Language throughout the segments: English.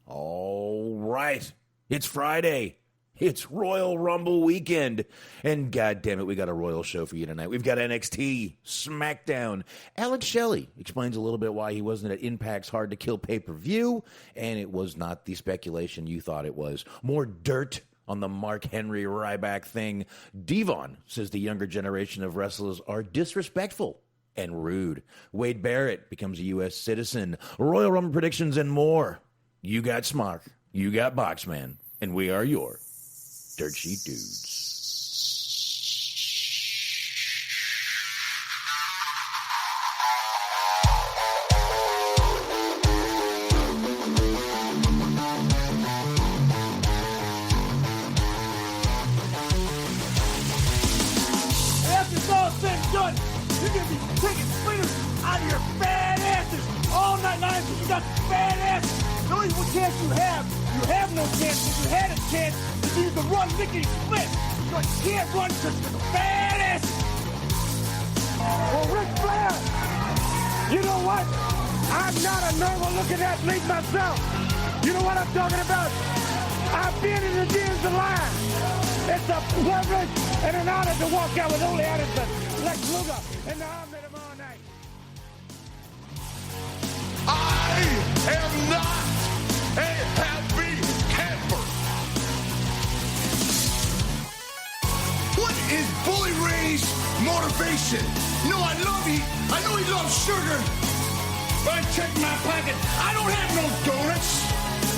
All right. It's Friday. It's Royal Rumble weekend. And God damn it, we got a Royal show for you tonight. We've got NXT, SmackDown. Alex Shelley explains a little bit why he wasn't at Impact's Hard to Kill pay-per-view, and it was not the speculation you thought it was. More dirt on the Mark Henry Ryback thing. Devon says the younger generation of wrestlers are disrespectful and rude. Wade Barrett becomes a U.S. citizen. Royal Rumble predictions and more. You got Smark, you got Boxman, and we are your Dirt Sheet Dudes. After it's all said and done, you're going to be taking splinters out of your fat asses all night long because you got fat asses. The only chance you have no chance. If you had a chance, if you could run lickety split, but you can't run because you're fat asses. Well, Ric Flair, you know what? I'm not a normal-looking athlete myself. You know what I'm talking about? I've been in the DMs of line. It's a privilege and an honor to walk out with Ole Anderson, Lex Luger, and the arm that I'm all night. I am not a happy camper. What is Bully Ray's motivation? You know I love you. I know he loves sugar. But I check my pocket. I don't have no donuts.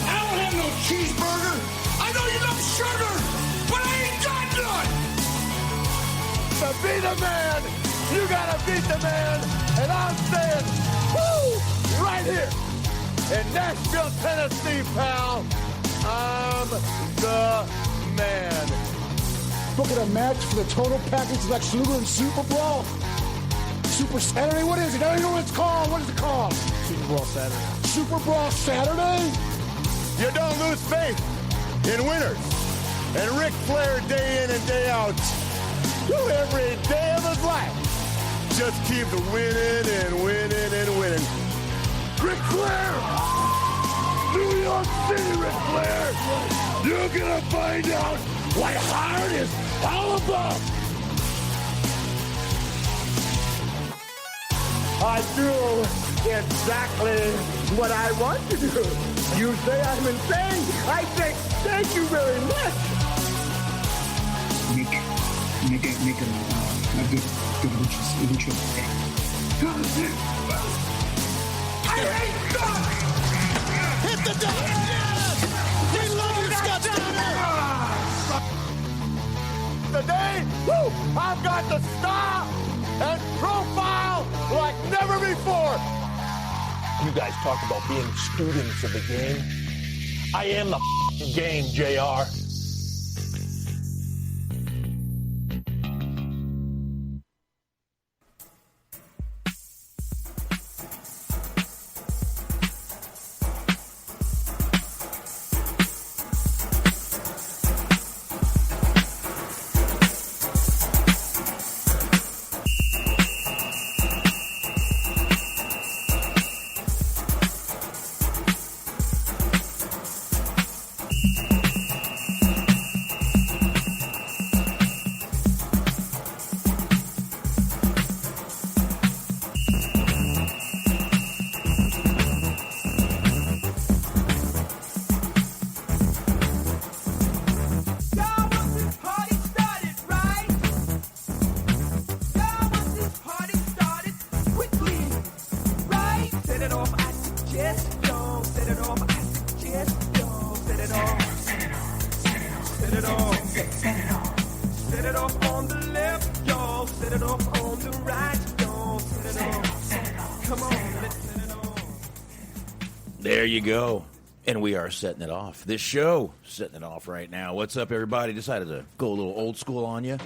I don't have no cheeseburger. I know you love sugar, but I ain't got none. To be the man, you gotta beat the man. And I'm saying, woo, right here in Nashville, Tennessee, pal. I'm the man. Booking a match for the total package like Luger and Super Brawl. Super Saturday? What is it? I don't know what it's called. What is it called? Super Bowl Saturday. Super Brawl Saturday? You don't lose faith in winners. And Ric Flair, day in and day out, every day of his life, just keep winning and winning and winning. Ric Flair! New York City, Ric Flair! You're gonna find out what hard is all about! I do exactly what I want to do. You say I'm insane. I say thank you very much. Make a good intro. I hate God! Hit the deck! Yes! We love you, Scott Steiner! Today, woo, I've got the star and profile like never before. You guys talk about being students of the game. I am the game, JR. There you go. And we are setting it off. This show, setting it off right now. What's up, everybody? Decided to go a little old school on you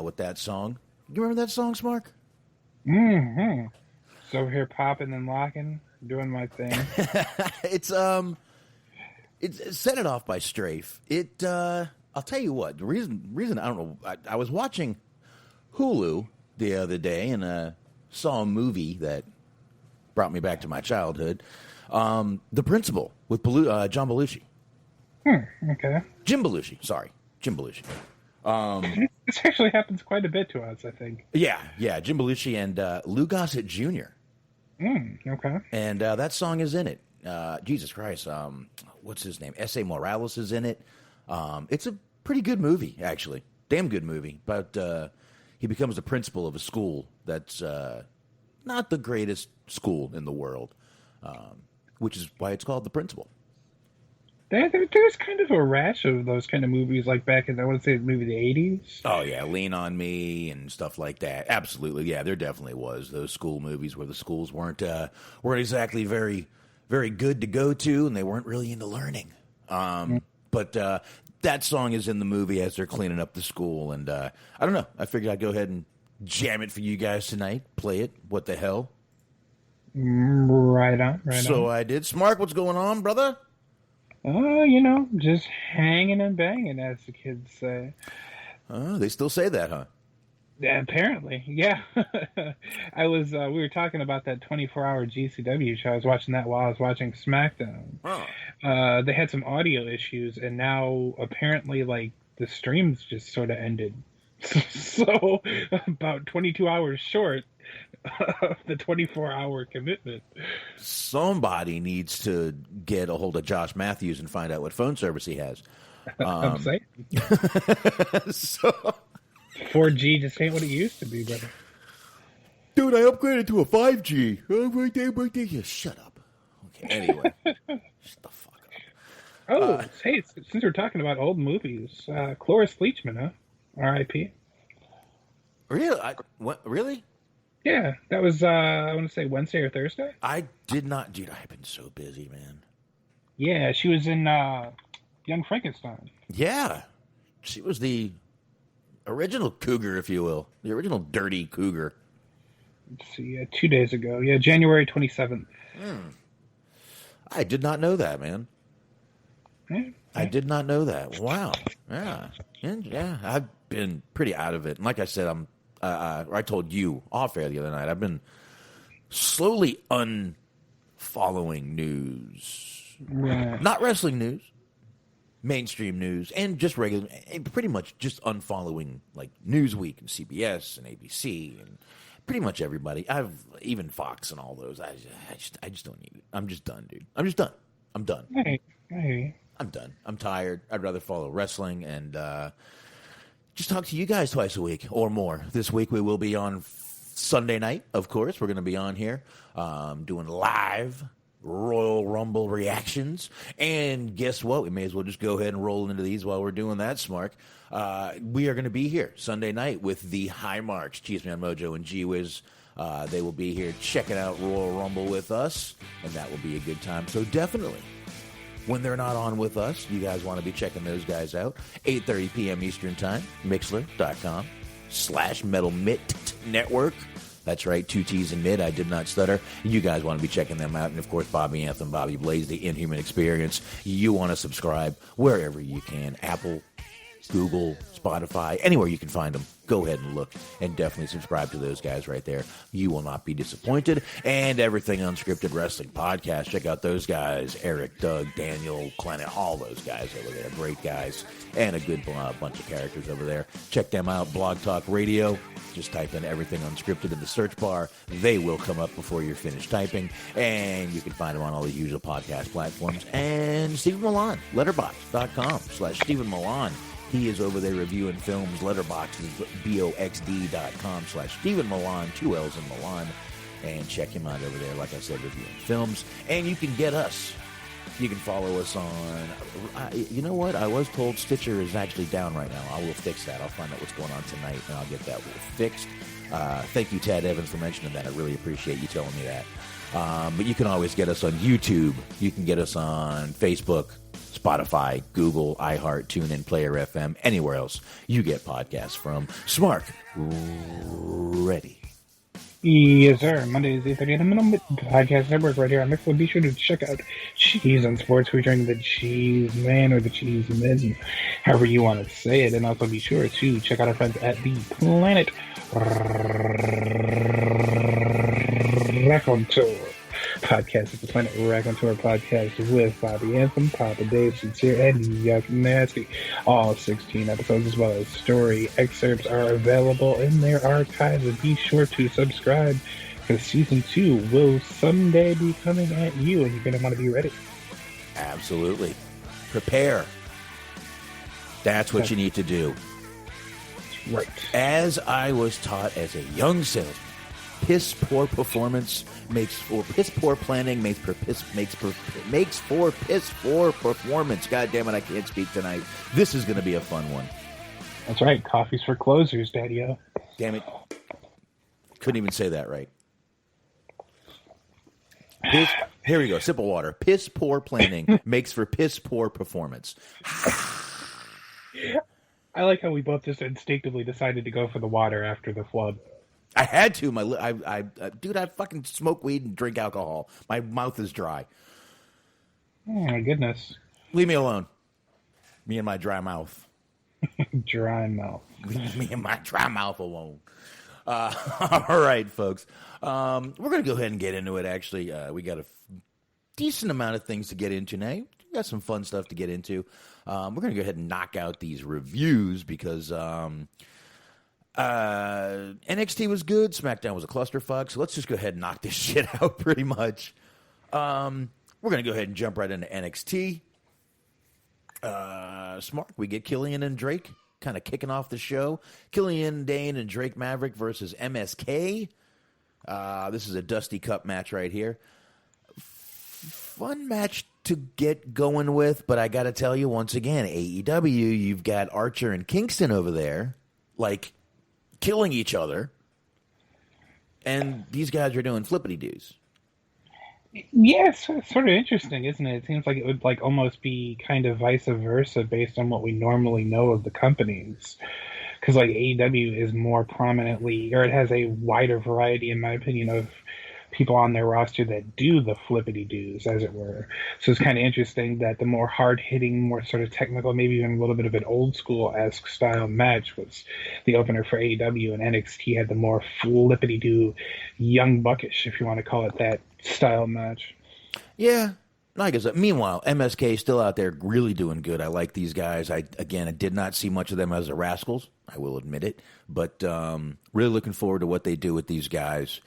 with that song. You remember that song, Smark? Mm-hmm. Just over here popping and locking, doing my thing. It's set it off by Strafe. I'll tell you what. The reason I don't know. I was watching Hulu the other day and saw a movie that brought me back to my childhood. The Principal with John Belushi. Okay. Jim Belushi. Sorry. Jim Belushi. This actually happens quite a bit to us, I think. Yeah. Jim Belushi and Lou Gossett Jr. Okay. And that song is in it. Jesus Christ. What's his name? S.A. Morales is in it. It's a pretty good movie, actually. Damn good movie. But he becomes the principal of a school that's not the greatest school in the world, which is why it's called The Principal. There's kind of a rash of those kind of movies, like back in, I want to say, maybe the 80s. Oh, yeah, Lean on Me and stuff like that. Absolutely, yeah, there definitely was those school movies where the schools weren't exactly very, very good to go to, and they weren't really into learning. But that song is in the movie as they're cleaning up the school, and I don't know. I figured I'd go ahead and jam it for you guys tonight. Play it. What the hell? Right on. So I did. Smark, what's going on, brother? Just hanging and banging, as the kids say. Oh, they still say that, huh? Yeah, apparently, yeah. We were talking about that 24-hour GCW show. I was watching that while I was watching SmackDown. Oh. They had some audio issues, and now apparently, like, the streams just sort of ended. So, about 22 hours short of the 24-hour commitment. Somebody needs to get a hold of Josh Matthews and find out what phone service he has. I'm saying. So, 4G just ain't what it used to be, brother. Dude, I upgraded to a 5G. Oh, shut up. Okay, anyway. Shut the fuck up. Oh, hey, since we're talking about old movies, Cloris Leachman, huh? R.I.P. Really? Really? Yeah, that was, I want to say Wednesday or Thursday. I did not, dude, I've been so busy, man. Yeah, she was in Young Frankenstein. Yeah. She was the original cougar, if you will. The original dirty cougar. Let's see, 2 days ago. Yeah, January 27th. I did not know that, man. Yeah. I did not know that. Wow. Yeah. And yeah, I've been pretty out of it. And like I said, I told you off air the other night, I've been slowly unfollowing news. Right. Not wrestling news, mainstream news, and just regular, and pretty much just unfollowing like Newsweek and CBS and ABC and pretty much everybody. Even Fox and all those. I just don't need it. I'm just done, dude. I'm just done. I'm done. Hey. I'm done. I'm tired. I'd rather follow wrestling and just talk to you guys twice a week or more. This week we will be on Sunday night, of course. We're going to be on here doing live Royal Rumble reactions. And guess what? We may as well just go ahead and roll into these while we're doing that, Smark. We are going to be here Sunday night with the High Marks, Cheese Man Mojo and G-Wiz. They will be here checking out Royal Rumble with us, and that will be a good time. So definitely, when they're not on with us, you guys want to be checking those guys out. 8:30 p.m. Eastern Time, Mixler.com/Metal Mitt Network. That's right, 2 T's and mid. I did not stutter. You guys want to be checking them out. And, of course, Bobby Anthem, Bobby Blaze, The Inhuman Experience. You want to subscribe wherever you can. Apple, Google, Spotify, anywhere you can find them. Go ahead and look and definitely subscribe to those guys right there. You will not be disappointed. And Everything Unscripted Wrestling Podcast. Check out those guys. Eric, Doug, Daniel, Clennet, all those guys over there. Great guys. And a good bunch of characters over there. Check them out. Blog Talk Radio. Just type in Everything Unscripted in the search bar. They will come up before you're finished typing. And you can find them on all the usual podcast platforms. And Stephen Milan, letterboxd.com/Stephen Milan. He is over there reviewing films. Letterboxd is boxd.com/Stephen Milan, 2 L's in Milan. And check him out over there, like I said, reviewing films. And you can get us. You can follow us on, you know what? I was told Stitcher is actually down right now. I will fix that. I'll find out what's going on tonight, and I'll get that fixed. Thank you, Tad Evans, for mentioning that. I really appreciate you telling me that. But you can always get us on YouTube. You can get us on Facebook, Spotify, Google, iHeart, TuneIn, Player FM, anywhere else you get podcasts from. Smark, ready. Yes, sir. Mondays, 8:30 in the middle podcast network right here on Mixler. Be sure to check out Cheese on Sports featuring the Cheese Man or the Cheese Men, however you want to say it. And also be sure to check out our friends at the Planet Raconteur. podcast at the Planet Raconteur podcast with Bobby Anthem, Papa Dave Sincere, and Yuck Nasty. All 16 episodes as well as story excerpts are available in their archives, and be sure to subscribe because season 2 will someday be coming at you, and you're going to want to be ready. Absolutely. Prepare. That's what you need to do. Right. As I was taught as a young salesman, piss poor performance makes for piss poor planning makes for piss poor performance. God damn it, I can't speak tonight. This is going to be a fun one. That's right. Coffee's for closers, Daddy-O. Damn it. Couldn't even say that right. Here we go. Sip of water. Piss poor planning makes for piss poor performance. I like how we both just instinctively decided to go for the water after the flub. I had to. Dude, I fucking smoke weed and drink alcohol. My mouth is dry. Oh, my goodness. Leave me alone. Me and my dry mouth. Dry mouth. Leave me and my dry mouth alone. All right, folks. We're going to go ahead and get into it, actually. We got a decent amount of things to get into now. We got some fun stuff to get into. We're going to go ahead and knock out these reviews because NXT was good. SmackDown was a clusterfuck. So let's just go ahead and knock this shit out pretty much. We're going to go ahead and jump right into NXT. Smart. We get Killian and Drake kind of kicking off the show. Killian Dane and Drake Maverick versus MSK. This is a Dusty Cup match right here. Fun match to get going with, but I got to tell you once again, AEW, you've got Archer and Kingston over there, like, killing each other, and these guys are doing flippity-doos. Yeah, it's sort of interesting, isn't it? It seems like it would like almost be kind of vice versa based on what we normally know of the companies. Because like AEW is more prominently, or it has a wider variety, in my opinion, of people on their roster that do the flippity-doos, as it were. So it's kind of interesting that the more hard-hitting, more sort of technical, maybe even a little bit of an old-school-esque style match was the opener for AEW, and NXT had the more flippity-doo, young buckish, if you want to call it that, style match. Yeah. Like I said, meanwhile, MSK is still out there really doing good. I like these guys. I did not see much of them as the Rascals. I will admit it. But really looking forward to what they do with these guys.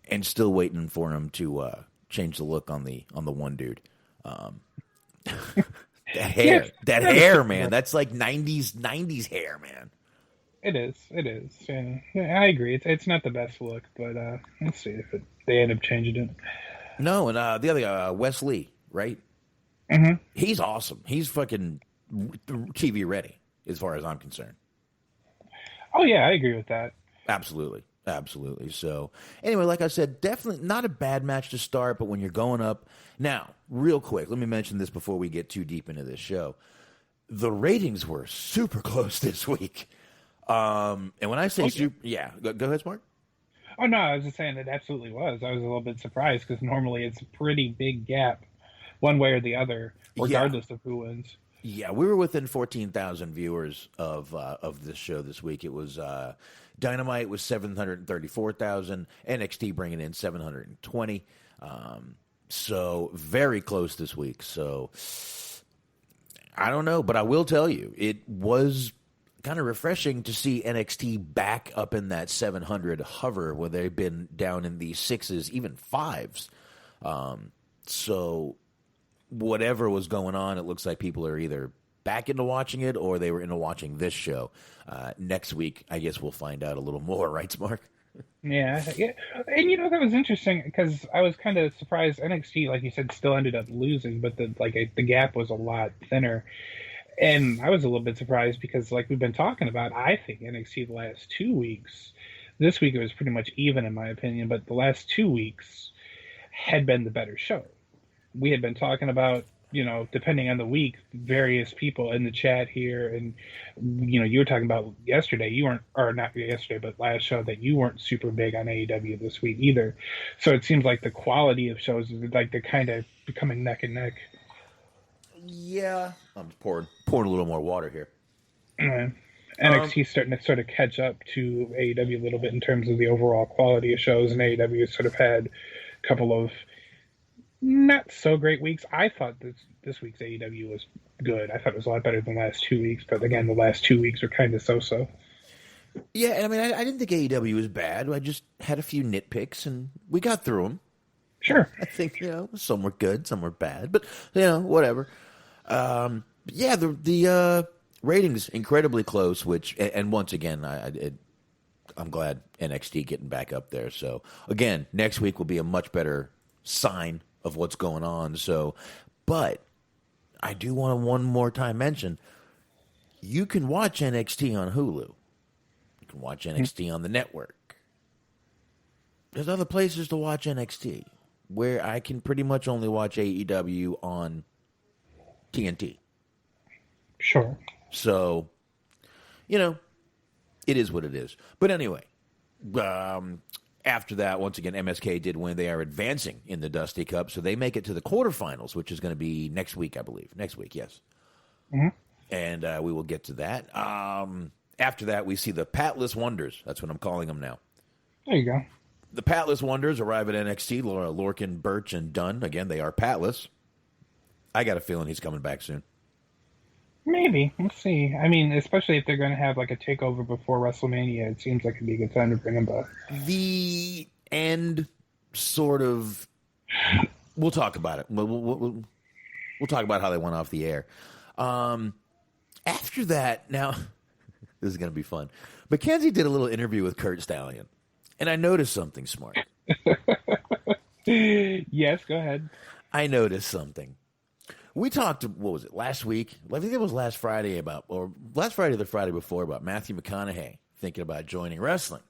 And still waiting for him to change the look on the one dude. That hair, man. That's like 90s hair, man. It is. Yeah, I agree. It's not the best look, but let's see if they end up changing it. No, and the other guy, Wes Lee, right? Mm-hmm. He's awesome. He's fucking TV ready, as far as I'm concerned. Oh, yeah, I agree with that. Absolutely. So, anyway, like I said, definitely not a bad match to start, but when you're going up... Now, real quick, let me mention this before we get too deep into this show. The ratings were super close this week. And when I say super... Yeah, go ahead, Smart. Oh, no, I was just saying it absolutely was. I was a little bit surprised because normally it's a pretty big gap one way or the other, regardless of who wins. Yeah, we were within 14,000 viewers of this show this week. It was... Dynamite was 734,000. NXT bringing in 720. So very close this week. So I don't know, but I will tell you, it was kind of refreshing to see NXT back up in that 700 hover where they've been down in the 6s, even 5s. So whatever was going on, it looks like people are either back into watching it or they were into watching this show. Next week, I guess we'll find out a little more, right, Mark? Yeah. And that was interesting because I was kind of surprised NXT, like you said, still ended up losing, but the gap was a lot thinner. And I was a little bit surprised because, like we've been talking about, I think NXT the last 2 weeks, this week it was pretty much even in my opinion, but the last 2 weeks had been the better show. We had been talking about, depending on the week, various people in the chat here, and you were talking about yesterday, not yesterday, but last show, that you weren't super big on AEW this week either. So it seems like the quality of shows is like they're kind of becoming neck and neck. Yeah, I'm just pouring a little more water here. NXT starting to sort of catch up to AEW a little bit in terms of the overall quality of shows, and AEW sort of had couple of not so great weeks. I thought this week's AEW was good. I thought it was a lot better than the last 2 weeks, but again, the last 2 weeks were kind of so-so. Yeah, and I mean, I didn't think AEW was bad. I just had a few nitpicks, and we got through them. Sure. I think, some were good, some were bad, but, whatever. Yeah, the ratings incredibly close, and once again, I'm glad NXT getting back up there. So, again, next week will be a much better sign of what's going on. So, but I do want to one more time mention, you can watch NXT on Hulu. You can watch NXT on the network. There's other places to watch NXT where I can pretty much only watch AEW on TNT. Sure. So, it is what it is. But anyway, after that, once again, MSK did win. They are advancing in the Dusty Cup, so they make it to the quarterfinals, which is going to be next week, I believe. Next week, yes. Mm-hmm. And we will get to that. After that, we see the Patless Wonders. That's what I'm calling them now. There you go. The Patless Wonders arrive at NXT. Lorcan, Birch, and Dunn. Again, they are Patless. I got a feeling he's coming back soon. Maybe. We'll see. I mean, especially if they're going to have like a takeover before WrestleMania, it seems like it'd be a good time to bring him back. The end sort of... We'll talk about it. We'll talk about how they went off the air. After that, now... This is going to be fun. Mackenzie did a little interview with Kurt Stallion, and I noticed something smart. Yes, go ahead. I noticed something. We talked, what was it, last week? I think it was last Friday or the Friday before, about Matthew McConaughey thinking about joining wrestling.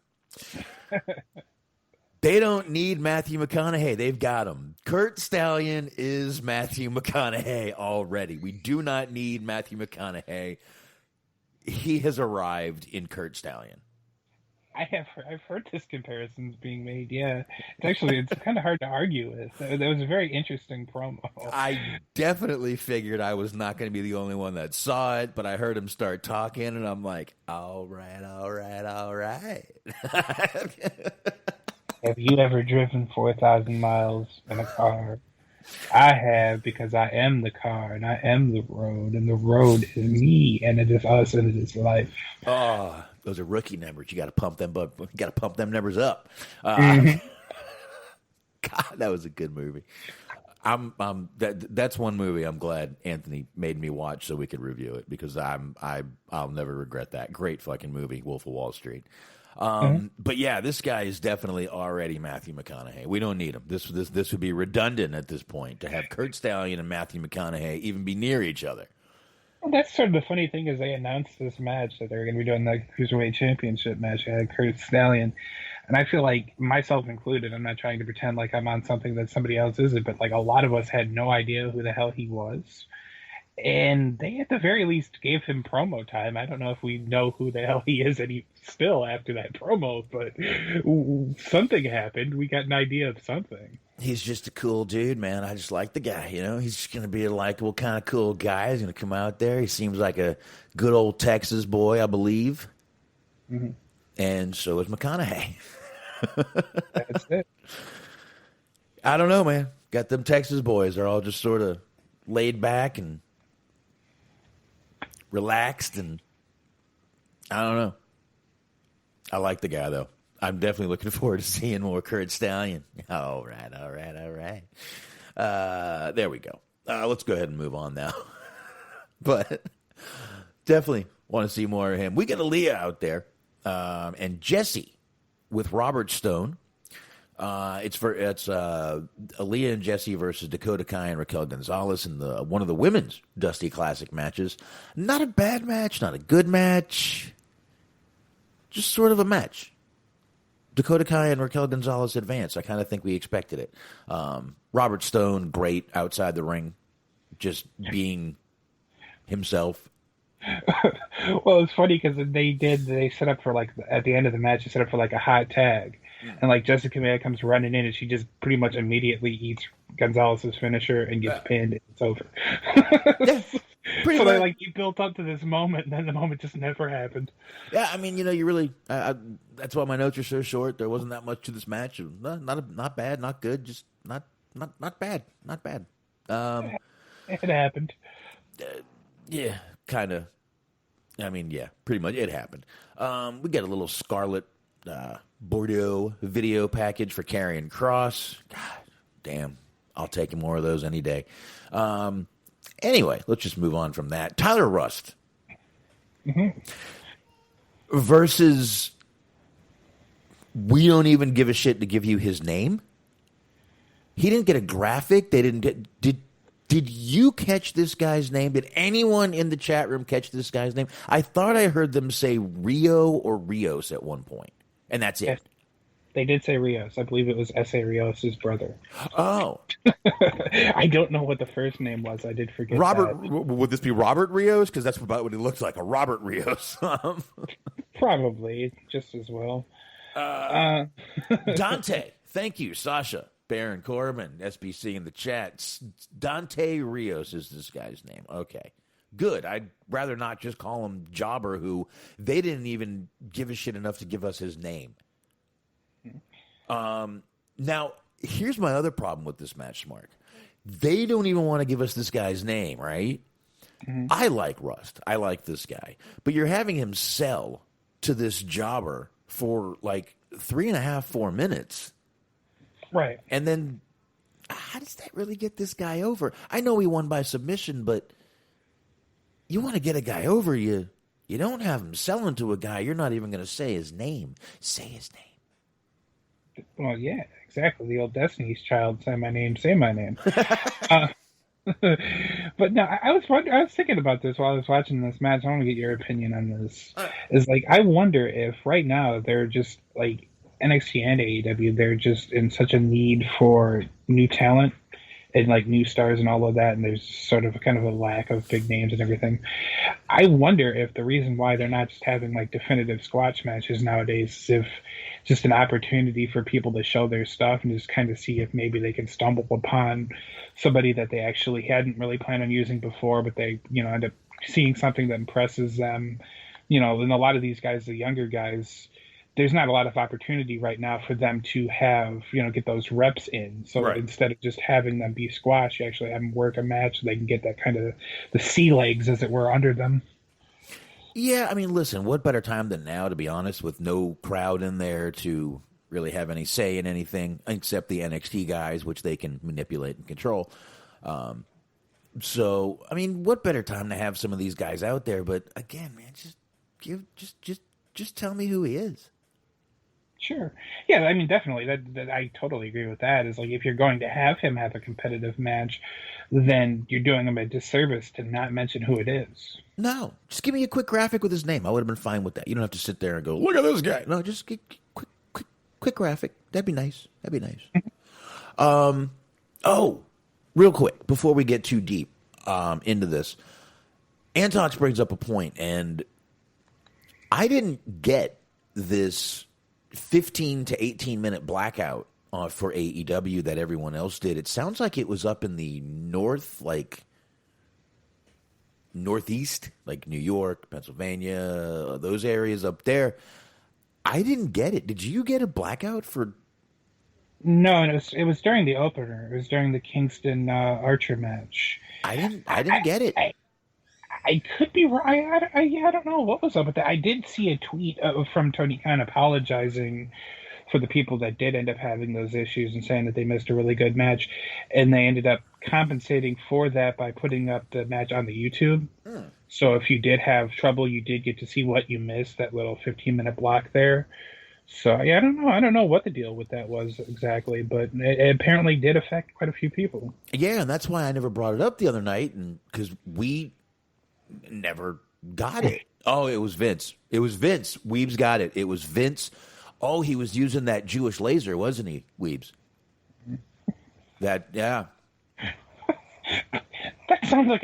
They don't need Matthew McConaughey. They've got him. Kurt Stallion is Matthew McConaughey already. We do not need Matthew McConaughey. He has arrived in Kurt Stallion. I've heard this comparison's being made. Yeah, it's kind of hard to argue with. That was a very interesting promo. I definitely figured I was not going to be the only one that saw it, but I heard him start talking, and I'm like, all right. Have you ever driven 4,000 miles in a car? I have, because I am the car, and I am the road, and the road is me, and it is us, and it is life. Oh, those are rookie numbers. You got to pump them, but you got to pump them numbers up. God, that was a good movie. That's one movie I'm glad Anthony made me watch so we could review it, because I'll never regret that. Great fucking movie, Wolf of Wall Street. But yeah, this guy is definitely already Matthew McConaughey. We don't need him. This would be redundant at this point to have Kurt Stallion and Matthew McConaughey even be near each other. Well, that's sort of the funny thing, is they announced this match that they're going to be doing the Cruiserweight Championship match. They had Kurt Stallion, and I feel like, myself included, I'm not trying to pretend like I'm on something that somebody else isn't, but like a lot of us had no idea who the hell he was. And they, at the very least, gave him promo time. I don't know if we know who the hell he is still after that promo, but something happened. We got an idea of something. He's just a cool dude, man. I just like the guy, He's just going to be a likable kind of cool guy. He's going to come out there. He seems like a good old Texas boy, I believe. Mm-hmm. And so is McConaughey. That's it. I don't know, man. Got them Texas boys. They're all just sort of laid back and relaxed, and I don't know. I like the guy, though. I'm definitely looking forward to seeing more Kurt Stallion. All right. There we go. Let's go ahead and move on now. But definitely want to see more of him. We got Aaliyah out there, and Jesse with Robert Stone. It's Aaliyah and Jesse versus Dakota Kai and Raquel Gonzalez in one of the women's Dusty Classic matches. Not a bad match, not a good match, just sort of a match. Dakota Kai and Raquel Gonzalez advance. I kind of think we expected it. Robert Stone, great outside the ring, just being himself. Well, it's funny because they set up for, like, at the end of the match, they set up for like a hot tag. And like Jessica May comes running in, and she just pretty much immediately eats Gonzalez's finisher and gets pinned, and it's over. Yeah, pretty So much. you built up to this moment, and then the moment just never happened. Yeah, I mean, you really. That's why my notes are so short. There wasn't that much to this match. Not bad, not good, just not bad, not bad. It happened. Yeah, kind of. I mean, yeah, pretty much it happened. We got a little Scarlet Bordeaux video package for Karrion Kross. God damn, I'll take more of those any day. Anyway, let's just move on from that. Tyler Rust versus we don't even give a shit to give you his name. He didn't get a graphic. They didn't get. Did you catch this guy's name? Did anyone in the chat room catch this guy's name? I thought I heard them say Rio or Rios at one point, and that's it. Yes, they did say Rios. I believe it was S.A. Rios' brother. Oh. I don't know what the first name was. I did forget Robert, that. would this be Robert Rios? Because that's about what he looks like, a Robert Rios. Probably, just as well. Dante, thank you, Sasha. Baron Corbin, SBC in the chat. Dante Rios is this guy's name. Okay, good. I'd rather not just call him Jobber, who they didn't even give a shit enough to give us his name. Now, here's my other problem with this match, Mark. They don't even want to give us this guy's name, right? Mm-hmm. I like Rust. I like this guy. But you're having him sell to this Jobber for like 3.5, 4 minutes. Right. And then, how does that really get this guy over? I know he won by submission, but you want to get a guy over, you don't have him selling to a guy you're not even going to say his name. Say his name. Well, yeah, exactly. The old Destiny's Child, say my name, say my name. But no, I was thinking about this while I was watching this match. I want to get your opinion on this. Is like, I wonder if right now they're just like, NXT and AEW, they're just in such a need for new talent and like new stars and all of that, and there's sort of kind of a lack of big names and everything. I wonder if the reason why they're not just having like definitive squash matches nowadays is if just an opportunity for people to show their stuff and just kind of see if maybe they can stumble upon somebody that they actually hadn't really planned on using before, but they end up seeing something that impresses them. And a lot of these guys, the younger guys, there's not a lot of opportunity right now for them to have, get those reps in. So right. Instead of just having them be squash, you actually have them work a match so they can get that kind of the sea legs, as it were, under them. Yeah, I mean, listen, what better time than now, to be honest, with no crowd in there to really have any say in anything except the NXT guys, which they can manipulate and control. So, I mean, what better time to have some of these guys out there? But again, man, just tell me who he is. Sure. Yeah, I mean, definitely. That I totally agree with that. Is like, if you're going to have him have a competitive match, then you're doing him a disservice to not mention who it is. No, just give me a quick graphic with his name. I would have been fine with that. You don't have to sit there and go, look at this guy. No, just get quick graphic. That'd be nice. Oh, real quick, before we get too deep into this, Antox brings up a point, and I didn't get this 15 to 18 minute blackout for AEW that everyone else did. It sounds like it was up in the north, like northeast, like New York, Pennsylvania, those areas up there. I didn't get it. Did you get a blackout for? No, and it was during the opener. It was during the Kingston Archer match. I didn't get it. I could be wrong. I don't know what was up with that. I did see a tweet from Tony Khan apologizing for the people that did end up having those issues and saying that they missed a really good match, and they ended up compensating for that by putting up the match on the YouTube. So if you did have trouble, you did get to see what you missed, that little 15-minute block there. So yeah, I don't know what the deal with that was exactly, but it apparently did affect quite a few people. Yeah, and that's why I never brought it up the other night, and because we never got it. Oh, it was Vince. Weebs got it. It was Vince. Oh, he was using that Jewish laser, wasn't he, Weebs? Yeah. That sounds like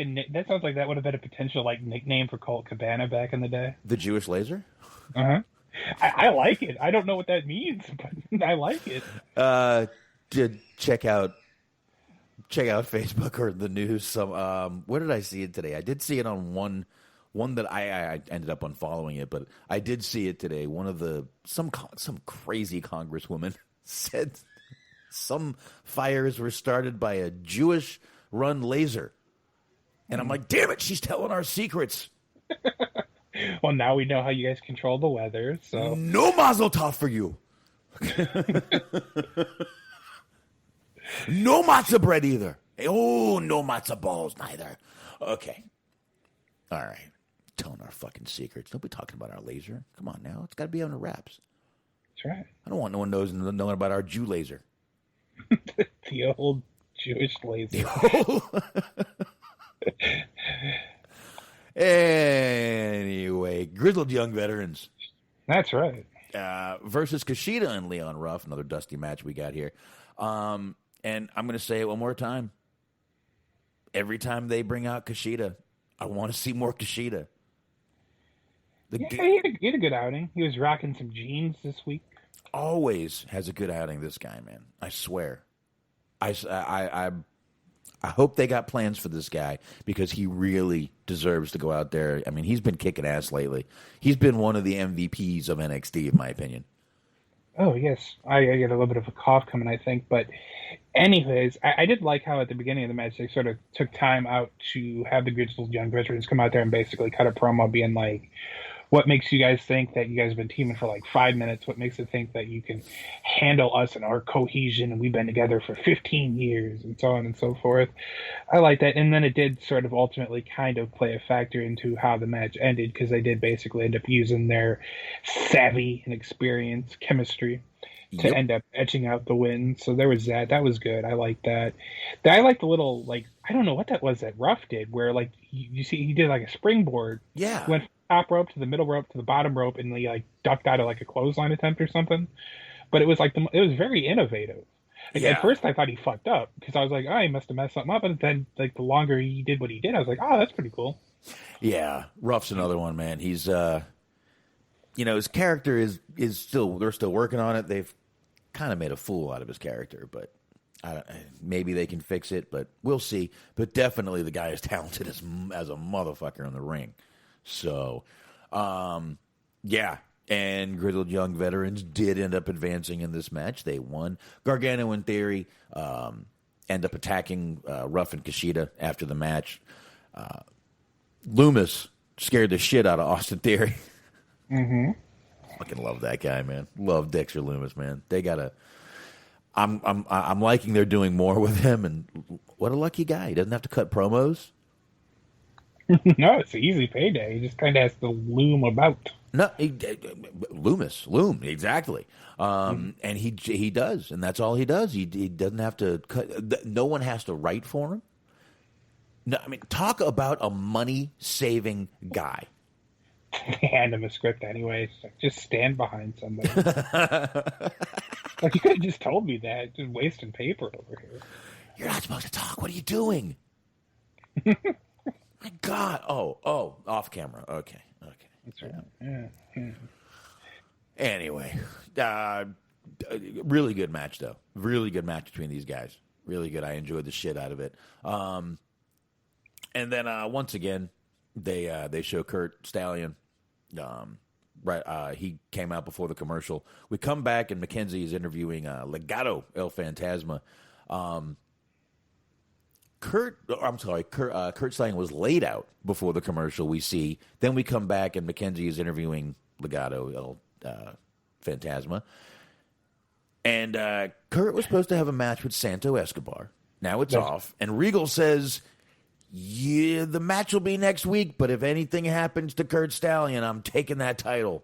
that would have been a potential nickname for Colt Cabana back in the day. The Jewish laser? Uh-huh. I like it. I don't know what that means, but I like it. To check out check out Facebook or the news. Some where did I see it today? I did see it on one that I ended up unfollowing it, but I did see it today. One of some crazy congresswoman said some fires were started by a Jewish-run laser, and I'm like, damn it, she's telling our secrets. Well, now we know how you guys control the weather. So no mazel tov for you. No matzah bread either. Oh, no matzah balls neither. Okay. All right. Telling our fucking secrets. Don't be talking about our laser. Come on now. It's got to be under wraps. That's right. I don't want no one knowing about our Jew laser. The old Jewish laser. Anyway, grizzled young veterans. That's right. Versus Kushida and Leon Ruff. Another dusty match we got here. And I'm going to say it one more time. Every time they bring out Kushida, I want to see more Kushida. He had a good outing. He was rocking some jeans this week. Always has a good outing, this guy, man. I swear. I hope they got plans for this guy because he really deserves to go out there. I mean, he's been kicking ass lately. He's been one of the MVPs of NXT, in my opinion. Oh, yes. I get a little bit of a cough coming, I think. But anyways, I did like how at the beginning of the match they sort of took time out to have the grizzled young veterans come out there and basically cut a promo being like, what makes you guys think that you guys have been teaming for like 5 minutes? What makes it think that you can handle us and our cohesion and we've been together for 15 years and so on and so forth? I like that. And then it did sort of ultimately kind of play a factor into how the match ended because they did basically end up using their savvy and experience chemistry to end up etching out the win. So there was that. That was good. I like that. I like the little, like, I don't know what that was that Ruff did where, like, you see he did like a springboard. Yeah. Went from the top rope to the middle rope to the bottom rope and he, like, ducked out of, like, a clothesline attempt or something. But it was, like, it was very innovative. Like, At first I thought he fucked up because I was like, oh, he must have messed something up. And then, like, the longer he did what he did, I was like, oh, that's pretty cool. Yeah. Ruff's another one, man. He's, his character is still, they're still working on it. They've kind of made a fool out of his character, but maybe they can fix it, but we'll see. But definitely the guy is talented as a motherfucker in the ring. So, yeah. And grizzled young veterans did end up advancing in this match. They won. Gargano and Theory end up attacking Ruff and Kushida after the match. Loomis scared the shit out of Austin Theory. Mm-hmm. Fucking love that guy, man. Love Dexter Loomis, man. They gotta. I'm liking they're doing more with him, and what a lucky guy. He doesn't have to cut promos. No, it's an easy payday. He just kind of has to loom about. No, loom, exactly. And he does, and that's all he does. He doesn't have to cut. No one has to write for him. No, I mean, talk about a money-saving guy. Hand him a script anyways. Just stand behind somebody. Like, you could have just told me that. Just wasting paper over here. You're not supposed to talk. What are you doing? My God. Oh, off camera. Okay. That's right. Yeah. Anyway, really good match, though. Really good match between these guys. Really good. I enjoyed the shit out of it. And then once again, they show Kurt Stallion. He came out before the commercial. We come back and Mackenzie is interviewing Legado El Fantasma. Kurt Stallion was laid out before the commercial. We see. Then we come back and Mackenzie is interviewing Legado El Fantasma. And Kurt was supposed to have a match with Santo Escobar. Now it's off. And Regal says, yeah, the match will be next week, but if anything happens to Kurt Stallion, I'm taking that title.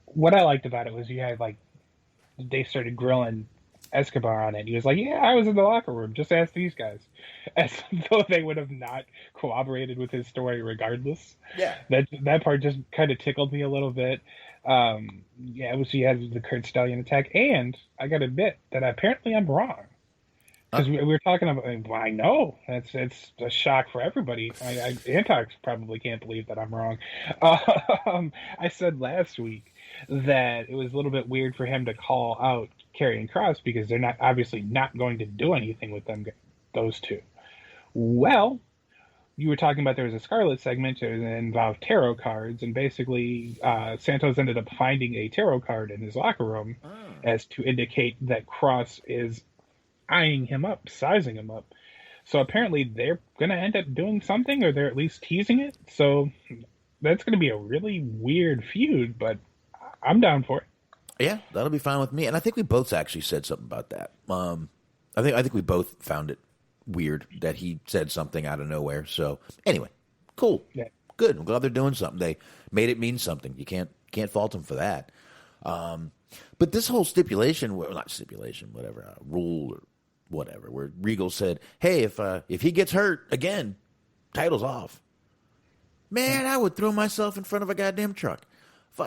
What I liked about it was you had, like, they started grilling Escobar on it. He was like, yeah, I was in the locker room. Just ask these guys. As though they would have not cooperated with his story regardless. Yeah. That part just kind of tickled me a little bit. It was he had the Kurt Stallion attack, and I got to admit that apparently I'm wrong. Because we were talking about, well, I know it's a shock for everybody. Antox probably can't believe that I'm wrong. I said last week that it was a little bit weird for him to call out Karrion Kross because they're not obviously not going to do anything with those two. Well, you were talking about there was a Scarlet segment that involved tarot cards, and basically Santos ended up finding a tarot card in his locker room as to indicate that Cross is eyeing him up, sizing him up. So apparently they're going to end up doing something, or they're at least teasing it. So that's going to be a really weird feud, but I'm down for it. Yeah, that'll be fine with me. And I think we both actually said something about that. I think we both found it weird that he said something out of nowhere. So anyway, cool. Yeah. Good. I'm glad they're doing something. They made it mean something. You can't fault them for that. But this whole stipulation, well, not stipulation, whatever, rule or whatever, where Regal said, hey, if he gets hurt again, title's off. Man, I would throw myself in front of a goddamn truck. Do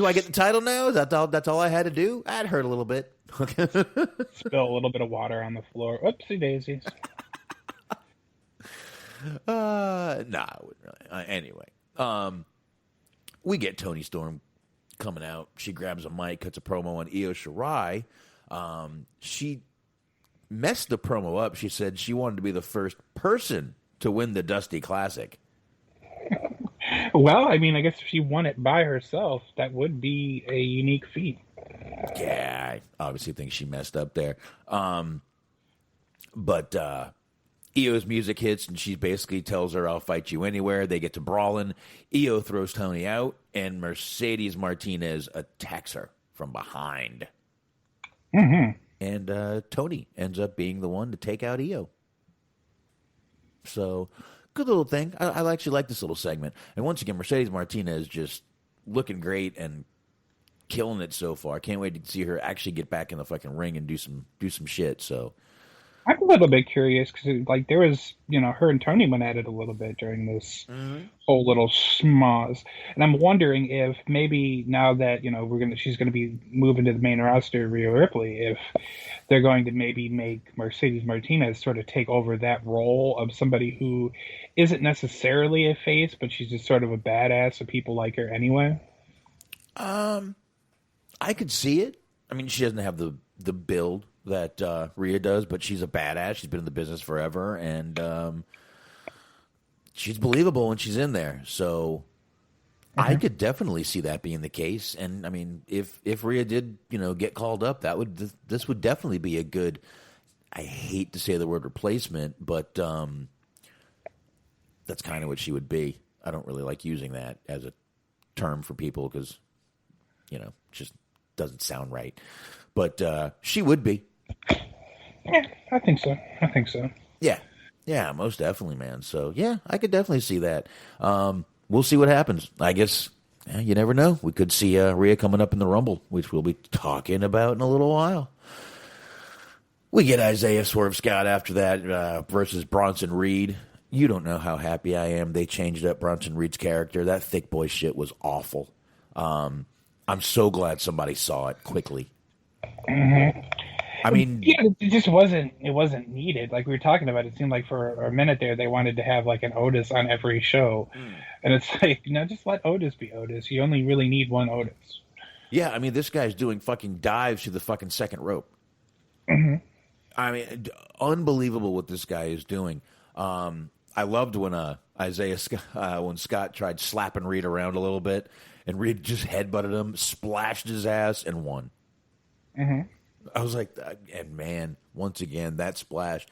I get the title now? Is that's all I had to do? I'd hurt a little bit. Spill a little bit of water on the floor. Oopsie daisies. Nah, I wouldn't really. Anyway, we get Toni Storm coming out. She grabs a mic, cuts a promo on Io Shirai. She messed the promo up. She said she wanted to be the first person to win the Dusty Classic. Well, I mean, I guess if she won it by herself, that would be a unique feat. Yeah, I obviously think she messed up there. But Io's music hits, and she basically tells her, I'll fight you anywhere. They get to brawling. Io throws Toni out, and Mercedes Martinez attacks her from behind. Mm-hmm. And Toni ends up being the one to take out Io. So, good little thing. I actually like this little segment. And once again, Mercedes Martinez just looking great and killing it so far. I can't wait to see her actually get back in the fucking ring and do some shit. So I'm a little bit curious because, like, there was, her and Tony went at it a little bit during this whole little schmoz, and I'm wondering if maybe now that she's gonna be moving to the main roster, Rhea Ripley, if they're going to maybe make Mercedes Martinez sort of take over that role of somebody who isn't necessarily a face, but she's just sort of a badass, so people like her anyway. I could see it. I mean, she doesn't have the build that Rhea does, but she's a badass. She's been in the business forever, and she's believable when she's in there. So I could definitely see that being the case. And I mean, if Rhea did, get called up, this would definitely be a good. I hate to say the word replacement, but that's kind of what she would be. I don't really like using that as a term for people because it just doesn't sound right. But she would be. Yeah, I think so. Yeah, most definitely, man. So, yeah, I could definitely see that. We'll see what happens. I guess you never know. We could see Rhea coming up in the Rumble, which we'll be talking about in a little while. We get Isaiah Swerve Scott after that versus Bronson Reed. You don't know how happy I am. They changed up Bronson Reed's character. That thick boy shit was awful. I'm so glad somebody saw it quickly. Mm-hmm. I mean, yeah, it just wasn't needed. Like we were talking about, it seemed like for a minute there they wanted to have like an Otis on every show, and it's like, just let Otis be Otis. You only really need one Otis. Yeah, I mean, this guy's doing fucking dives to the fucking second rope. Mm-hmm. I mean, unbelievable what this guy is doing. I loved when when Scott tried slapping Reed around a little bit, and Reed just headbutted him, splashed his ass, and won. Mm-hmm. I was like, and man, once again, that splash.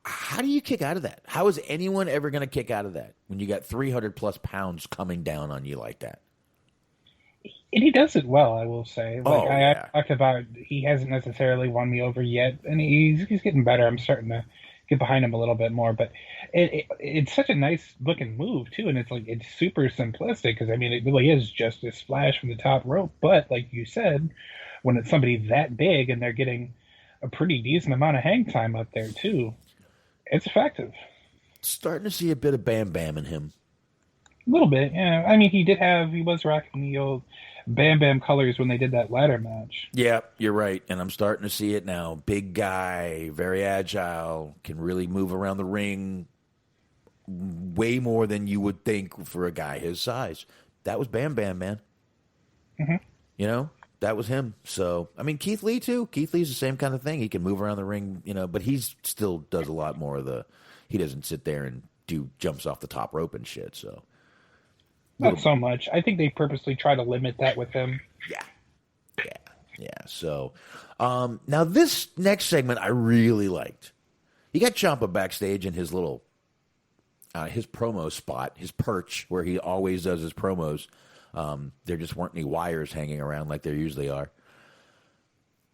How do you kick out of that? How is anyone ever going to kick out of that when you got 300 plus pounds coming down on you like that? And he does it well, I will say. Like yeah. I talked about, he hasn't necessarily won me over yet, and he's getting better. I'm starting to get behind him a little bit more, but it's such a nice looking move too, and it's super simplistic because I mean it really is just a splash from the top rope. But like you said, when it's somebody that big and they're getting a pretty decent amount of hang time up there too, it's effective. Starting to see a bit of Bam Bam in him. A little bit, yeah. I mean, he was rocking the old Bam Bam colors when they did that ladder match. Yeah, you're right. And I'm starting to see it now. Big guy, very agile, can really move around the ring way more than you would think for a guy his size. That was Bam Bam, man. Mm-hmm. You know, that was him. So, I mean, Keith Lee, too. Keith Lee's the same kind of thing. He can move around the ring, you know, but he still does a lot more of he doesn't sit there and do jumps off the top rope and shit, so. Not so much. I think they purposely try to limit that with him. Yeah. So, now this next segment I really liked. You got Ciampa backstage in his little, his promo spot, his perch, where he always does his promos. There just weren't any wires hanging around like there usually are.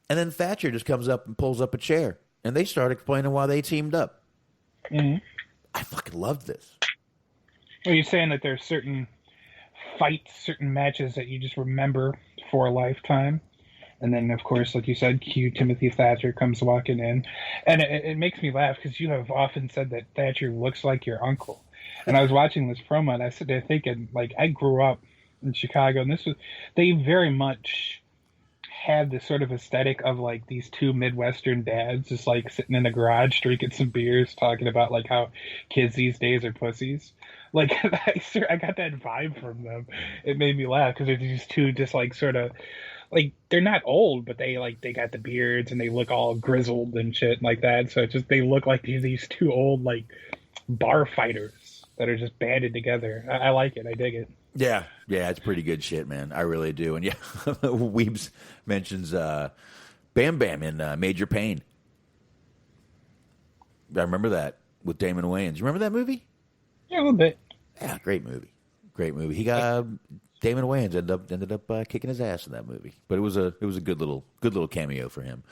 And then Thatcher just comes up and pulls up a chair, and they start explaining why they teamed up. Mm-hmm. I fucking loved this. Are you saying that there's certain fights, certain matches that you just remember for a lifetime? And then, of course, like you said, cue Timothy Thatcher comes walking in. And it makes me laugh because you have often said that Thatcher looks like your uncle. And I was watching this promo, and I sit there thinking, like, I grew up in Chicago, and they very much had this sort of aesthetic of, like, these two Midwestern dads just, like, sitting in a garage drinking some beers, talking about, like, how kids these days are pussies. Like, I got that vibe from them. It made me laugh because they're these two just, like, sort of, like, they're not old, but they got the beards and they look all grizzled and shit like that. So it's just, they look like these two old, like, bar fighters that are just banded together. I like it. I dig it. Yeah, it's pretty good shit, man. I really do. And yeah, Weebs mentions Bam Bam in Major Pain. I remember that with Damon Wayans. You remember that movie? Yeah, a little bit. Yeah, great movie. He got Damon Wayans ended up kicking his ass in that movie, but it was a good little cameo for him.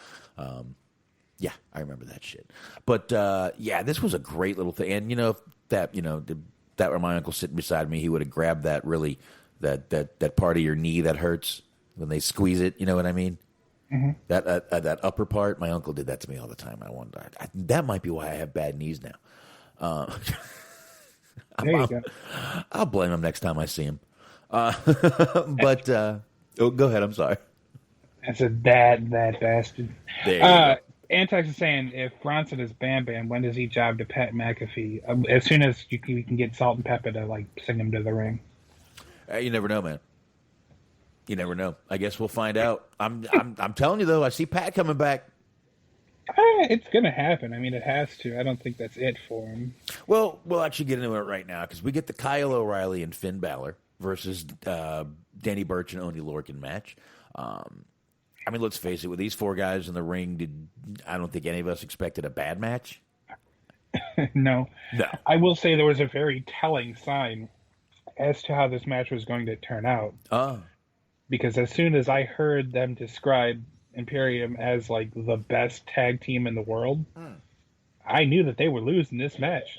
Yeah, I remember that shit. But yeah, this was a great little thing. And if that were my uncle sitting beside me, he would have grabbed that that part of your knee that hurts when they squeeze it. You know what I mean? Mm-hmm. That upper part. My uncle did that to me all the time. I wonder. That might be why I have bad knees now. There you go. I'll blame him next time I see him. But go ahead. I'm sorry. That's a bad bastard. Antox is saying, if Bronson is Bam Bam, when does he job to Pat McAfee? As soon as you can get Salt and Pepper to, like, sing him to the ring. You never know, man. You never know. I guess we'll find out. I'm telling you though, I see Pat coming back. It's gonna happen. I mean, it has to. I don't think that's it for him. Well, we'll actually get into it right now because we get the Kyle O'Reilly and Finn Balor versus Danny Burch and Oney Lorcan match. I mean, let's face it. With these four guys in the ring, I don't think any of us expected a bad match. No. I will say there was a very telling sign as to how this match was going to turn out. Oh. Because as soon as I heard them describe Imperium as, like, the best tag team in the world, I knew that they were losing this match.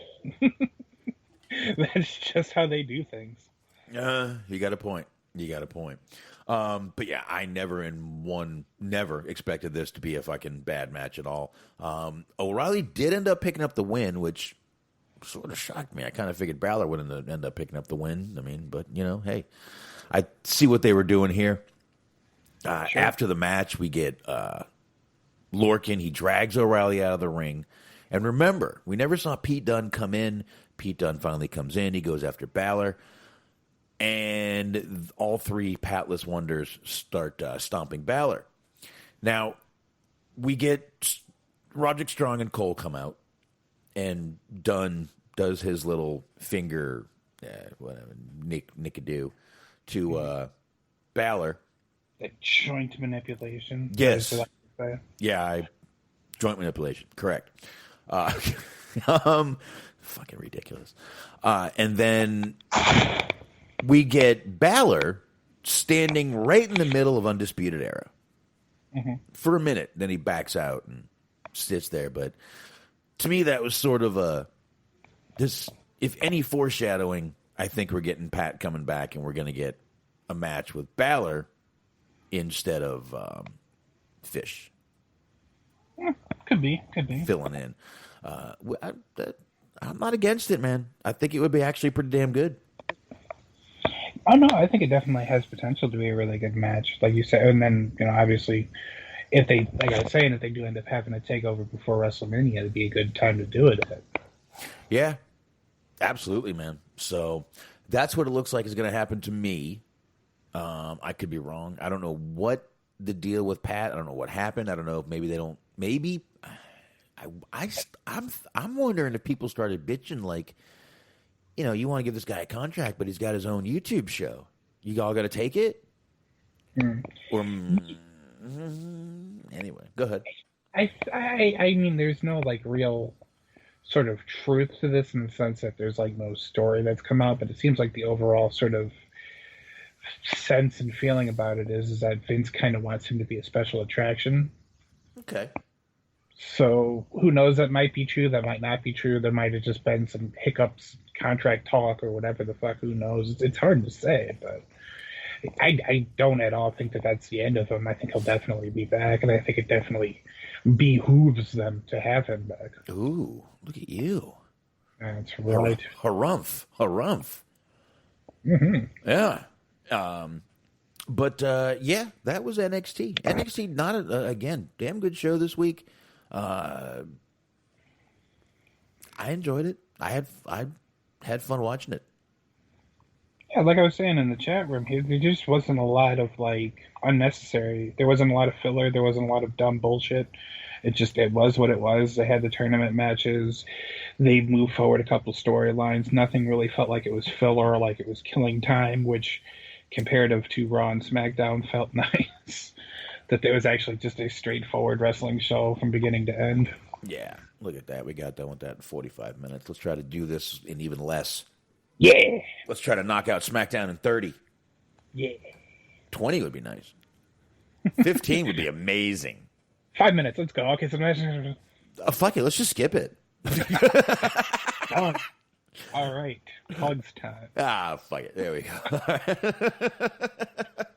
That's just how they do things. You got a point. But yeah, I never expected this to be a fucking bad match at all. O'Reilly did end up picking up the win, which sort of shocked me. I kind of figured Balor would end up picking up the win. I mean, but hey, I see what they were doing here. Sure. After the match, we get Lorcan. He drags O'Reilly out of the ring. And remember, we never saw Pete Dunne come in. Pete Dunne finally comes in. He goes after Balor. And all three Patless Wonders start stomping Balor. Now, we get Roderick Strong and Cole come out. And Dunne does his little finger, whatever, nick-a-doo to Balor. That joint manipulation. Yes. Yeah, joint manipulation. Correct. Fucking ridiculous. And then we get Balor standing right in the middle of Undisputed Era for a minute. Then he backs out and sits there. But to me, that was sort of if any foreshadowing, I think we're getting Pat coming back and we're going to get a match with Balor instead of Fish. Could be. Filling in. I'm not against it, man. I think it would be actually pretty damn good. Oh, no, I think it definitely has potential to be a really good match, like you said. And then, obviously, if they, like I was saying, if they do end up having a takeover before WrestleMania, it'd be a good time to do it. Yeah. Absolutely, man. So that's what it looks like is going to happen to me. I could be wrong. I don't know what the deal with Pat. I don't know what happened. I don't know if maybe they don't. Maybe I'm wondering if people started bitching like, you want to give this guy a contract, but he's got his own YouTube show. You all got to take it. Or anyway, go ahead. I mean, there's no like real sort of truth to this in the sense that there's like no story that's come out, but it seems like the overall sort of sense and feeling about it is that Vince kind of wants him to be a special attraction. Okay. So who knows? That might be true. That might not be true. There might have just been some hiccups, contract talk, or whatever the fuck. Who knows? It's hard to say, but I don't at all think that that's the end of him. I think he'll definitely be back, and I think it definitely behooves them to have him back. Ooh, look at you. That's right. Harumph. Mm-hmm. Yeah. But yeah, that was NXT. NXT, not again, damn good show this week. I enjoyed it. I had fun watching it. Yeah, like I was saying in the chat room, there just wasn't a lot of like unnecessary. There wasn't a lot of filler. There wasn't a lot of dumb bullshit. It was what it was. They had the tournament matches. They moved forward a couple storylines. Nothing really felt like it was filler or like it was killing time, which comparative to Raw and SmackDown felt nice. That there was actually just a straightforward wrestling show from beginning to end. Yeah, look at that. We got done with that in 45 minutes. Let's try to do this in even less. Yeah. Let's try to knock out SmackDown in 30. Yeah. 20 would be nice. 15 would be amazing. 5 minutes. Let's go. Okay, so fuck it. Let's just skip it. Done. All right. Hugs time. Fuck it. There we go.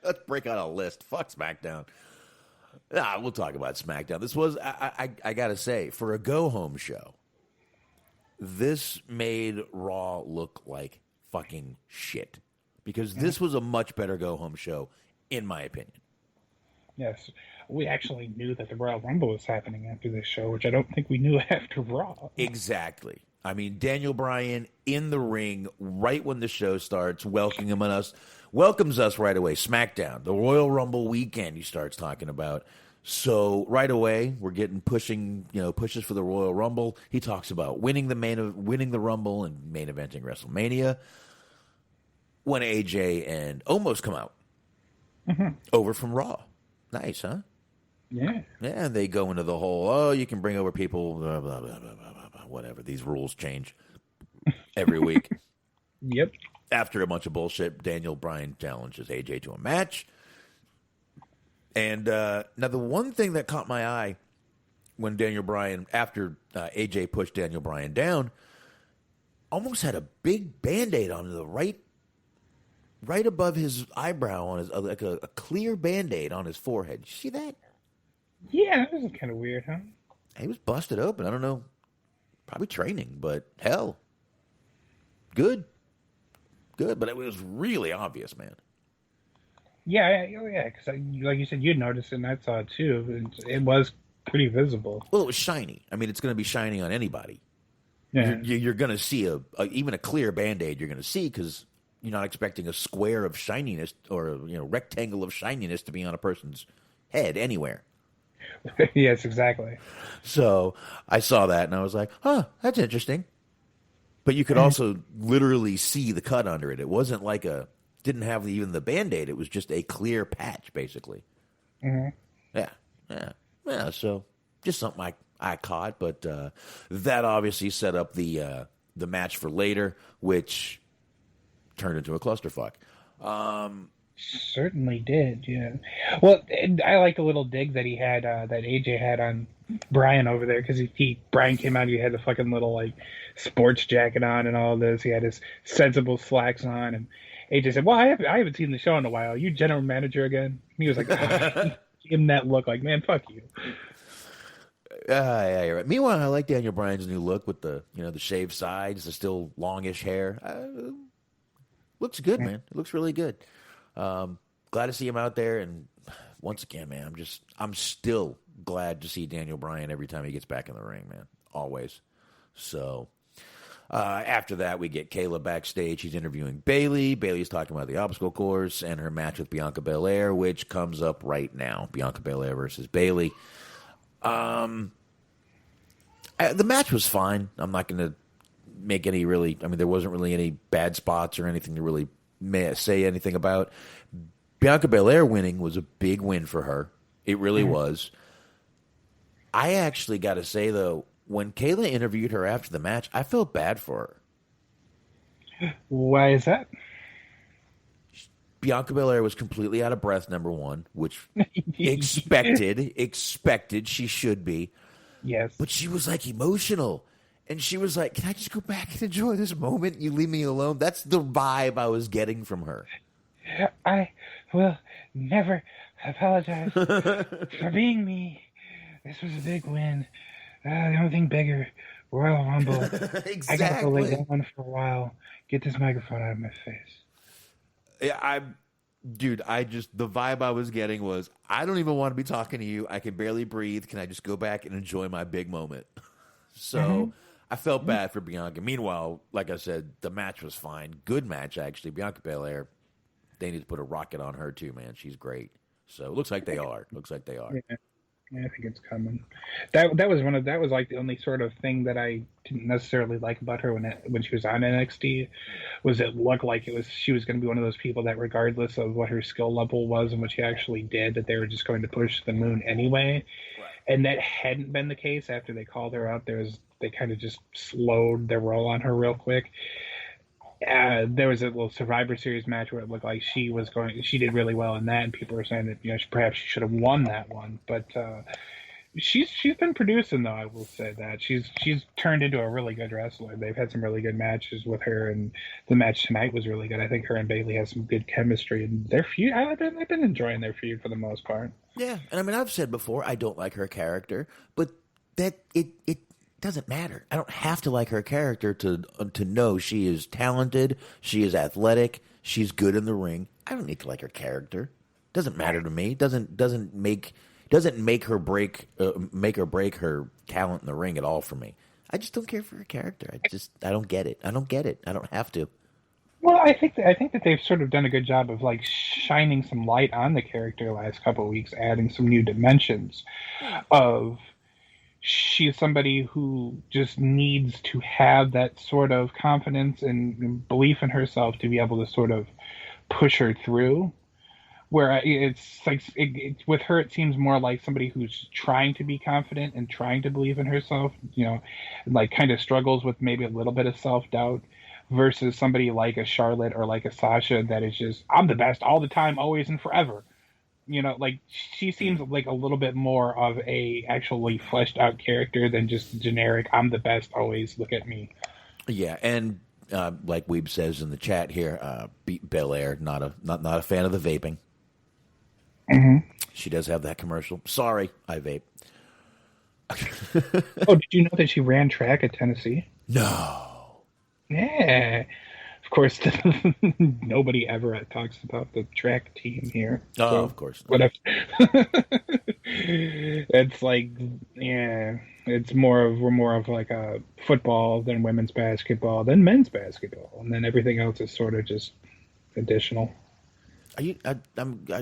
Let's break out a list. Fuck SmackDown. We'll talk about SmackDown. This was, I got to say, for a go-home show, this made Raw look like fucking shit. Because this was a much better go-home show, in my opinion. Yes. We actually knew that the Royal Rumble was happening after this show, which I don't think we knew after Raw. Exactly. I mean, Daniel Bryan in the ring right when the show starts, welcomes us right away. SmackDown, the Royal Rumble weekend, he starts talking about. So right away, we're getting pushes for the Royal Rumble. He talks about winning the Rumble and main eventing WrestleMania. When AJ and Omos come out over from Raw. Nice, huh? Yeah. Yeah, they go into the whole, you can bring over people, blah, blah, blah, blah, blah, blah, whatever. These rules change every week. Yep. After a bunch of bullshit, Daniel Bryan challenges AJ to a match. And now the one thing that caught my eye when Daniel Bryan, after AJ pushed Daniel Bryan down, almost had a big Band-Aid on the right above his eyebrow, on his like a clear Band-Aid on his forehead. Did you see that? Yeah, that was kind of weird, huh? He was busted open. I don't know. Probably training, but hell. Good. But it was really obvious, man. Yeah, because like you said, you'd noticed it, and I saw it too. It was pretty visible. Well, it was shiny. I mean, it's going to be shiny on anybody. Yeah. You're going to see even a clear Band-Aid you're going to see because you're not expecting a square of shininess or a rectangle of shininess to be on a person's head anywhere. Yes, exactly. So I saw that and I was like, that's interesting. But you could also literally see the cut under it. It wasn't like didn't have even the Band-Aid. It was just a clear patch, basically. Mm-hmm. Yeah. So just something I caught. But that obviously set up the match for later, which turned into a clusterfuck. Certainly did, yeah. Well, I like the little dig that he had, that AJ had on Brian over there, because Brian came out, he had the fucking little, like, sports jacket on and all this. He had his sensible slacks on, and AJ said, well, I haven't seen the show in a while. You general manager again? And he was like, give him that look, like, man, fuck you. Yeah, you're right. Meanwhile, I like Daniel Bryan's new look with the shaved sides, the still longish hair. Looks good, man. It looks really good. Glad to see him out there, and once again, man, I'm still glad to see Daniel Bryan every time he gets back in the ring, man. Always. So, After that, we get Kayla backstage. She's interviewing Bayley. Bayley's talking about the obstacle course and her match with Bianca Belair, which comes up right now. Bianca Belair versus Bayley. The match was fine. I'm not going to make any really... I mean, there wasn't really any bad spots or anything to really say anything about. Bianca Belair winning was a big win for her. It really was. I actually got to say, though, when Kayla interviewed her after the match, I felt bad for her. Why is that? Bianca Belair was completely out of breath, number one, which expected. She should be. Yes. But she was, like, emotional. And she was like, can I just go back and enjoy this moment? You leave me alone? That's the vibe I was getting from her. I will never apologize for being me. This was a big win. The only thing bigger, Royal Rumble. Exactly. I gotta go lay down for a while. Get this microphone out of my face. Yeah, the vibe I was getting was, I don't even want to be talking to you. I can barely breathe. Can I just go back and enjoy my big moment? So I felt bad for Bianca. Meanwhile, like I said, the match was fine. Good match, actually. Bianca Belair, they need to put a rocket on her too, man. She's great. So it looks like they are. Yeah, I think it's coming. That was like the only sort of thing that I didn't necessarily like about her when she was on NXT, was it looked like she was going to be one of those people that, regardless of what her skill level was and what she actually did, that they were just going to push to the moon anyway. Right. And that hadn't been the case after they called her out. They kind of just slowed their roll on her real quick. There was a little Survivor Series match where it looked like she did really well in that, and people were saying that perhaps she should have won that one. But she's been producing, though. I will say that she's turned into a really good wrestler. They've had some really good matches with her, and the match tonight was really good. I think her and Bayley have some good chemistry, and their feud. I've been enjoying their feud for the most part. Yeah, and I mean, I've said before, I don't like her character, but that it doesn't matter. I don't have to like her character to know she is talented, she is athletic, she's good in the ring. I don't need to like her character. Doesn't matter to me. Doesn't make her break her talent in the ring at all for me. I just don't care for her character. I don't get it. I don't have to. Well, I think that they've sort of done a good job of like shining some light on the character the last couple of weeks, adding some new dimensions of. She's somebody who just needs to have that sort of confidence and belief in herself to be able to sort of push her through. Where it's like with her, it seems more like somebody who's trying to be confident and trying to believe in herself, like kind of struggles with maybe a little bit of self-doubt, versus somebody like a Charlotte or like a Sasha that is just, I'm the best all the time, always and forever. Like she seems like a little bit more of a actually fleshed out character than just generic, I'm the best always, look at me. Yeah, and like Weeb says in the chat here, Belair, not a fan of the vaping. Mm-hmm. She does have that commercial. Sorry, I vape. Oh, did you know that she ran track at Tennessee? No. Yeah. Of course, nobody ever talks about the track team here. Oh, so, of course. Whatever. It's like, yeah, we're more of like a football than women's basketball, then men's basketball, and then everything else is sort of just additional. Are you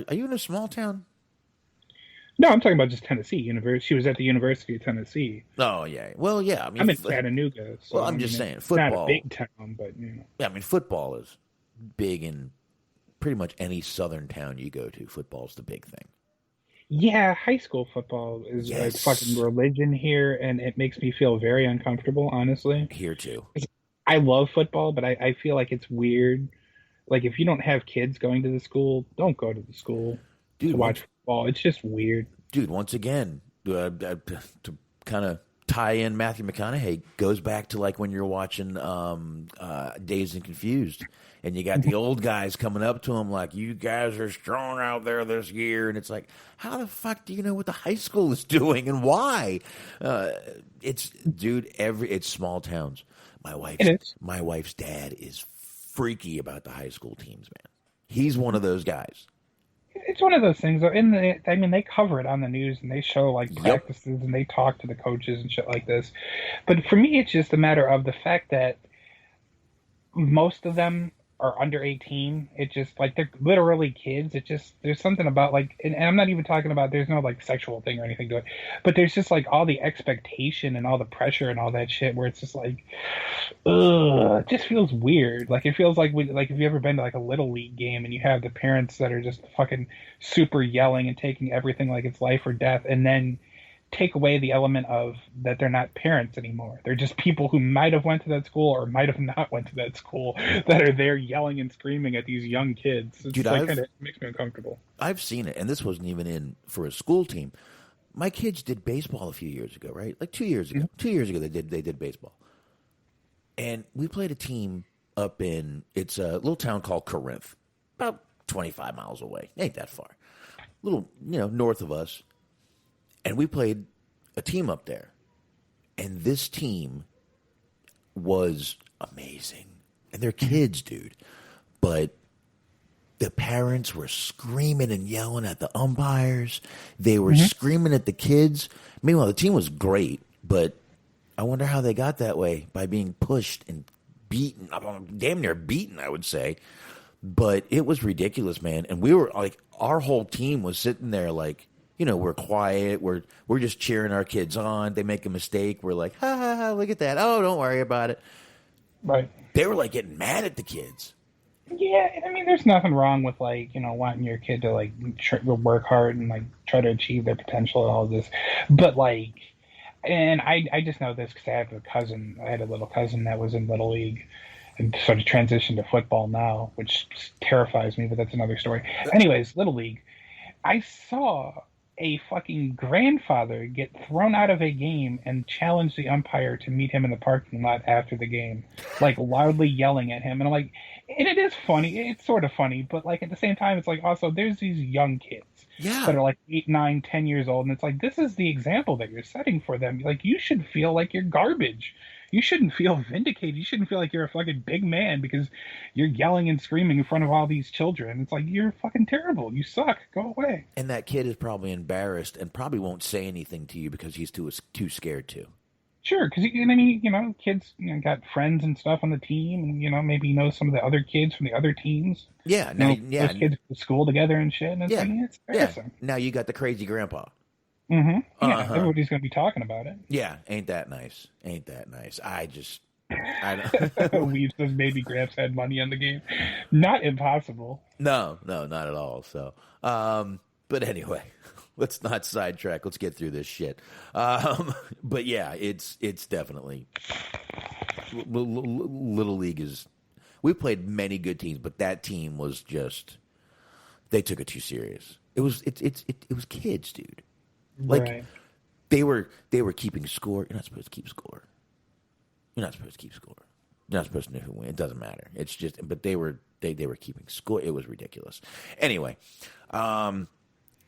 in a small town? No, I'm talking about just Tennessee. She was at the University of Tennessee. Oh, yeah. Well, yeah. I mean, I'm in Chattanooga. So, well, I'm just saying, football. Not a big town, but, Yeah, I mean, football is big in pretty much any southern town you go to. Football's the big thing. Yeah, high school football is like fucking religion here, and it makes me feel very uncomfortable, honestly. Here, too. I love football, but I feel like it's weird. Like, if you don't have kids going to the school, don't go to the school to watch football. It's just weird. Dude, once again, to kind of tie in Matthew McConaughey, goes back to like when you're watching Dazed and Confused, and you got the old guys coming up to him like, you guys are strong out there this year, and it's like, how the fuck do you know what the high school is doing and why? It's small towns. My wife's dad is freaky about the high school teams, man. He's one of those guys. It's one of those things, though. They cover it on the news, and they show like practices, and they talk to the coaches and shit like this. But for me, it's just a matter of the fact that most of them are under 18. It just like they're literally kids. It just there's something about like, and I'm not even talking about there's no like sexual thing or anything to it, but there's just like all the expectation and all the pressure and all that shit where it's just like, ugh, it just feels weird. Like it feels like like if you ever been to like a little league game and you have the parents that are just fucking super yelling and taking everything like it's life or death, and then take away the element of that they're not parents anymore. They're just people who might have went to that school or might have not went to that school that are there yelling and screaming at these young kids. It's Dude, like, it makes me uncomfortable. I've seen it, and this wasn't even in for a school team. My kids did baseball a few years ago, right? Like 2 years ago. Mm-hmm. 2 years ago they did baseball. And we played a team up in it's a little town called Corinth, about 25 miles away. Ain't that far. Little, north of us. And we played a team up there. And this team was amazing. And they're kids, dude. But the parents were screaming and yelling at the umpires. They were screaming at the kids. Meanwhile, the team was great, but I wonder how they got that way by being pushed and beaten. Damn near beaten, I would say. But it was ridiculous, man. And we were like, our whole team was sitting there like, we're quiet. We're just cheering our kids on. They make a mistake. We're like, ha, ha, ha, look at that. Oh, don't worry about it. Right. They were like getting mad at the kids. Yeah, I mean, there's nothing wrong with like, wanting your kid to like work hard and like try to achieve their potential and all this. But like, and I just know this because I have a cousin. I had a little cousin that was in Little League and sort of transitioned to football now, which terrifies me, but that's another story. Anyways, Little League. I saw a fucking grandfather get thrown out of a game and challenge the umpire to meet him in the parking lot after the game, like loudly yelling at him. And I'm like, and it is funny. It's sort of funny, but like at the same time, it's like also there's these young kids that are like 8, 9, 10 years old. And it's like, this is the example that you're setting for them. Like, you should feel like you're garbage. You shouldn't feel vindicated. You shouldn't feel like you're a fucking big man because you're yelling and screaming in front of all these children. It's like, you're fucking terrible. You suck. Go away. And that kid is probably embarrassed and probably won't say anything to you because he's too scared to. Sure, because I mean, kids got friends and stuff on the team, and maybe he knows some of the other kids from the other teams. Yeah, those kids go to school together and shit. And it's embarrassing. Now you got the crazy grandpa. Mm-hmm. Yeah, everybody's gonna be talking about it. Yeah, ain't that nice? Ain't that nice? I don't. Weave says maybe Gramps had money on the game. Not impossible. No, not at all. So, but anyway. Let's not sidetrack. Let's get through this shit. But yeah, it's definitely Little League is. We played many good teams, but that team was just they took it too serious. It was kids, dude. Like right. they were keeping score. You're not supposed to keep score. You're not supposed to keep score. You're not supposed to know who wins. It doesn't matter. It's just, but they were keeping score. It was ridiculous. Anyway.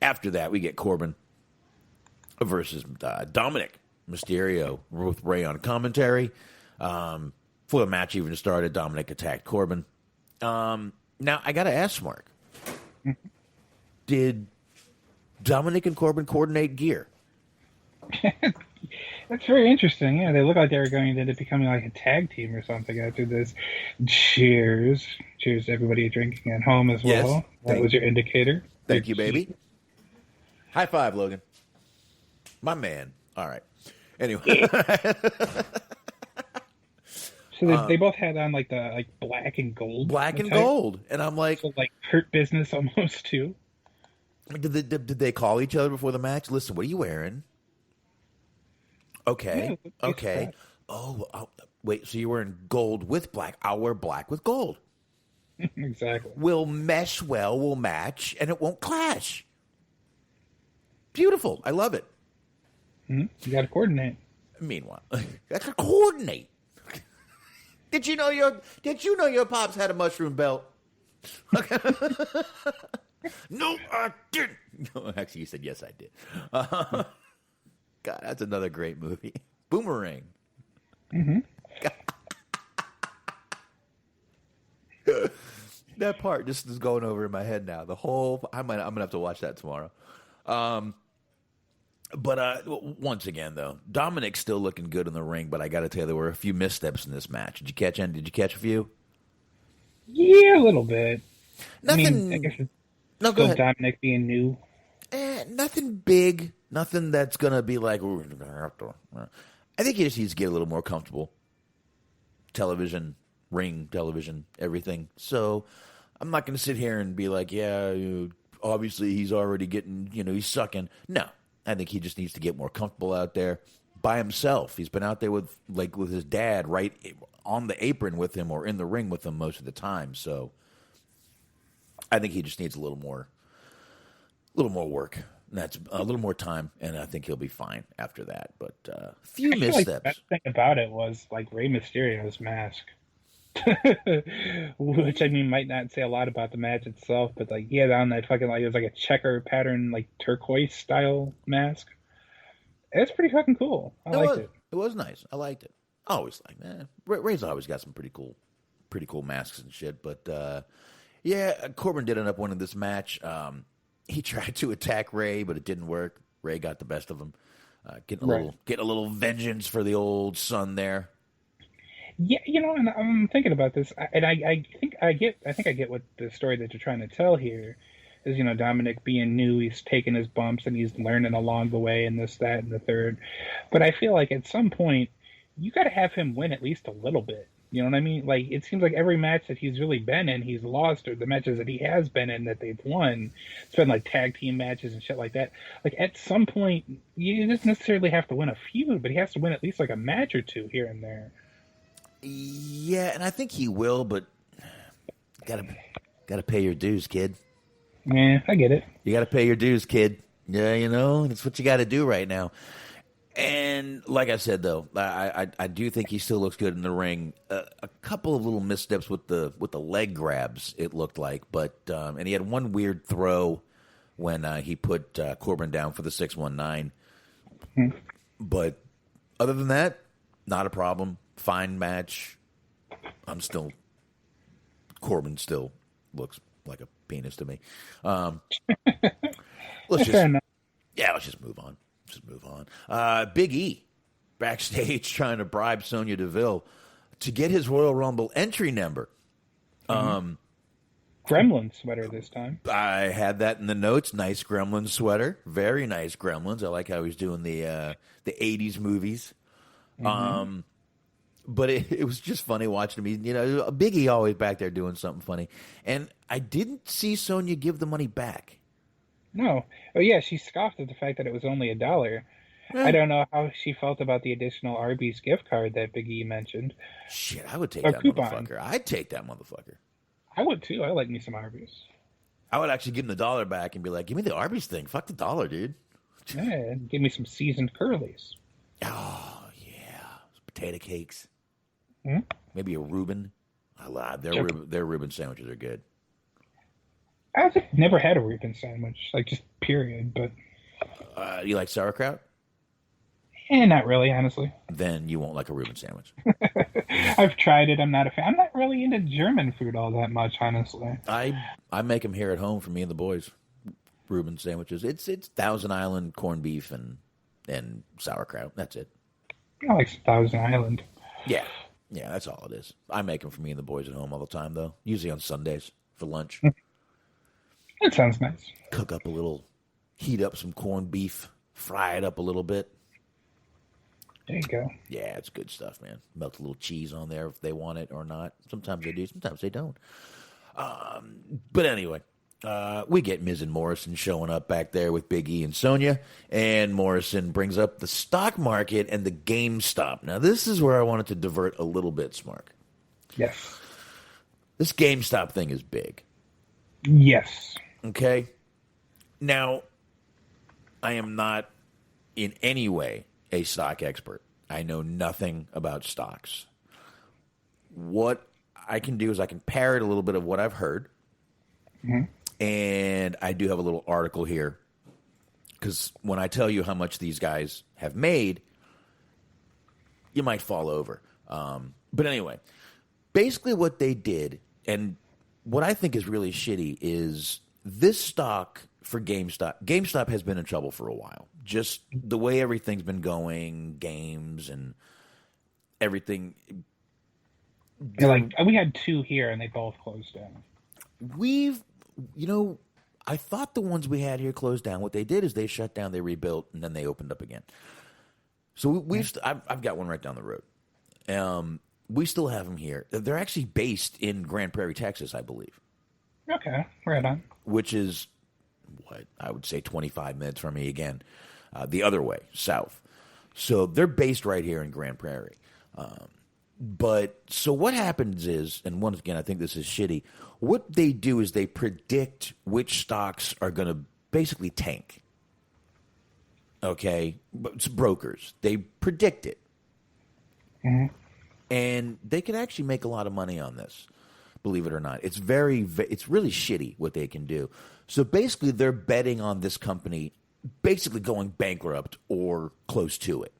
After that, we get Corbin versus Dominic Mysterio with Ray on commentary. Before the match even started, Dominic attacked Corbin. Now, I got to ask Mark, did Dominic and Corbin coordinate gear? That's very interesting. Yeah, they look like they were going to end up becoming like a tag team or something after this. Cheers. Cheers to everybody drinking at home as well. Yes, that was your indicator. Thank you, baby. High five, Logan. My man. All right. Anyway. So they both had on like the black and gold. Black and gold. And I'm like, so like Hurt Business almost too. Did they call each other before the match? Listen, what are you wearing? Okay. Yeah, okay. Oh, wait. So you're wearing gold with black. I'll wear black with gold. Exactly. We'll mesh well. We'll match, and it won't clash. Beautiful. I love it. You got to coordinate. Meanwhile, that's a coordinate. Did you know your pops had a mushroom belt? No, I didn't. No, actually, you said yes, I did. God, that's another great movie. Boomerang. Mm-hmm. That part just is going over in my head now. I'm gonna have to watch that tomorrow. But once again, though, Dominic's still looking good in the ring. But I got to tell you, there were a few missteps in this match. Did you catch a few? Yeah, a little bit. Nothing. I mean, I guess it's No, go still ahead. Dominic being new. Nothing big. Nothing that's gonna be like. "Ooh, we're gonna have to-" I think he just needs to get a little more comfortable. Television, ring, television, everything. So I'm not gonna sit here and be like, yeah, obviously he's already getting, he's sucking. No, I think he just needs to get more comfortable out there by himself. He's been out there with his dad right on the apron with him or in the ring with him most of the time. So I think he just needs a little more work. And that's a little more time, and I think he'll be fine after that. But few I feel like the missteps. best thing about it was like Rey Mysterio's mask. Which I mean might not say a lot about the match itself, but like he had on that fucking it was like a checker pattern, like turquoise style mask. It's pretty fucking cool. I liked it. It was nice. I liked it. I always like that. Ray's always got some pretty cool masks and shit. But yeah, Corbin did end up winning this match. He tried to attack Ray, but it didn't work. Ray got the best of him. Getting a little vengeance for the old son there. Yeah, and I'm thinking about this, and I think I get what the story that you're trying to tell here is. Dominic being new, he's taking his bumps and he's learning along the way, and this, that, and the third. But I feel like at some point you got to have him win at least a little bit. You know what I mean? Like, it seems like every match that he's really been in, he's lost, or the matches that he has been in that they've won, it's been like tag team matches and shit like that. Like, at some point, you just necessarily have to win a feud, but he has to win at least like a match or two here and there. Yeah, and I think he will, but gotta pay your dues, kid. Yeah, I get it. You gotta pay your dues, kid. Yeah, that's what you got to do right now. And like I said, though, I do think he still looks good in the ring. A couple of little missteps with the leg grabs, it looked like, but and he had one weird throw when he put Corbin down for the 619. But other than that, not a problem. Fine match. Corbin still looks like a penis to me. Let's just move on. Big E backstage trying to bribe Sonya Deville to get his Royal Rumble entry number. Gremlin sweater this time. I had that in the notes. Nice Gremlin sweater. Very nice Gremlins. I like how he's doing the 80s movies. But it was just funny watching him. Big E always back there doing something funny. And I didn't see Sonya give the money back. No. Oh, yeah, she scoffed at the fact that it was only $1. I don't know how she felt about the additional Arby's gift card that Big E mentioned. Shit, I would take that motherfucker. I'd take that motherfucker. I would, too. I like me some Arby's. I would actually give him the $1 back and be like, give me the Arby's thing. Fuck the $1, dude. Yeah, give me some seasoned curlies. Oh, yeah. Potato cakes. Hmm? Maybe a Reuben. I lied. Their Reuben sandwiches are good. I've never had a Reuben sandwich, like just period, but... You like sauerkraut? Not really, honestly. Then you won't like a Reuben sandwich. I've tried it. I'm not a fan. I'm not really into German food all that much, honestly. I make them here at home for me and the boys. Reuben sandwiches. It's Thousand Island corned beef and sauerkraut. That's it. I like Thousand Island. Yeah, that's all it is. I make them for me and the boys at home all the time, though. Usually on Sundays for lunch. That sounds nice. Heat up some corned beef, fry it up a little bit. There you go. Yeah, it's good stuff, man. Melt a little cheese on there if they want it or not. Sometimes they do, sometimes they don't. But anyway, we get Miz and Morrison showing up back there with Big E and Sonya, and Morrison brings up the stock market and the GameStop. Now, this is where I wanted to divert a little bit, Smark. Yes. This GameStop thing is big. Yes. Okay? Now, I am not in any way a stock expert. I know nothing about stocks. What I can do is I can parrot a little bit of what I've heard. Mm-hmm. And I do have a little article here. Because when I tell you how much these guys have made, you might fall over. But anyway, basically what they did, and what I think is really shitty, is this stock for GameStop has been in trouble for a while. Just the way everything's been going, games and everything. Like we had 2 here, and they both closed down. I thought the ones we had here closed down. What they did is they shut down, they rebuilt, and then they opened up again. So I've got one right down the road. We still have them here. They're actually based in Grand Prairie, Texas, I believe. Okay, right on. Which is, what, I would say 25 minutes from me again, the other way, south. So they're based right here in Grand Prairie. But so what happens is, and once again, I think this is shitty, what they do is they predict which stocks are going to basically tank. Okay? But it's brokers. They predict it. Mm-hmm. And they can actually make a lot of money on this, believe it or not. It's it's really shitty what they can do. So basically, they're betting on this company basically going bankrupt or close to it.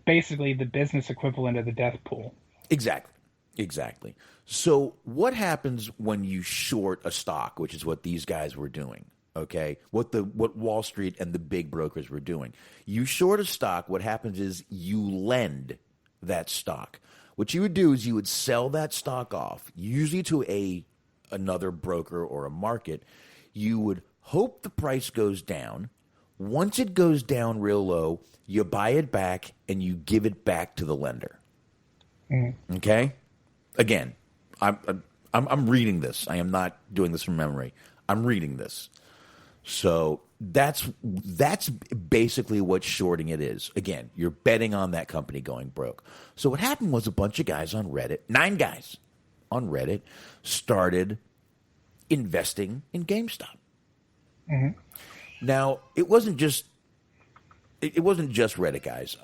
Basically, the business equivalent of the death pool. Exactly. So what happens when you short a stock, which is what these guys were doing? Okay, what Wall Street and the big brokers were doing. You short a stock. What happens is you lend that stock. What you would do is you would sell that stock off, usually to another broker or a market. You would hope the price goes down. Once it goes down real low, you buy it back and you give it back to the lender. Mm-hmm. Okay? Again, I'm reading this. I am not doing this from memory. I'm reading this. So that's basically what shorting it is. Again, you're betting on that company going broke. So what happened was a bunch of guys on Reddit, 9 guys on Reddit, started investing in GameStop. Mm-hmm. Now, it wasn't just Reddit guys.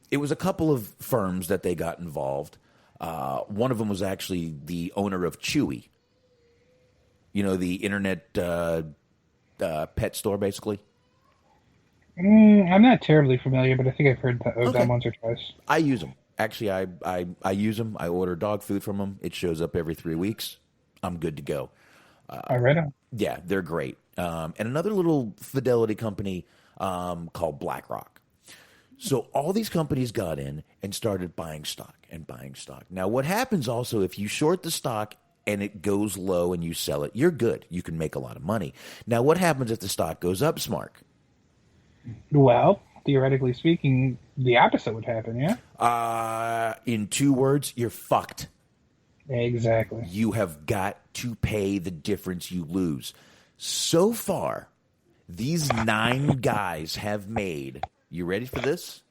It was a couple of firms that they got involved. One of them was actually the owner of Chewy. You know, the internet pet store, basically. I'm not terribly familiar, but I think I've heard that once or twice. I use them. Actually, I use them. I order dog food from them. It shows up every 3 weeks. I'm good to go. Right on. Yeah, they're great. And another little fidelity company called BlackRock. So all these companies got in and started buying stock. Now, what happens also if you short the stock and it goes low and you sell it, you're good. You can make a lot of money. Now, what happens if the stock goes up, Smark? Well, theoretically speaking, the opposite would happen, yeah? In 2 words, you're fucked. Exactly. You have got to pay the difference you lose. So far, these 9 guys have made, you ready for this?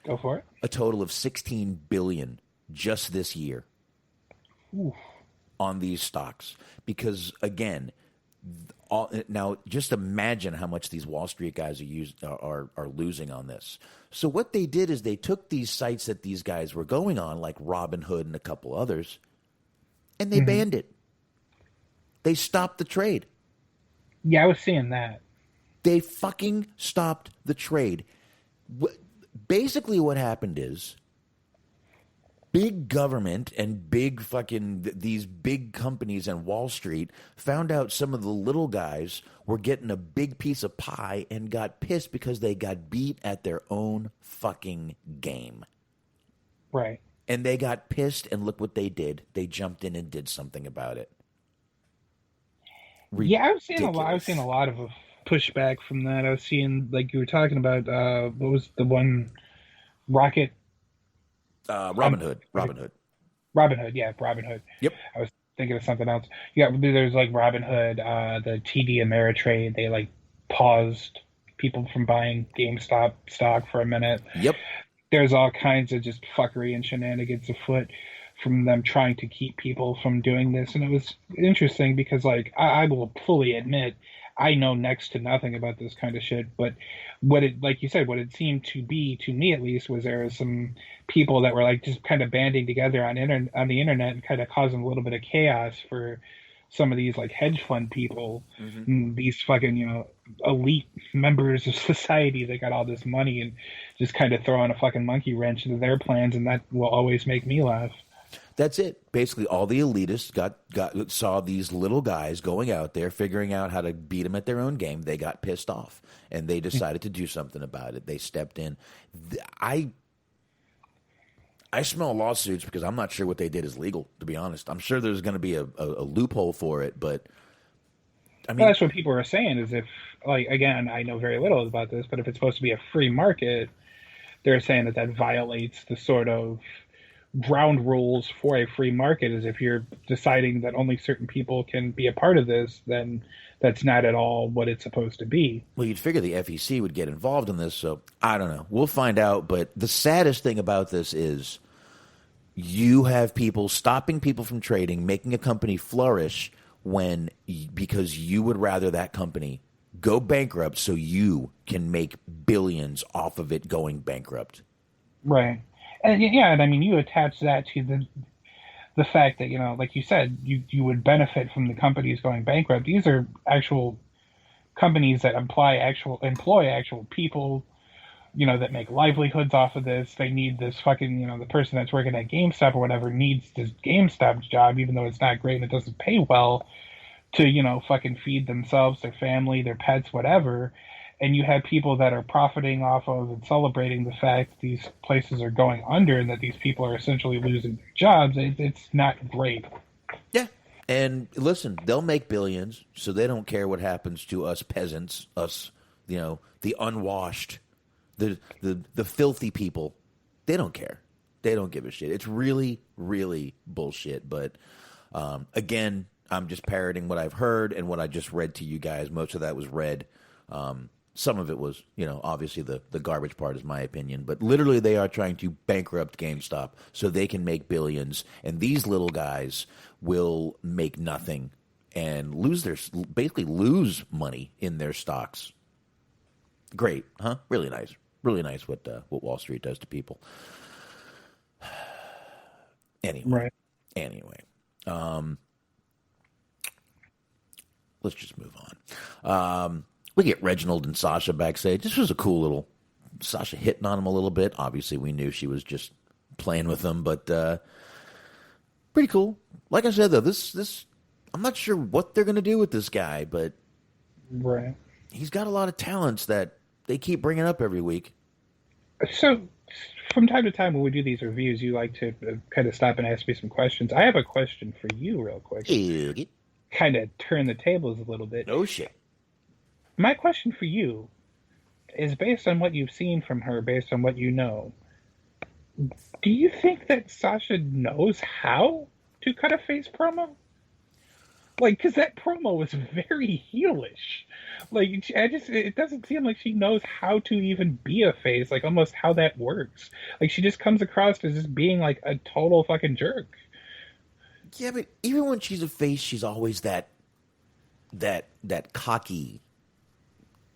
Go for it. A total of $16 billion just this year. Oof. On these stocks. Because, again, now just imagine how much these Wall Street guys are losing on this. So what they did is they took these sites that these guys were going on, like Robinhood and a couple others, and they banned it. They stopped the trade. Yeah, I was seeing that. They fucking stopped the trade. Basically what happened is big government and these big companies and Wall Street found out some of the little guys were getting a big piece of pie and got pissed because they got beat at their own fucking game. Right. And they got pissed, and look what they did. They jumped in and did something about it. Yeah, I was seeing a lot of pushback from that. I was seeing, like you were talking about, what was the one, Rocket? Robinhood. Yeah, Robinhood. Yep. I was thinking of something else. Yeah, there's like Robinhood, the TD Ameritrade. They like paused people from buying GameStop stock for a minute. Yep. There's all kinds of just fuckery and shenanigans afoot from them trying to keep people from doing this. And it was interesting because, like, I will fully admit I know next to nothing about this kind of shit. But what it, like you said, what it seemed to be, to me at least, was there was some people that were like just kind of banding together on the internet and kind of causing a little bit of chaos for some of these like hedge fund people, these fucking, elite members of society that got all this money and just kind of throwing a fucking monkey wrench into their plans, and that will always make me laugh. That's it. Basically, all the elitists saw these little guys going out there, figuring out how to beat them at their own game. They got pissed off, and they decided to do something about it. They stepped in. I I smell lawsuits because I'm not sure what they did is legal, to be honest. I'm sure there's going to be a loophole for it, but I mean, Well, that's what people are saying is if, like, again, I know very little about this, but if it's supposed to be a free market, they're saying that that violates the sort of ground rules for a free market. Is if you're deciding that only certain people can be a part of this, then that's not at all what it's supposed to be. well, you'd figure the FEC would get involved in this, so I don't know. We'll find out, but the saddest thing about this is you have people stopping people from trading, making a company flourish because you would rather that company go bankrupt so you can make billions off of it going bankrupt. Right. And yeah, and I mean, you attach that to the fact that, like you said, you would benefit from the companies going bankrupt. These are actual companies that employ actual people, that make livelihoods off of this. They need this fucking, the person that's working at GameStop or whatever needs this GameStop job, even though it's not great and it doesn't pay well, to, fucking feed themselves, their family, their pets, whatever. And you have people that are profiting off of and celebrating the fact that these places are going under and that these people are essentially losing their jobs. It's not great. Yeah. And listen, they'll make billions, so they don't care what happens to us peasants, us, the unwashed, the filthy people. They don't care. They don't give a shit. It's really, really bullshit. But again, I'm just parroting what I've heard and what I just read to you guys. Most of that was read. Some of it was, obviously the garbage part is my opinion. But literally they are trying to bankrupt GameStop so they can make billions. And these little guys will make nothing and basically lose money in their stocks. Great, huh? Really nice. Really nice what Wall Street does to people. Anyway. Let's just move on. We get Reginald and Sasha backstage. This was a cool little Sasha hitting on him a little bit. Obviously, we knew she was just playing with him, but pretty cool. Like I said, though, this I'm not sure what they're going to do with this guy, but he's got a lot of talents that they keep bringing up every week. So, from time to time when we do these reviews, you like to kind of stop and ask me some questions. I have a question for you real quick. Kind of turn the tables a little bit. Oh, shit. My question for you is based on what you've seen from her, based on what you know. Do you think that Sasha knows how to cut a face promo? Like, because that promo was very heelish. Like, it doesn't seem like she knows how to even be a face, like almost how that works. Like, she just comes across as just being like a total fucking jerk. Yeah, but even when she's a face, she's always that cocky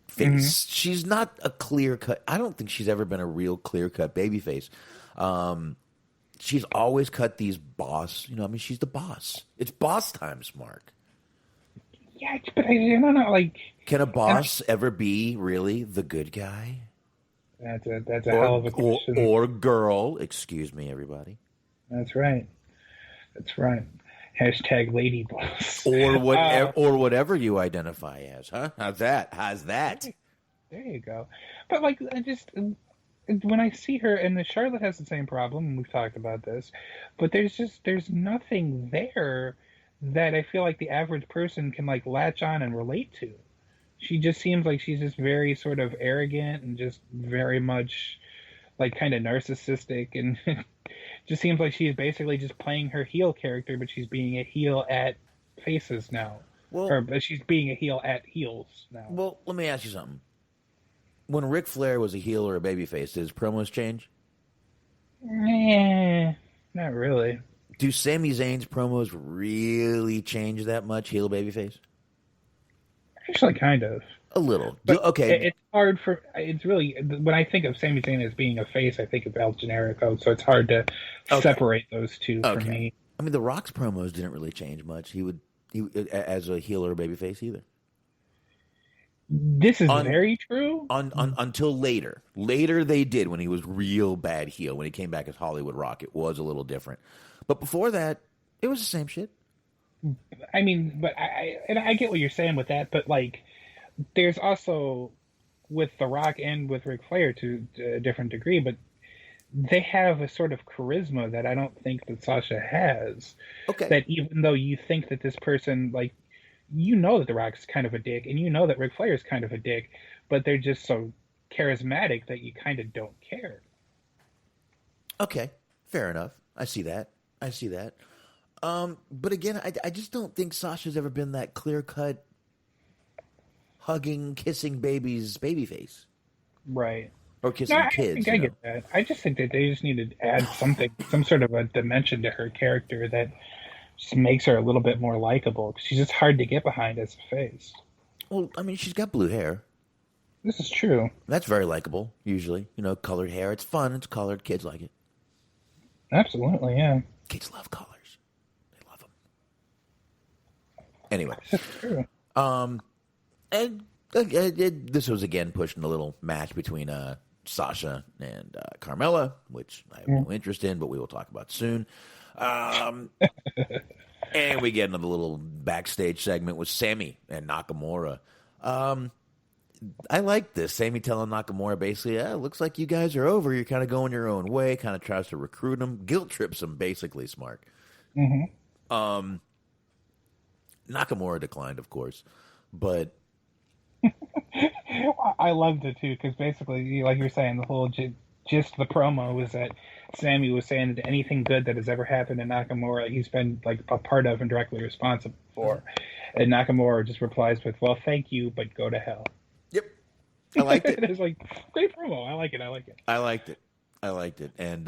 face. Mm-hmm. She's not a clear cut. I don't think she's ever been a real clear cut baby face. She's always cut these boss. She's the boss. It's boss times, Mark. Yeah, but I don't know. Like, can a boss ever be really the good guy? That's a hell of a question. Or girl. Excuse me, everybody. That's right. Hashtag lady boss. Or whatever you identify as, huh? How's that? There you go. But like, when I see her, and Charlotte has the same problem, and we've talked about this, but there's nothing there that I feel like the average person can like latch on and relate to. She just seems like she's just very sort of arrogant and just very much like kind of narcissistic, and just seems like she's basically just playing her heel character, but she's being a heel at faces now. But she's being a heel at heels now. Well, let me ask you something. When Ric Flair was a heel or a babyface, did his promos change? Not really. Do Sami Zayn's promos really change that much, heel babyface? Actually, kind of. A little. Okay. It's hard it's really, when I think of Sami Zayn as being a face, I think of El Generico, so it's hard to separate those two for me. I mean, The Rock's promos didn't really change much. He as a heel or a babyface either. This is very true. Until later. Later they did, when he was real bad heel. When he came back as Hollywood Rock, it was a little different. But before that, it was the same shit. I mean, but I get what you're saying with that, but like, there's also with The Rock and with Ric Flair to a different degree, but they have a sort of charisma that I don't think that Sasha has. Okay. That even though you think that this person, like, you know that The Rock's kind of a dick, and you know that Ric Flair's kind of a dick, but they're just so charismatic that you kind of don't care. Okay, fair enough. I see that. But again, I just don't think Sasha's ever been that clear-cut, hugging, kissing babies babyface. Right. Or kissing kids. I get that. I just think that they just need to add something, some sort of a dimension to her character that just makes her a little bit more likable. She's just hard to get behind as a face. Well, I mean, she's got blue hair. This is true. That's very likable, usually. Colored hair. It's fun. It's colored. Kids like it. Absolutely, yeah. Kids love colors. They love them. Anyway. That's true. And this was, again, pushing a little match between Sasha and Carmella, which I have no interest in, but we will talk about soon. And we get another little backstage segment with Sammy and Nakamura. I like this. Sammy telling Nakamura basically, it looks like you guys are over. You're kind of going your own way. Kind of tries to recruit him. Guilt trips him, basically, Smart. Mm-hmm. Nakamura declined, of course. But I loved it, too, because basically, like you were saying, the whole gist of the promo was that Sammy was saying that anything good that has ever happened to Nakamura, he's been like a part of and directly responsible for. And Nakamura just replies with, well, thank you, but go to hell. Yep. I liked it. It's like, great promo. I like it. I liked it. And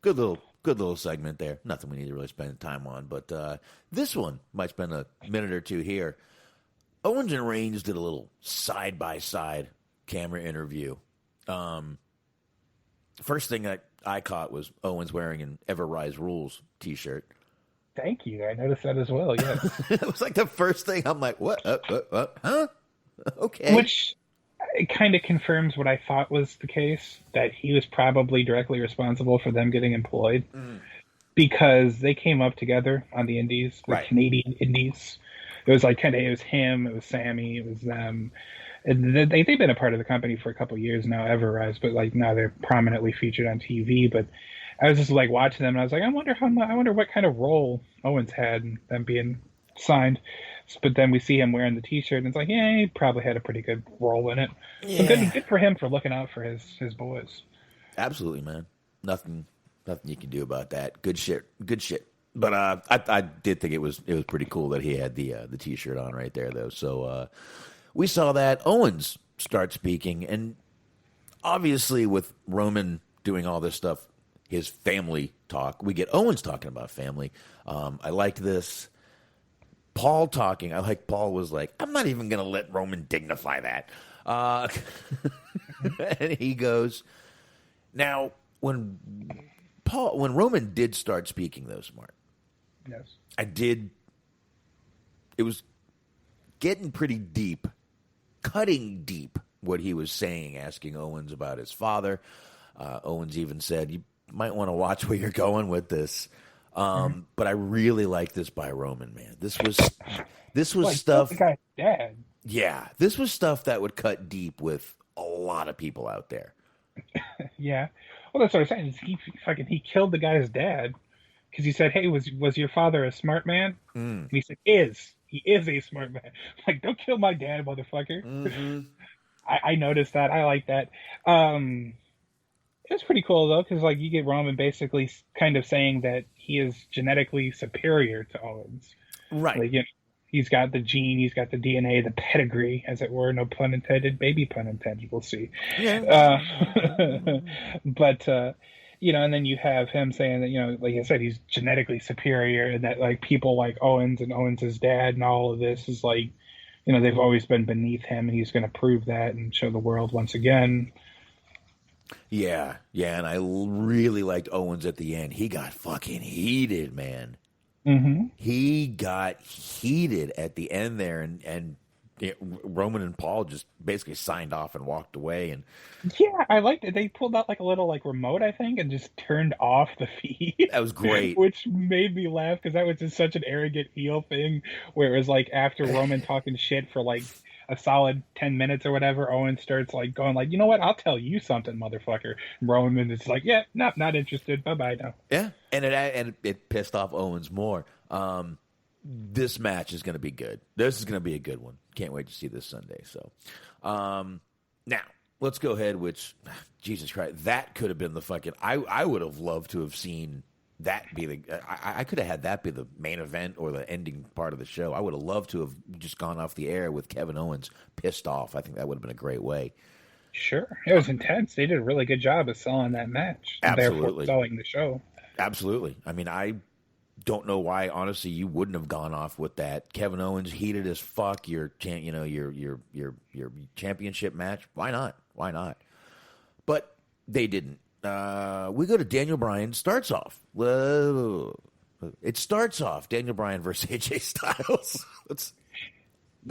good little segment there. Nothing we need to really spend time on. But this one might spend a minute or two here. Owens and Reigns did a little side-by-side camera interview. First thing I caught was Owens wearing an Ever Rise Rules t-shirt. Thank you. I noticed that as well, yes. It was like the first thing. I'm like, what? Huh? Okay. Which it kind of confirms what I thought was the case, that he was probably directly responsible for them getting employed. Because they came up together on the indies, the Canadian indies. It was like it was him, it was Sammy, it was them. And they've been a part of the company for a couple of years now, Everrise, but like now they're prominently featured on TV. But I was just like watching them, and I was like, I wonder what kind of role Owens had in them being signed. But then we see him wearing the T-shirt, and it's like, yeah, he probably had a pretty good role in it. Yeah. So good for him for looking out for his boys. Absolutely, man. Nothing you can do about that. Good shit. But I did think it was pretty cool that he had the T-shirt on right there, though. So we saw that. Owens start speaking, and obviously with Roman doing all this stuff, his family talk, we get Owens talking about family. I liked this. Paul talking. Paul was like, I'm not even going to let Roman dignify that. And he goes, now, when Roman did start speaking, though, Smart. Yes. It was getting pretty deep, cutting deep, what he was saying, asking Owens about his father. Owens even said, you might want to watch where you're going with this. But I really like this by Roman, man. This was like, stuff. The guy's dad. Yeah, this was stuff that would cut deep with a lot of people out there. Yeah, well, that's what I'm saying. He killed the guy's dad because he said, "Hey, was your father a smart man?" And he said, He is a smart man." Like, don't kill my dad, motherfucker. Mm-hmm. I noticed that. I like that. It's pretty cool, though, because you get Roman basically kind of saying that he is genetically superior to Owens. Right. He's got the gene, he's got the DNA, the pedigree, as it were. No pun intended, baby pun intended. We'll see. Yeah. But, and then you have him saying that, like I said, he's genetically superior, and that, people like Owens and Owens' dad and all of this is they've always been beneath him, and he's going to prove that and show the world once again. Yeah, and I really liked Owens at the end. He got fucking heated, man. Mm-hmm. He got heated at the end there, and Roman and Paul just basically signed off and walked away. And yeah, I liked it. They pulled out a little remote, I think, and just turned off the feed. That was great. Which made me laugh because that was just such an arrogant heel thing. Where it was after Roman talking shit for a solid 10 minutes or whatever, Owen starts like going like, you know what? I'll tell you something, motherfucker. Roman is like, yeah, no, not interested. Bye bye now. Yeah, and it pissed off Owens more. This match is going to be good. This is going to be a good one. Can't wait to see this Sunday. So, now let's go ahead. Which, Jesus Christ, that could have been the fucking. I would have loved to have seen that be the. I could have had that be the main event or the ending part of the show. I would have loved to have just gone off the air with Kevin Owens pissed off. I think that would have been a great way. Sure, it was intense. They did a really good job of selling that match. Absolutely, therefore selling the show. Absolutely. I mean, I don't know why, honestly, you wouldn't have gone off with that. Kevin Owens heated as fuck. Your championship match. Why not? Why not? But they didn't. We go to Daniel Bryan. Starts off. It starts off Daniel Bryan versus AJ Styles.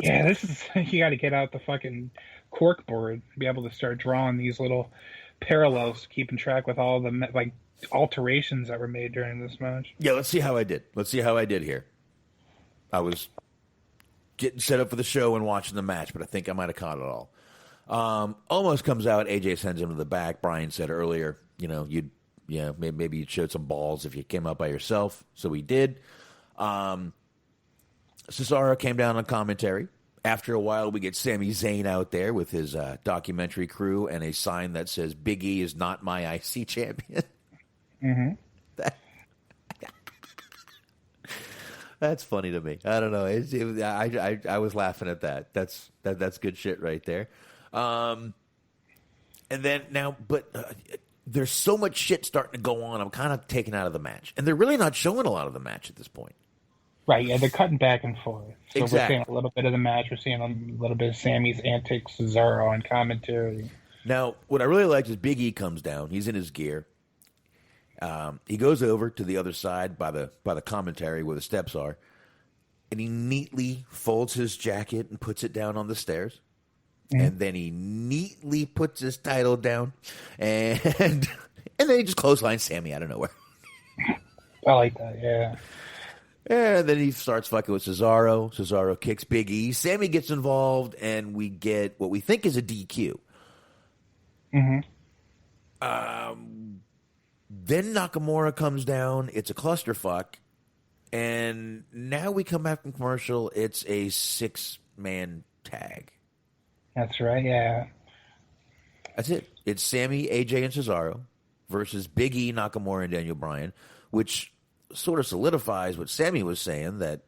Yeah, this is you got to get out the fucking cork board to be able to start drawing these little parallels, keeping track with all the like alterations that were made during this match. Yeah, let's see how I did. Let's see how I did here. I was getting set up for the show and watching the match, but I think I might have caught it all. Almost comes out. AJ sends him to the back. Brian said earlier, maybe you'd showed some balls if you came out by yourself. So he did. Cesaro came down on commentary. After a while, we get Sami Zayn out there with his documentary crew and a sign that says, Big E is not my IC champion. Mm-hmm. That's funny to me. I don't know. I was laughing at that. That's good shit right there. And then now, but there's so much shit starting to go on. I'm kind of taken out of the match, and they're really not showing a lot of the match at this point. Right? Yeah, they're cutting back and forth. So Exactly. We're seeing a little bit of the match. We're seeing a little bit of Sammy's antics, Cesaro on commentary. Now, what I really like is Big E comes down. He's in his gear. He goes over to the other side by the commentary where the steps are, and he neatly folds his jacket and puts it down on the stairs. Mm-hmm. And then he neatly puts his title down, and then he just clotheslines Sammy out of nowhere. I like that, yeah. And then he starts fucking with Cesaro. Cesaro kicks Big E. Sammy gets involved, and we get what we think is a DQ. Mm-hmm. Then Nakamura comes down. It's a clusterfuck. And now we come back from commercial. It's a 6-man tag. That's right, yeah. That's it. It's Sammy, AJ, and Cesaro versus Big E, Nakamura, and Daniel Bryan, which sort of solidifies what Sammy was saying, that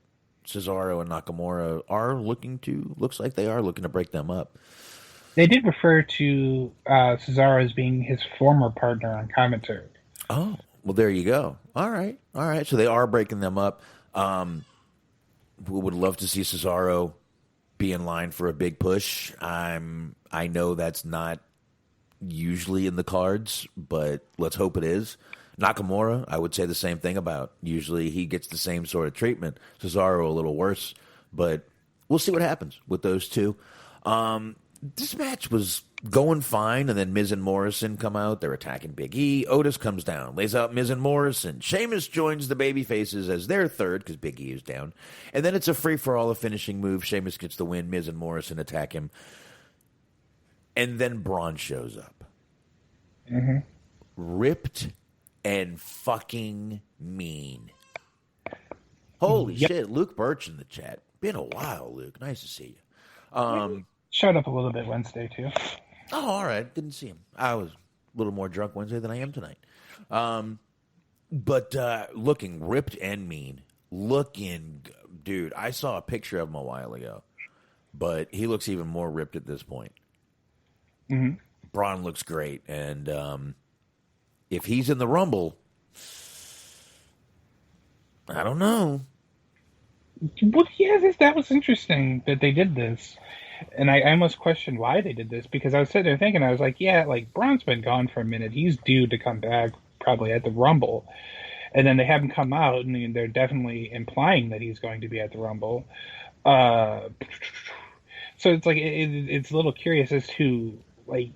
Cesaro and Nakamura looks like they are looking to break them up. They did refer to Cesaro as being his former partner on commentary. Oh, well, there you go. All right. So they are breaking them up. We would love to see Cesaro be in line for a big push. I know that's not usually in the cards, but let's hope it is. Nakamura, I would say the same thing about. Usually he gets the same sort of treatment. Cesaro a little worse, but we'll see what happens with those two. This match was going fine, and then Miz and Morrison come out. They're attacking Big E. Otis comes down, lays out Miz and Morrison. Sheamus joins the babyfaces as their third because Big E is down. And then it's a free-for-all of finishing move. Sheamus gets the win. Miz and Morrison attack him. And then Braun shows up. Mm-hmm. Ripped and fucking mean. Holy shit. Luke Birch in the chat. Been a while, Luke. Nice to see you. Showed up a little bit Wednesday, too. Oh, all right. Didn't see him. I was a little more drunk Wednesday than I am tonight. But looking ripped and mean. Dude, I saw a picture of him a while ago. But he looks even more ripped at this point. Mm-hmm. Braun looks great. And if he's in the Rumble, I don't know. Well, yeah, that was interesting that they did this. And I almost questioned why they did this, because I was sitting there thinking, I was like, yeah, like, Braun's been gone for a minute. He's due to come back probably at the Rumble. And then they have him come out, and they're definitely implying that he's going to be at the Rumble. So it's like, it's a little curious as to, like,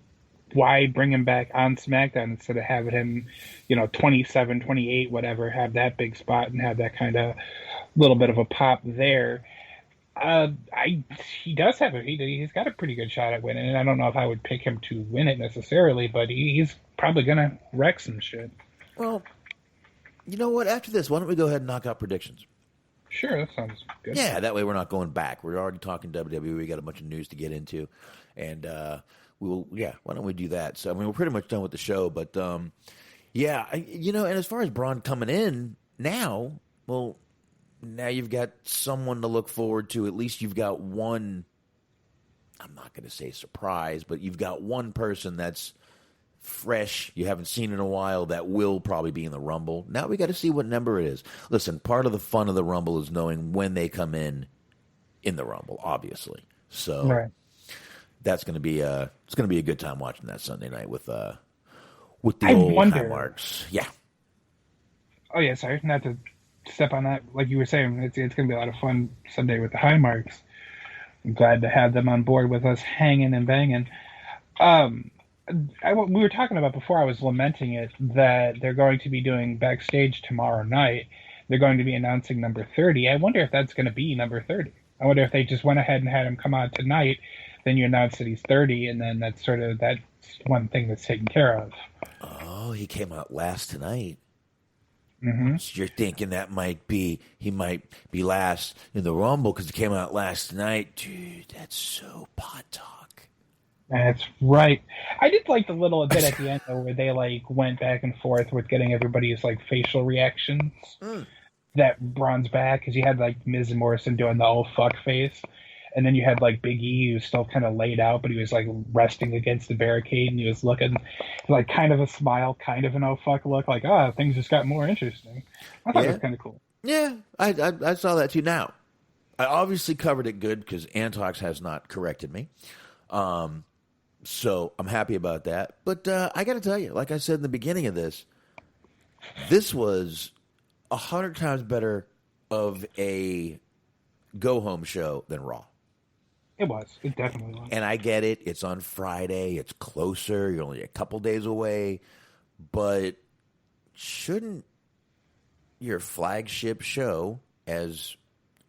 why bring him back on SmackDown instead of having him, 27, 28, whatever, have that big spot and have that kind of little bit of a pop there. He does have it. He's got a pretty good shot at winning, and I don't know if I would pick him to win it necessarily, but he's probably gonna wreck some shit. Well, you know what? After this, why don't we go ahead and knock out predictions? Sure, that sounds good. Yeah, that way we're not going back. We're already talking WWE. We got a bunch of news to get into, and we will. Yeah, why don't we do that? So I mean, we're pretty much done with the show, but yeah, and as far as Braun coming in now, well. Now you've got someone to look forward to. At least you've got one, I'm not going to say surprise, but you've got one person that's fresh, you haven't seen in a while, that will probably be in the Rumble. Now we got to see what number it is. Listen, part of the fun of the Rumble is knowing when they come in the Rumble, obviously. So that's going to be it's going to be a good time watching that Sunday night with the old high marks. Yeah. Oh yeah, sorry, not to step on that. Like you were saying, it's going to be a lot of fun Sunday with the high marks. I'm glad to have them on board with us, hanging and banging. We were talking about before I was lamenting it that they're going to be doing backstage tomorrow night. They're going to be announcing number 30. I wonder if that's going to be number 30. I wonder if they just went ahead and had him come out tonight, then you announce that he's 30, and then that's one thing that's taken care of. Oh, he came out last tonight. Mm-hmm. So you're thinking that he might be last in the Rumble because he came out last night. Dude, that's so pot talk. That's right. I did like the little bit at the end though, where they went back and forth with getting everybody's facial reactions. That Braun's back, because you had Miz and Morrison doing the oh fuck face, and then you had Big E, who was still kind of laid out, but he was resting against the barricade, and he was looking kind of a smile, kind of an oh fuck look, things just got more interesting. I thought it was kind of cool. Yeah, I saw that too. Now, I obviously covered it good because Antox has not corrected me, so I'm happy about that. But I got to tell you, like I said in the beginning of this was 100 times better of a go home show than Raw. It was. It definitely was. And I get it. It's on Friday. It's closer. You're only a couple days away. But shouldn't your flagship show, as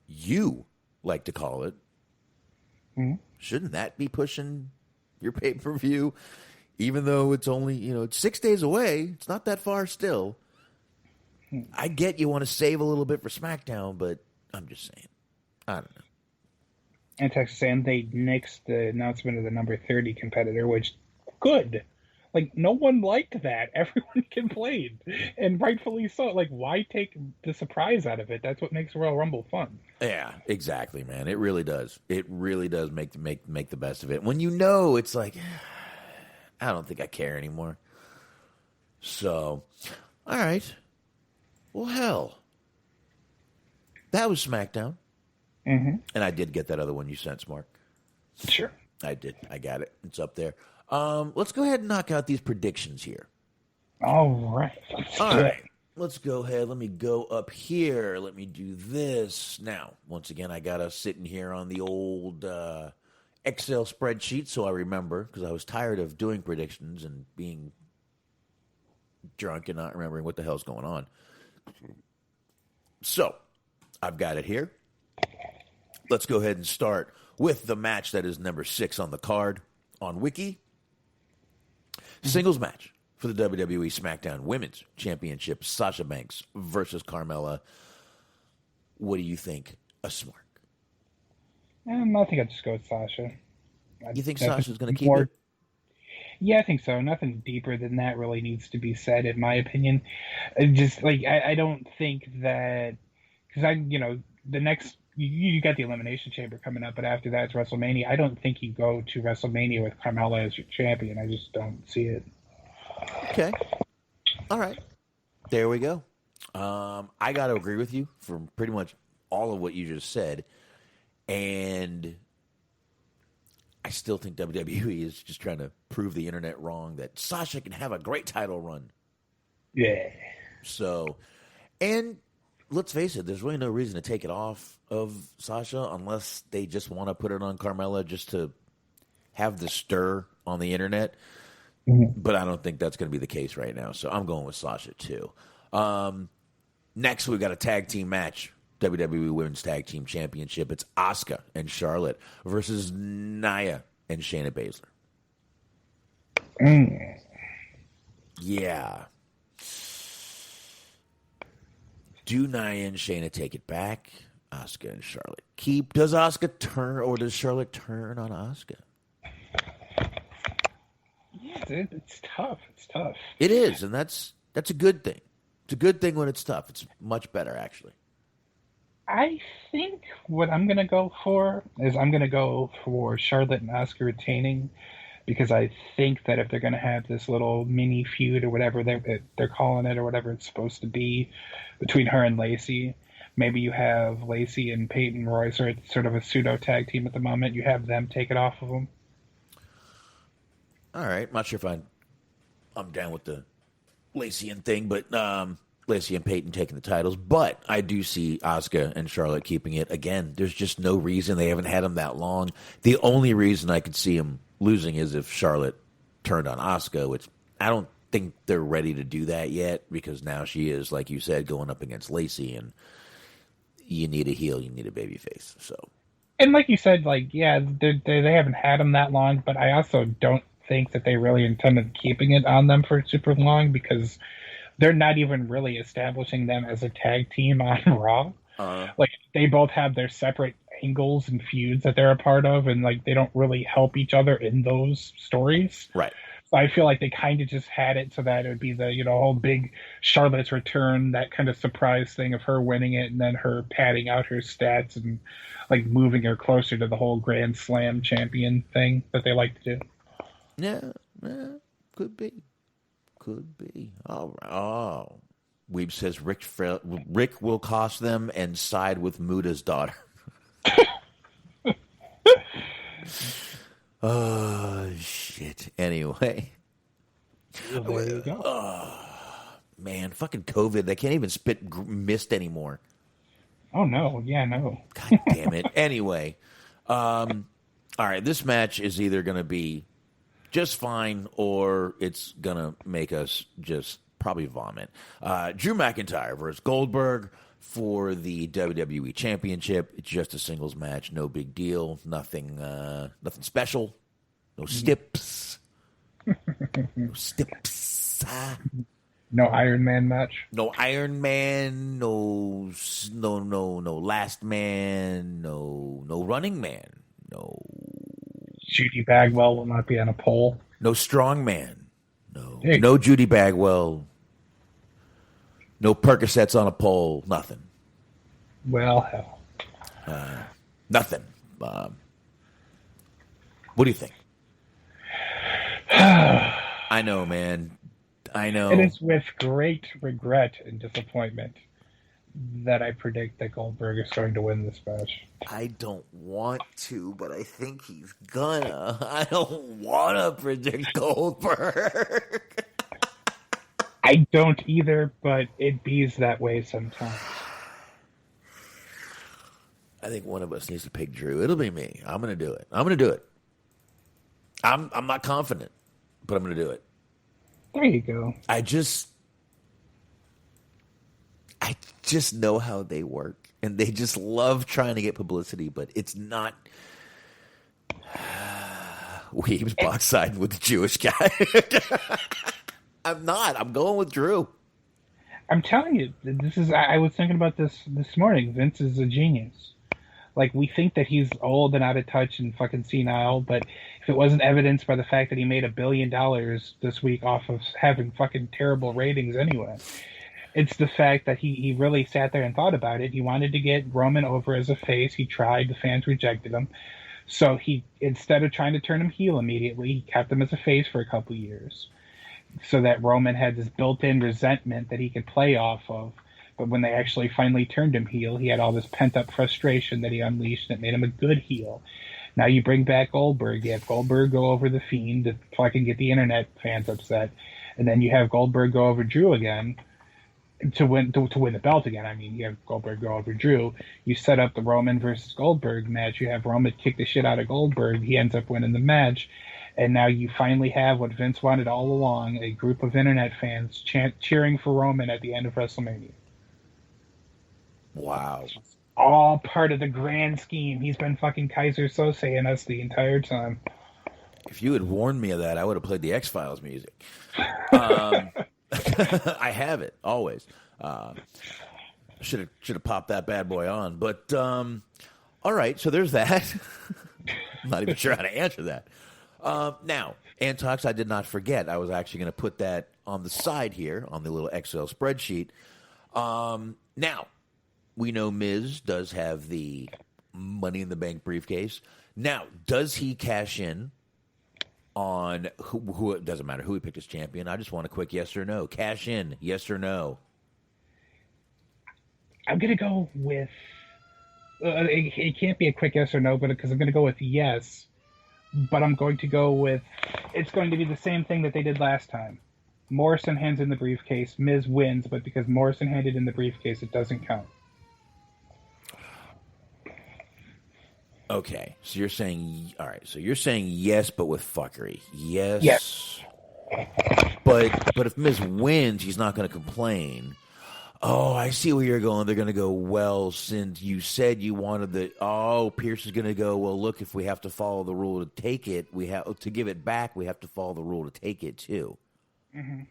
you like to call it, shouldn't that be pushing your pay-per-view? Even though it's only, it's 6 days away. It's not that far still. I get you want to save a little bit for SmackDown, but I'm just saying. I don't know. And Texas saying they nixed the announcement of the number 30 competitor, which, good. No one liked that. Everyone complained. And rightfully so. Why take the surprise out of it? That's what makes Royal Rumble fun. Yeah, exactly, man. It really does. It really does make the best of it. When it's I don't think I care anymore. So, all right. Well, hell. That was SmackDown. Mm-hmm. And I did get that other one you sent, Mark. Sure. I did. I got it. It's up there. Let's go ahead and knock out these predictions here. All right. All right. Let's go ahead. Let me go up here. Let me do this. Now, once again, I got us sitting here on the old Excel spreadsheet so I remember, because I was tired of doing predictions and being drunk and not remembering what the hell's going on. So, I've got it here. Let's go ahead and start with the match that is number 6 on the card on Wiki. Singles match for the WWE SmackDown Women's Championship. Sasha Banks versus Carmella. What do you think, a Smark? I think I'd just go with Sasha. You think Sasha's going to keep it? Yeah, I think so. Nothing deeper than that really needs to be said, in my opinion. I don't think that, because the next, you got the Elimination Chamber coming up, but after that it's WrestleMania. I don't think you go to WrestleMania with Carmella as your champion. I just don't see it. Okay. All right. There we go. I got to agree with you for pretty much all of what you just said. And I still think WWE is just trying to prove the internet wrong that Sasha can have a great title run. Yeah. So, and let's face it, there's really no reason to take it off of Sasha unless they just want to put it on Carmella just to have the stir on the internet. Mm-hmm. But I don't think that's going to be the case right now. So I'm going with Sasha too. Next, we've got a tag team match. WWE Women's Tag Team Championship. It's Asuka and Charlotte versus Nia and Shayna Baszler. Yeah. Do Nia and Shayna take it back? Asuka and Charlotte keep. Does Asuka turn, or does Charlotte turn on Asuka? Yeah, dude, it's tough. It's tough. It is, and that's a good thing. It's a good thing when it's tough. It's much better, actually. I think what I'm going to go for is I'm going to go for Charlotte and Asuka retaining, because I think that if they're going to have this little mini feud or whatever they're calling it, or whatever it's supposed to be, between her and Lacey, maybe you have Lacey and Peyton Royce, or it's sort of a pseudo tag team at the moment. You have them take it off of them. All right. Not sure if I'm down with the Lacey and thing, but Lacey and Peyton taking the titles. But I do see Asuka and Charlotte keeping it. Again, there's just no reason. They haven't had them that long. The only reason I could see them losing is if Charlotte turned on Asuka, which I don't think they're ready to do that yet, because now she is, like you said, going up against Lacey, and you need a heel, you need a babyface. So, and like you said, like, yeah, they haven't had them that long, but I also don't think that they really intended keeping it on them for super long, because they're not even really establishing them as a tag team on Raw. Like, they both have their separate angles and feuds that they're a part of, and like they don't really help each other in those stories. Right. So I feel like they kind of just had it so that it would be the, whole big Charlotte's return, that kind of surprise thing of her winning it, and then her padding out her stats and like moving her closer to the whole Grand Slam champion thing that they like to do. Yeah, could be. All right. Oh, Weeb says Rick will cost them and side with Muda's daughter. Oh, shit. Anyway. There you go. Man, fucking COVID. They can't even spit mist anymore. Oh, no. Yeah, no. God damn it. Anyway. All right, this match is either going to be just fine, or it's going to make us just probably vomit. Drew McIntyre versus Goldberg for the WWE Championship. It's just a singles match, no big deal, nothing special, no stips, No Iron Man match. no Iron Man, no Last Man, no Running Man, no Judy Bagwell will not be on a pole. No Strong Man. No Judy Bagwell. No Percocets on a pole. Nothing. Well, hell. Nothing. What do you think? I know, man. I know. It is with great regret and disappointment that I predict that Goldberg is going to win this match. I don't want to, but I think he's gonna. I don't want to predict Goldberg. I don't either, but it bees that way sometimes. I think one of us needs to pick Drew. It'll be me. I'm gonna do it. I'm not confident, but I'm gonna do it. There you go. I just know how they work, and they just love trying to get publicity, but it's not. Weeb's box siding with the Jewish guy. I'm not. I'm going with Drew. I'm telling you, I was thinking about this morning. Vince is a genius. Like, we think that he's old and out of touch and fucking senile, but if it wasn't evidenced by the fact that he made $1 billion this week off of having fucking terrible ratings anyway, it's the fact that he really sat there and thought about it. He wanted to get Roman over as a face. He tried. The fans rejected him. So he, instead of trying to turn him heel immediately, he kept him as a face for a couple years, so that Roman had this built-in resentment that he could play off of. But when they actually finally turned him heel, he had all this pent-up frustration that he unleashed that made him a good heel. Now you bring back Goldberg. You have Goldberg go over The Fiend to fucking get the internet fans upset. And then you have Goldberg go over Drew again to win the belt again. I mean, you have Goldberg go over Drew. You set up the Roman versus Goldberg match. You have Roman kick the shit out of Goldberg. He ends up winning the match. And now you finally have what Vince wanted all along, a group of internet fans cheering for Roman at the end of WrestleMania. Wow. all part of the grand scheme. He's been fucking Kaiser Sose us the entire time. If you had warned me of that, I would have played the X-Files music. I have it always. Should have popped that bad boy on. But all right, so there's that. I'm not even sure how to answer that. Now, Antox, I did not forget. I was actually going to put that on the side here on the little Excel spreadsheet. Now, we know Miz does have the Money in the Bank briefcase. Now, does he cash in on who? It doesn't matter who he picked as champion. I just want a quick yes or no. Cash in, yes or no. I'm going to go with... it can't be a quick yes or no, but because I'm going to go with yes. But I'm going to go with... It's going to be the same thing that they did last time. Morrison hands in the briefcase. Miz wins, but because Morrison handed in the briefcase, it doesn't count. Okay, so you're saying... All right, so you're saying yes, but with fuckery. Yes. Yes. But if Miz wins, he's not going to complain. Oh, I see where you're going. They're going to go, well, since you said you wanted the... Oh, Pierce is going to go, well, look, if we have to follow the rule to take it, we have to give it back, we have to follow the rule to take it, too. Mm-hmm.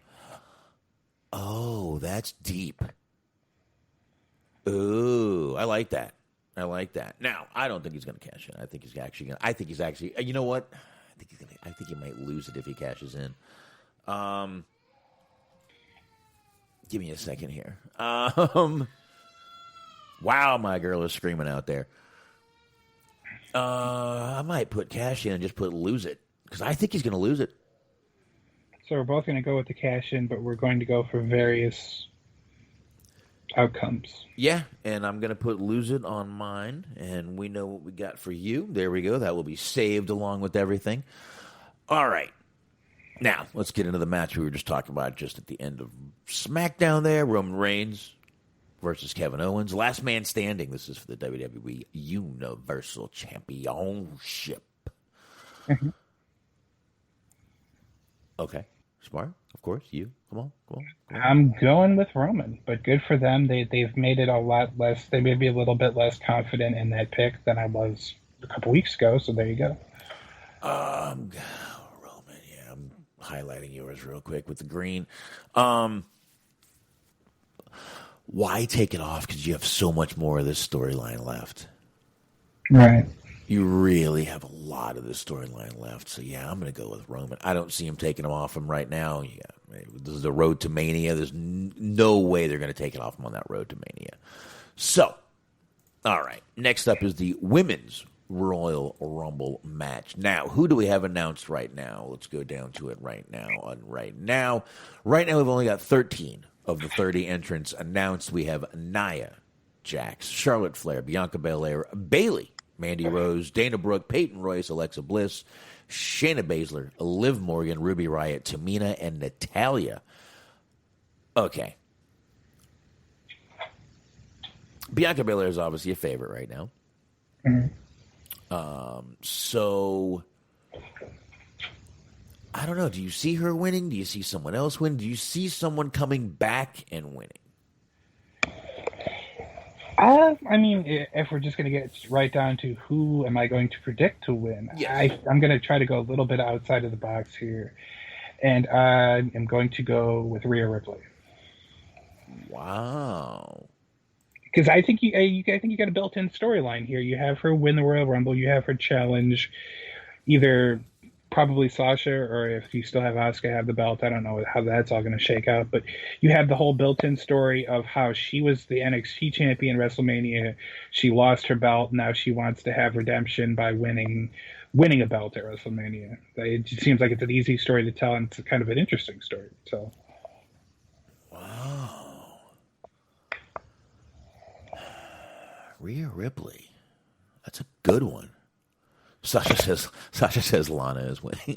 Oh, that's deep. Ooh, I like that. I like that. Now, I don't think he's going to cash in. I think he's actually going to... I think he's actually... You know what? I think he might lose it if he cashes in. Give me a second here. Wow, my girl is screaming out there. I might put cash in and just put lose it. Because I think he's going to lose it. So we're both going to go with the cash in, but we're going to go for various outcomes. Yeah, and I'm going to put lose it on mine, and we know what we got for you. There we go. That will be saved along with everything. All right. Now, let's get into the match we were just talking about just at the end of SmackDown there. Roman Reigns versus Kevin Owens. Last man standing. This is for the WWE Universal Championship. Mm-hmm. Okay. Smart, of course. You. Come on. I'm going with Roman, but good for them. They've made it a lot less. They may be a little bit less confident in that pick than I was a couple weeks ago, so there you go. Roman, yeah. I'm highlighting yours real quick with the green. Why take it off? Because you have so much more of this storyline left. Right. You really have a lot of this storyline left. So, yeah, I'm going to go with Roman. I don't see him taking him off him right now. Yeah, this is the road to Mania. There's no way they're going to take it off him on that road to Mania. So, all right. Next up is the Women's Royal Rumble match. Now, who do we have announced right now? Let's go down to it right now. Right now, we've only got 13 of the 30 entrants announced. We have Nia Jax, Charlotte Flair, Bianca Belair, Bayley, Mandy Rose, Dana Brooke, Peyton Royce, Alexa Bliss, Shayna Baszler, Liv Morgan, Ruby Riott, Tamina, and Natalya. Okay. Bianca Belair is obviously a favorite right now. Mm-hmm. So I don't know. Do you see her winning? Do you see someone else win? Do you see someone coming back and winning? I mean, if we're just going to get right down to who am I going to predict to win, yes. I'm going to try to go a little bit outside of the box here, and I am going to go with Rhea Ripley. Wow. Because I think you got a built-in storyline here. You have her win the Royal Rumble. You have her challenge either probably Sasha, or if you still have Asuka have the belt. I don't know how that's all going to shake out. But you have the whole built-in story of how she was the NXT champion WrestleMania. She lost her belt. Now she wants to have redemption by winning a belt at WrestleMania. It just seems like it's an easy story to tell, and it's kind of an interesting story to tell. Wow. Rhea Ripley. That's a good one. Sasha says Lana is winning.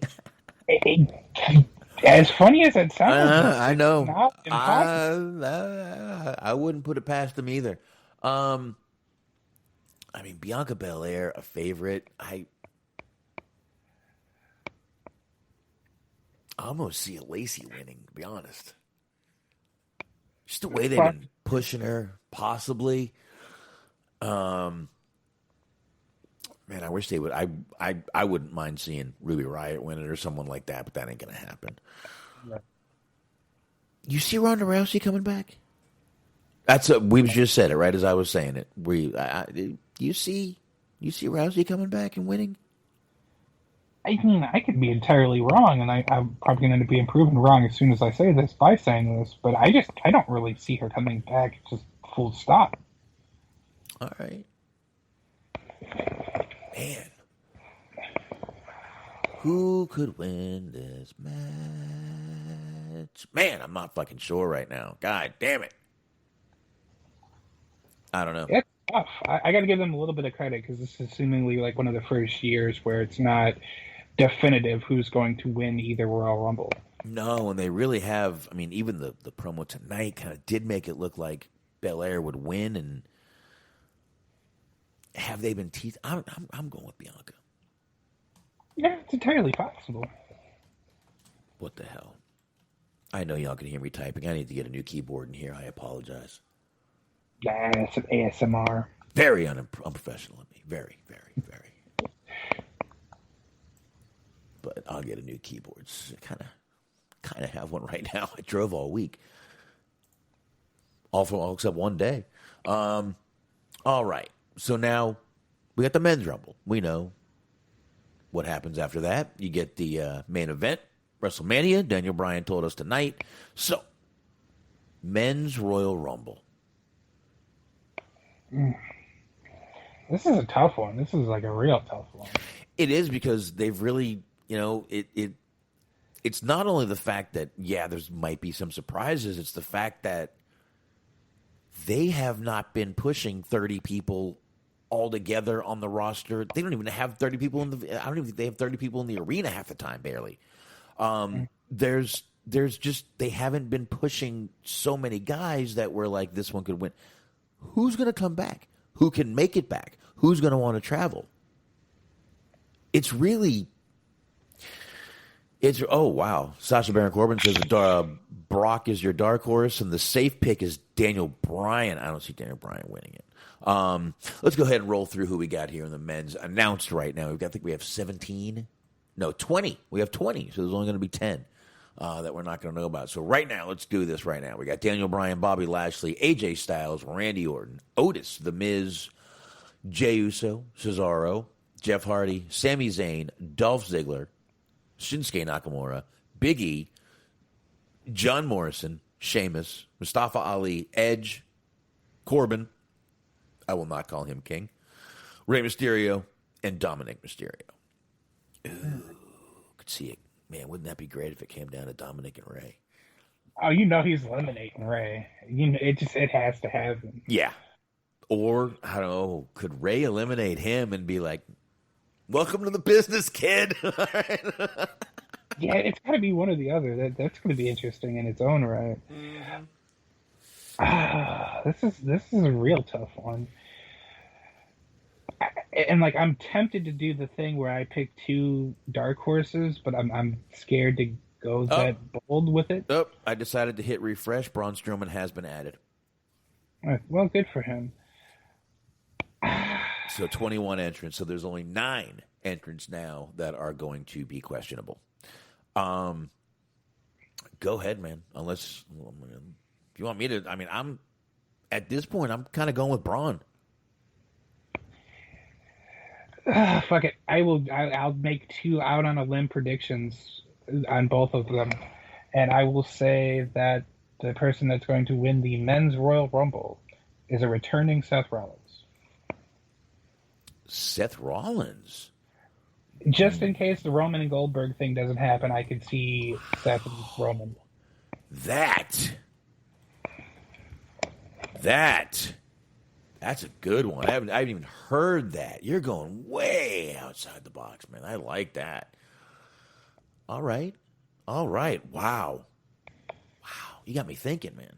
As funny as it sounds, I know. Not impossible. I wouldn't put it past them either. I mean, Bianca Belair, a favorite. I almost see a Lacey winning, to be honest. Just the way they've been pushing her, possibly. Man, I wish they would. I wouldn't mind seeing Ruby Riott win it or someone like that, but that ain't gonna happen. Right. You see Ronda Rousey coming back? We just said it right as I was saying it. You see Rousey coming back and winning? I mean, I could be entirely wrong, and I'm probably going to be proven wrong as soon as I say this by saying this, but I don't really see her coming back, just full stop. All right. Man. Who could win this match? Man, I'm not fucking sure right now. God damn it. I don't know. It's tough. I got to give them a little bit of credit because this is seemingly like one of the first years where it's not definitive who's going to win either Royal Rumble. No, and they really have. I mean, even the promo tonight kind of did make it look like Belair would win, and have they been teased? I'm going with Bianca. Yeah, it's entirely possible. What the hell? I know y'all can hear me typing. I need to get a new keyboard in here. I apologize. Yeah, it's an ASMR. Very unprofessional of me. Very, very, very. But I'll get a new keyboard. Kind of have one right now. I drove all week. All except one day. All right. So now we got the men's rumble. We know what happens after that. You get the main event, WrestleMania. Daniel Bryan told us tonight. So, men's Royal Rumble. This is a tough one. This is like a real tough one. It is because they've really, it's not only the fact that, there might be some surprises. It's the fact that they have not been pushing 30 people all together on the roster. They don't even have 30 people I don't even think they have 30 people in the arena half the time, barely. There's just, they haven't been pushing so many guys that we're like, this one could win. Who's going to come back? Who can make it back? Who's going to want to travel? Oh, wow. Sasha Baron Corbin says Brock is your dark horse, and the safe pick is Daniel Bryan. I don't see Daniel Bryan winning it. Let's go ahead and roll through who we got here in the men's announced right now. I think we have 17. No, 20. We have 20, so there's only going to be 10 that we're not going to know about. So right now, let's do this right now. We got Daniel Bryan, Bobby Lashley, AJ Styles, Randy Orton, Otis, The Miz, Jey Uso, Cesaro, Jeff Hardy, Sami Zayn, Dolph Ziggler, Shinsuke Nakamura, Big E, John Morrison, Sheamus, Mustafa Ali, Edge, Corbin, I will not call him king, Rey Mysterio, and Dominic Mysterio. Ooh, could see it. Man, wouldn't that be great if it came down to Dominic and Rey? Oh, he's eliminating Rey. It has to happen. Yeah. Or, I don't know, could Rey eliminate him and be like, welcome to the business, kid? Yeah, it's got to be one or the other. That's going to be interesting in its own right. Mm-hmm. This is a real tough one. And I'm tempted to do the thing where I pick two dark horses, but I'm scared to go that bold with it. Oh, I decided to hit refresh. Braun Strowman has been added. Well, good for him. So 21 entrants. So there's only 9 entrants now that are going to be questionable. Go ahead, man. Unless if you want me to. I mean, I'm at this point. I'm kind of going with Braun. Fuck it. I'll make 2 out on a limb predictions on both of them, and I will say that the person that's going to win the men's Royal Rumble is a returning Seth Rollins. Seth Rollins. Just in case the Roman and Goldberg thing doesn't happen, I could see Seth and Roman. That's a good one. I haven't even heard that. You're going way outside the box, man. I like that. All right. Wow. You got me thinking, man.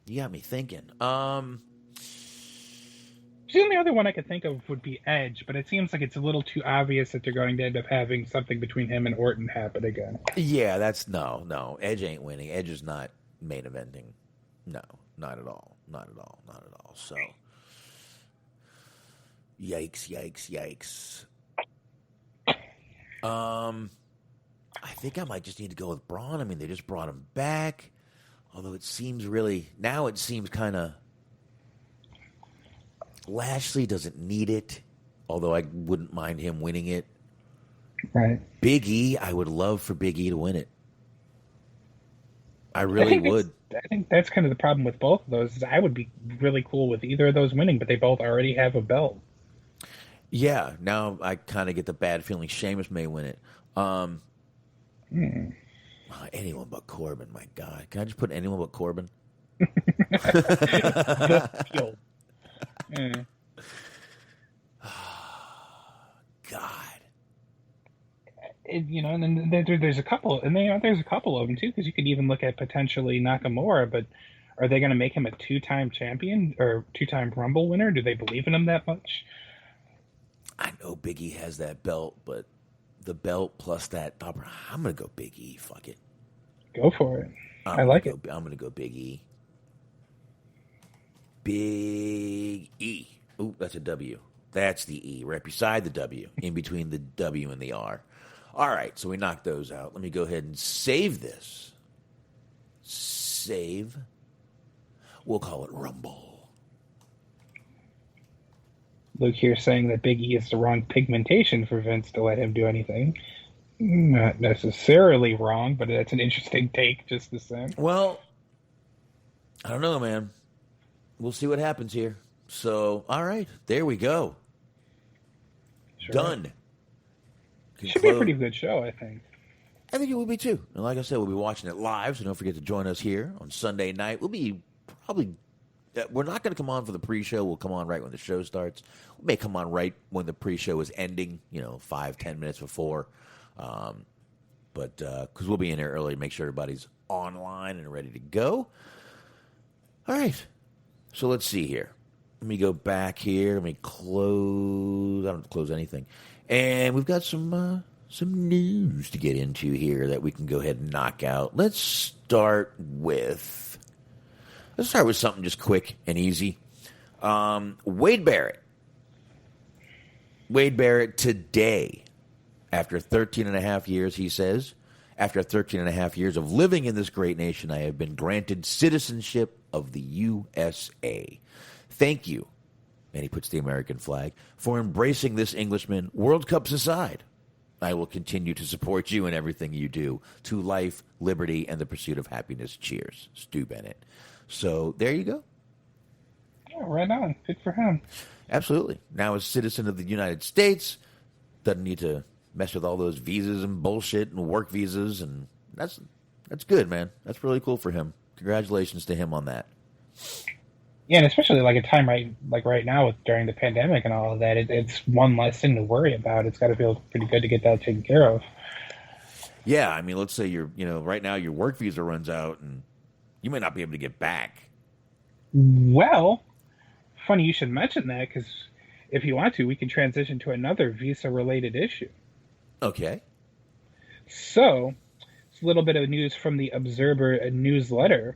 You got me thinking. The only other one I could think of would be Edge, but it seems like it's a little too obvious that they're going to end up having something between him and Orton happen again. Yeah, that's no. Edge ain't winning. Edge is not main eventing. No, not at all. So, Yikes, yikes, yikes. I think I might just need to go with Braun. I mean, they just brought him back. Although it seems kind of Lashley doesn't need it. Although I wouldn't mind him winning it. Right. Big E, I would love for Big E to win it. I really would. I think that's kind of the problem with both of those. Is I would be really cool with either of those winning, but they both already have a belt. Yeah, now I kind of get the bad feeling Sheamus may win it. Anyone but Corbin, my God. Can I just put anyone but Corbin? God. And then there's a couple, and there's a couple of them too, because you could even look at potentially Nakamura, but are they going to make him a two-time champion or two-time Rumble winner? Do they believe in him that much? I know Big E has that belt, but the belt plus that, I'm going to go Big E. Fuck it. Go for it. I like it. I'm going to go Big E. Big E. Ooh, that's a W. That's the E, right beside the W, in between the W and the R. All right, so we knocked those out. Let me go ahead and save this. Save. We'll call it Rumble. Luke here saying that Big E is the wrong pigmentation for Vince to let him do anything. Not necessarily wrong, but that's an interesting take just the same. Well, I don't know, man. We'll see what happens here. So, all right, there we go. Sure. Done. Should be a pretty good show, I think. I think it will be too. And like I said, we'll be watching it live, so don't forget to join us here on Sunday night. We'll be probably... We're not going to come on for the pre-show. We'll come on right when the show starts. We may come on right when the pre-show is ending, 5-10 minutes before. But because we'll be in there early to make sure everybody's online and ready to go. All right. So let's see here. Let me go back here. Let me close. I don't have to close anything. And we've got some news to get into here that we can go ahead and knock out. Let's start with something just quick and easy. Wade Barrett. Wade Barrett today, after 13 and a half years, he says, after 13 and a half years of living in this great nation, I have been granted citizenship of the USA. Thank you, and he puts the American flag, for embracing this Englishman. World Cups aside, I will continue to support you in everything you do. To life, liberty, and the pursuit of happiness. Cheers. Stu Bennett. So there you go. Yeah, right on. Good for him. Absolutely. Now a citizen of the United States, doesn't need to mess with all those visas and bullshit and work visas, and that's good, man. That's really cool for him. Congratulations to him on that. Yeah, and especially like a time right now during the pandemic and all of that, it's one less thing to worry about. It's got to feel pretty good to get that taken care of. Yeah, I mean, let's say right now your work visa runs out and you may not be able to get back. Well, funny you should mention that, because if you want to, we can transition to another visa-related issue. Okay. So, it's a little bit of news from the Observer newsletter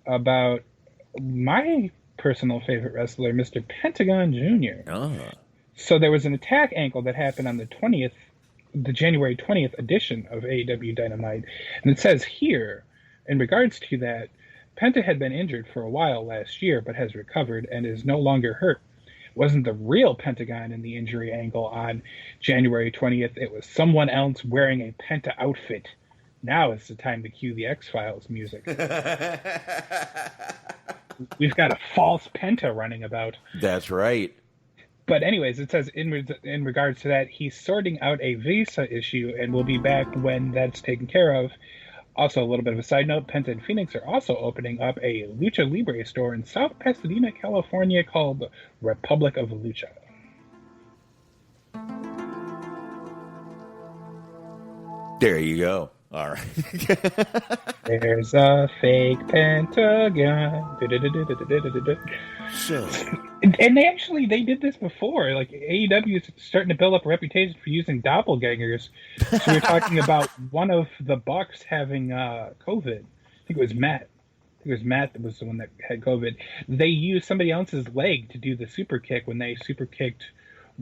about my personal favorite wrestler, Mr. Pentagon Jr. Uh-huh. So there was an attack ankle that happened on the January 20th edition of AEW Dynamite. And it says here, in regards to that, Penta had been injured for a while last year, but has recovered and is no longer hurt. It wasn't the real Pentagon in the injury angle on January 20th. It was someone else wearing a Penta outfit. Now is the time to cue the X-Files music. We've got a false Penta running about. That's right. But anyways, it says in regards to that, he's sorting out a visa issue and will be back when that's taken care of. Also, a little bit of a side note, Penta and Phoenix are also opening up a Lucha Libre store in South Pasadena, California called Republic of Lucha. There you go. All right. There's a fake Pentagon. So, And they did this before. Like, AEW is starting to build up a reputation for using doppelgangers. So we're talking about one of the Bucks having COVID. I think it was Matt. That was the one that had COVID. They used somebody else's leg to do the super kick when they super kicked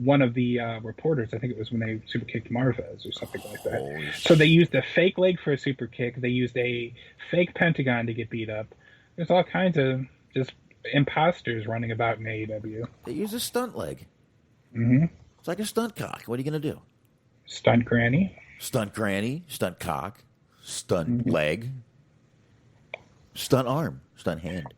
one of the reporters. I think it was when they super kicked Marvez or something like that. Holy So they used a fake leg for a super kick. They used a fake Pentagon to get beat up. There's all kinds of just imposters running about in AEW. They use a stunt leg. Mm-hmm. It's like a stunt cock. What are you going to do? Stunt granny. Stunt granny, stunt cock, stunt leg, stunt arm, stunt hand.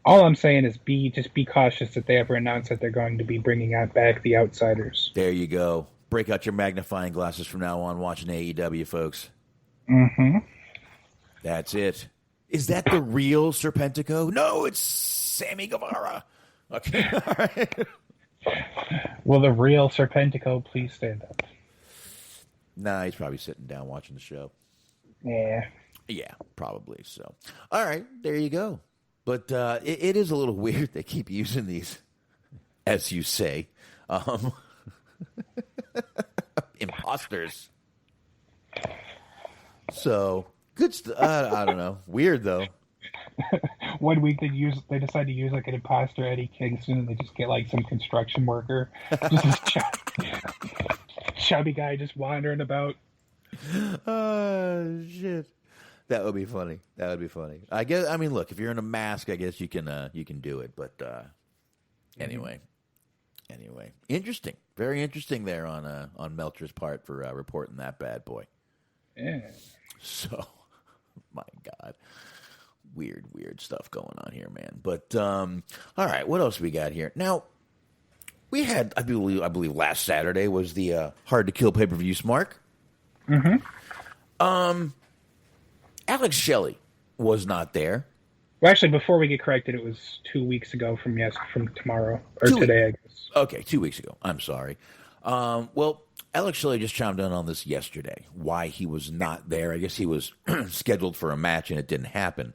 All I'm saying is be cautious if they ever announce that they're going to be bringing back the Outsiders. There you go. Break out your magnifying glasses from now on watching AEW, folks. Mm-hmm. That's it. Is that the real Serpentico? No, it's Sammy Guevara. Okay, all right. Will the real Serpentico please stand up? Nah, he's probably sitting down watching the show. Yeah. Yeah, probably so. All right, there you go. But it is a little weird they keep using these, as you say, imposters. So, good stuff. I don't know. Weird, though. 1 week they decide to use like an imposter Eddie Kingston, and they just get like some construction worker, just a chubby guy just wandering about. Oh, shit. That would be funny. That would be funny. I guess. I mean, look, if you're in a mask, I guess you can do it. But anyway, interesting. Very interesting there on Melcher's part for reporting that bad boy. Yeah. So, my God, weird stuff going on here, man. But all right, what else we got here? Now, we had, I believe last Saturday was the Hard to Kill pay-per-view Smark. Mm-hmm. Alex Shelley was not there. Well, actually, before we get corrected, it was 2 weeks ago from tomorrow or today, I guess. Okay, 2 weeks ago. I'm sorry. Well, Alex Shelley just chimed in on this yesterday. Why he was not there? I guess he was scheduled for a match and it didn't happen.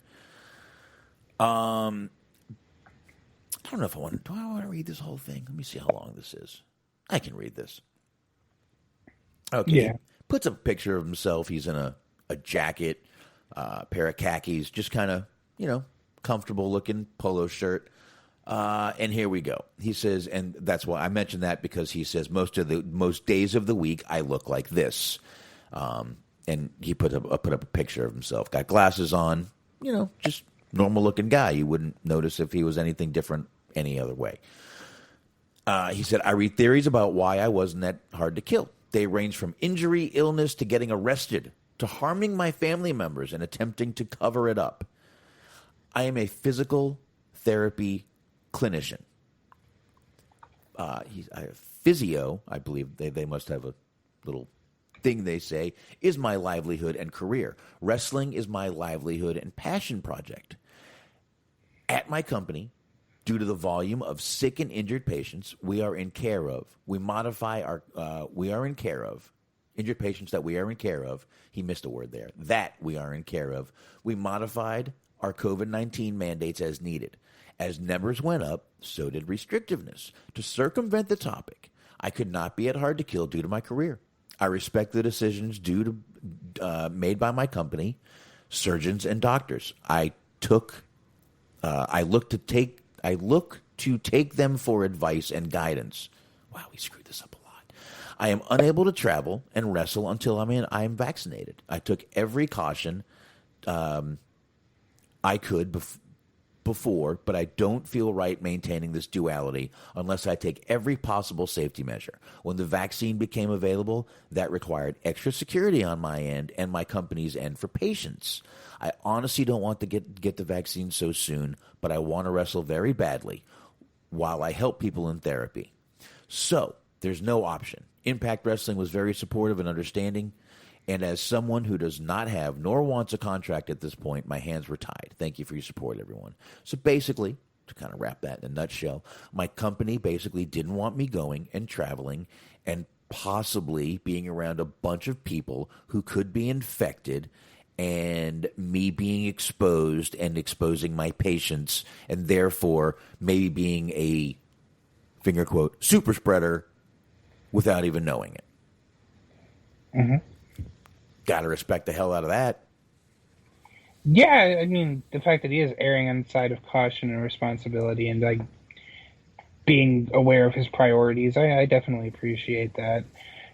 I don't know if I want to. Do I want to read this whole thing? Let me see how long this is. I can read this. Okay. Yeah. He puts up a picture of himself. He's in a jacket, pair of khakis, just kind of, comfortable looking polo shirt. And here we go. He says, and that's why I mentioned that, because he says most days of the week I look like this. And he put up a picture of himself. Got glasses on, just normal looking guy. You wouldn't notice if he was anything different any other way. He said, I read theories about why I wasn't that hard to kill. They range from injury, illness, to getting arrested, to harming my family members and attempting to cover it up. I am a physical therapy clinician. He's a physio, I believe they must have a little thing they say, is my livelihood and career. Wrestling is my livelihood and passion project. At my company, due to the volume of sick and injured patients we are in care of, injured patients that we are in care of, he missed a word there, that we are in care of, we modified our COVID-19 mandates as needed. As numbers went up, so did restrictiveness. To circumvent the topic, I could not be at Hard to Kill due to my career. I respect the decisions made by my company, surgeons and doctors. I look to take them for advice and guidance. Wow, we screwed this up a lot. I am unable to travel and wrestle until I am vaccinated. I took every caution I could before, but I don't feel right maintaining this duality unless I take every possible safety measure. When the vaccine became available, that required extra security on my end and my company's end for patients. I honestly don't want to get the vaccine so soon, but I want to wrestle very badly while I help people in therapy. So, there's no option. Impact Wrestling was very supportive and understanding, and as someone who does not have nor wants a contract at this point, my hands were tied. Thank you for your support, everyone. So basically, to kind of wrap that in a nutshell, my company basically didn't want me going and traveling and possibly being around a bunch of people who could be infected, and me being exposed and exposing my patients, and therefore maybe being a, finger quote, super spreader without even knowing it. Mm-hmm. Got to respect the hell out of that. Yeah, I mean, the fact that he is erring on the side of caution and responsibility, and being aware of his priorities. I definitely appreciate that.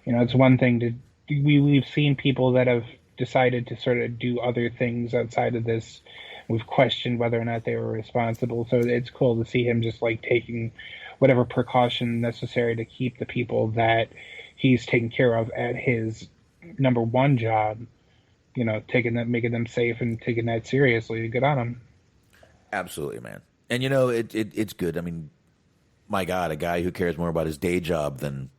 It's one thing to we've seen people that have decided to sort of do other things outside of this. We've questioned whether or not they were responsible. So it's cool to see him just like taking whatever precaution necessary to keep the people that he's taking care of at his number one job, taking that, making them safe and taking that seriously. Good on him. Absolutely, man. And it's good. I mean, my God, a guy who cares more about his day job than,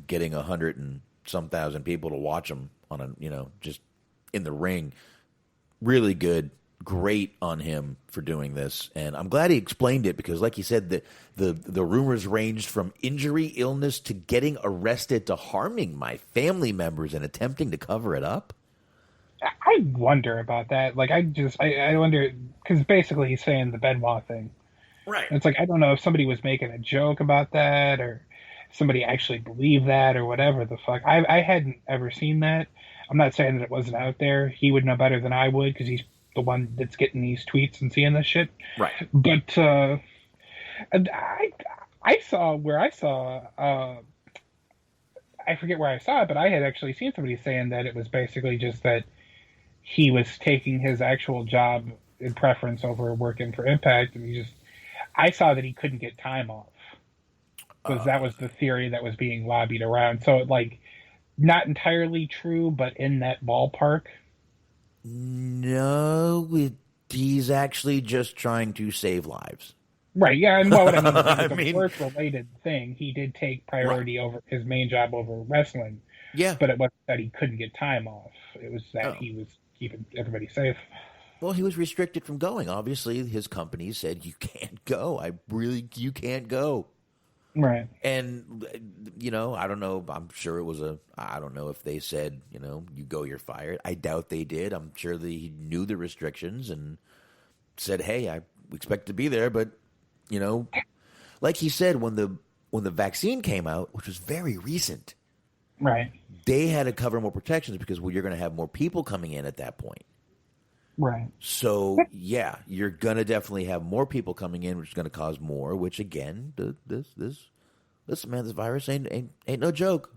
getting 100 and some thousand people to watch him on just in the ring. Really good. Great on him for doing this. And I'm glad he explained it because, like he said, the rumors ranged from injury, illness, to getting arrested to harming my family members and attempting to cover it up. I wonder about that. Like, I wonder, because basically he's saying the Benoit thing. Right. And it's like, I don't know if somebody was making a joke about that or somebody actually believed that or whatever the fuck. I hadn't ever seen that. I'm not saying that it wasn't out there. He would know better than I would because he's the one that's getting these tweets and seeing this shit. Right. But I saw where I saw, I forget where I saw it, but I had actually seen somebody saying that it was basically just that he was taking his actual job in preference over working for Impact, and I saw that he couldn't get time off because that was the theory that was being lobbied around. So like, not entirely true, but in that ballpark. No, he's actually just trying to save lives. Right, yeah, and what I mean is I it's mean, a work-related thing. He did take priority over his main job over wrestling. Yeah. But it wasn't that he couldn't get time off. It was that he was keeping everybody safe. Well, he was restricted from going. Obviously, his company said, you can't go. You can't go. Right. And, I don't know. I'm sure it was I don't know if they said, you go, you're fired. I doubt they did. I'm sure he knew the restrictions and said, hey, I expect to be there. But, like he said, when the vaccine came out, which was very recent, right, they had to cover more protections because you're going to have more people coming in at that point. Right. So, yeah, you're going to definitely have more people coming in, which is going to cause more, which, again, this virus ain't no joke.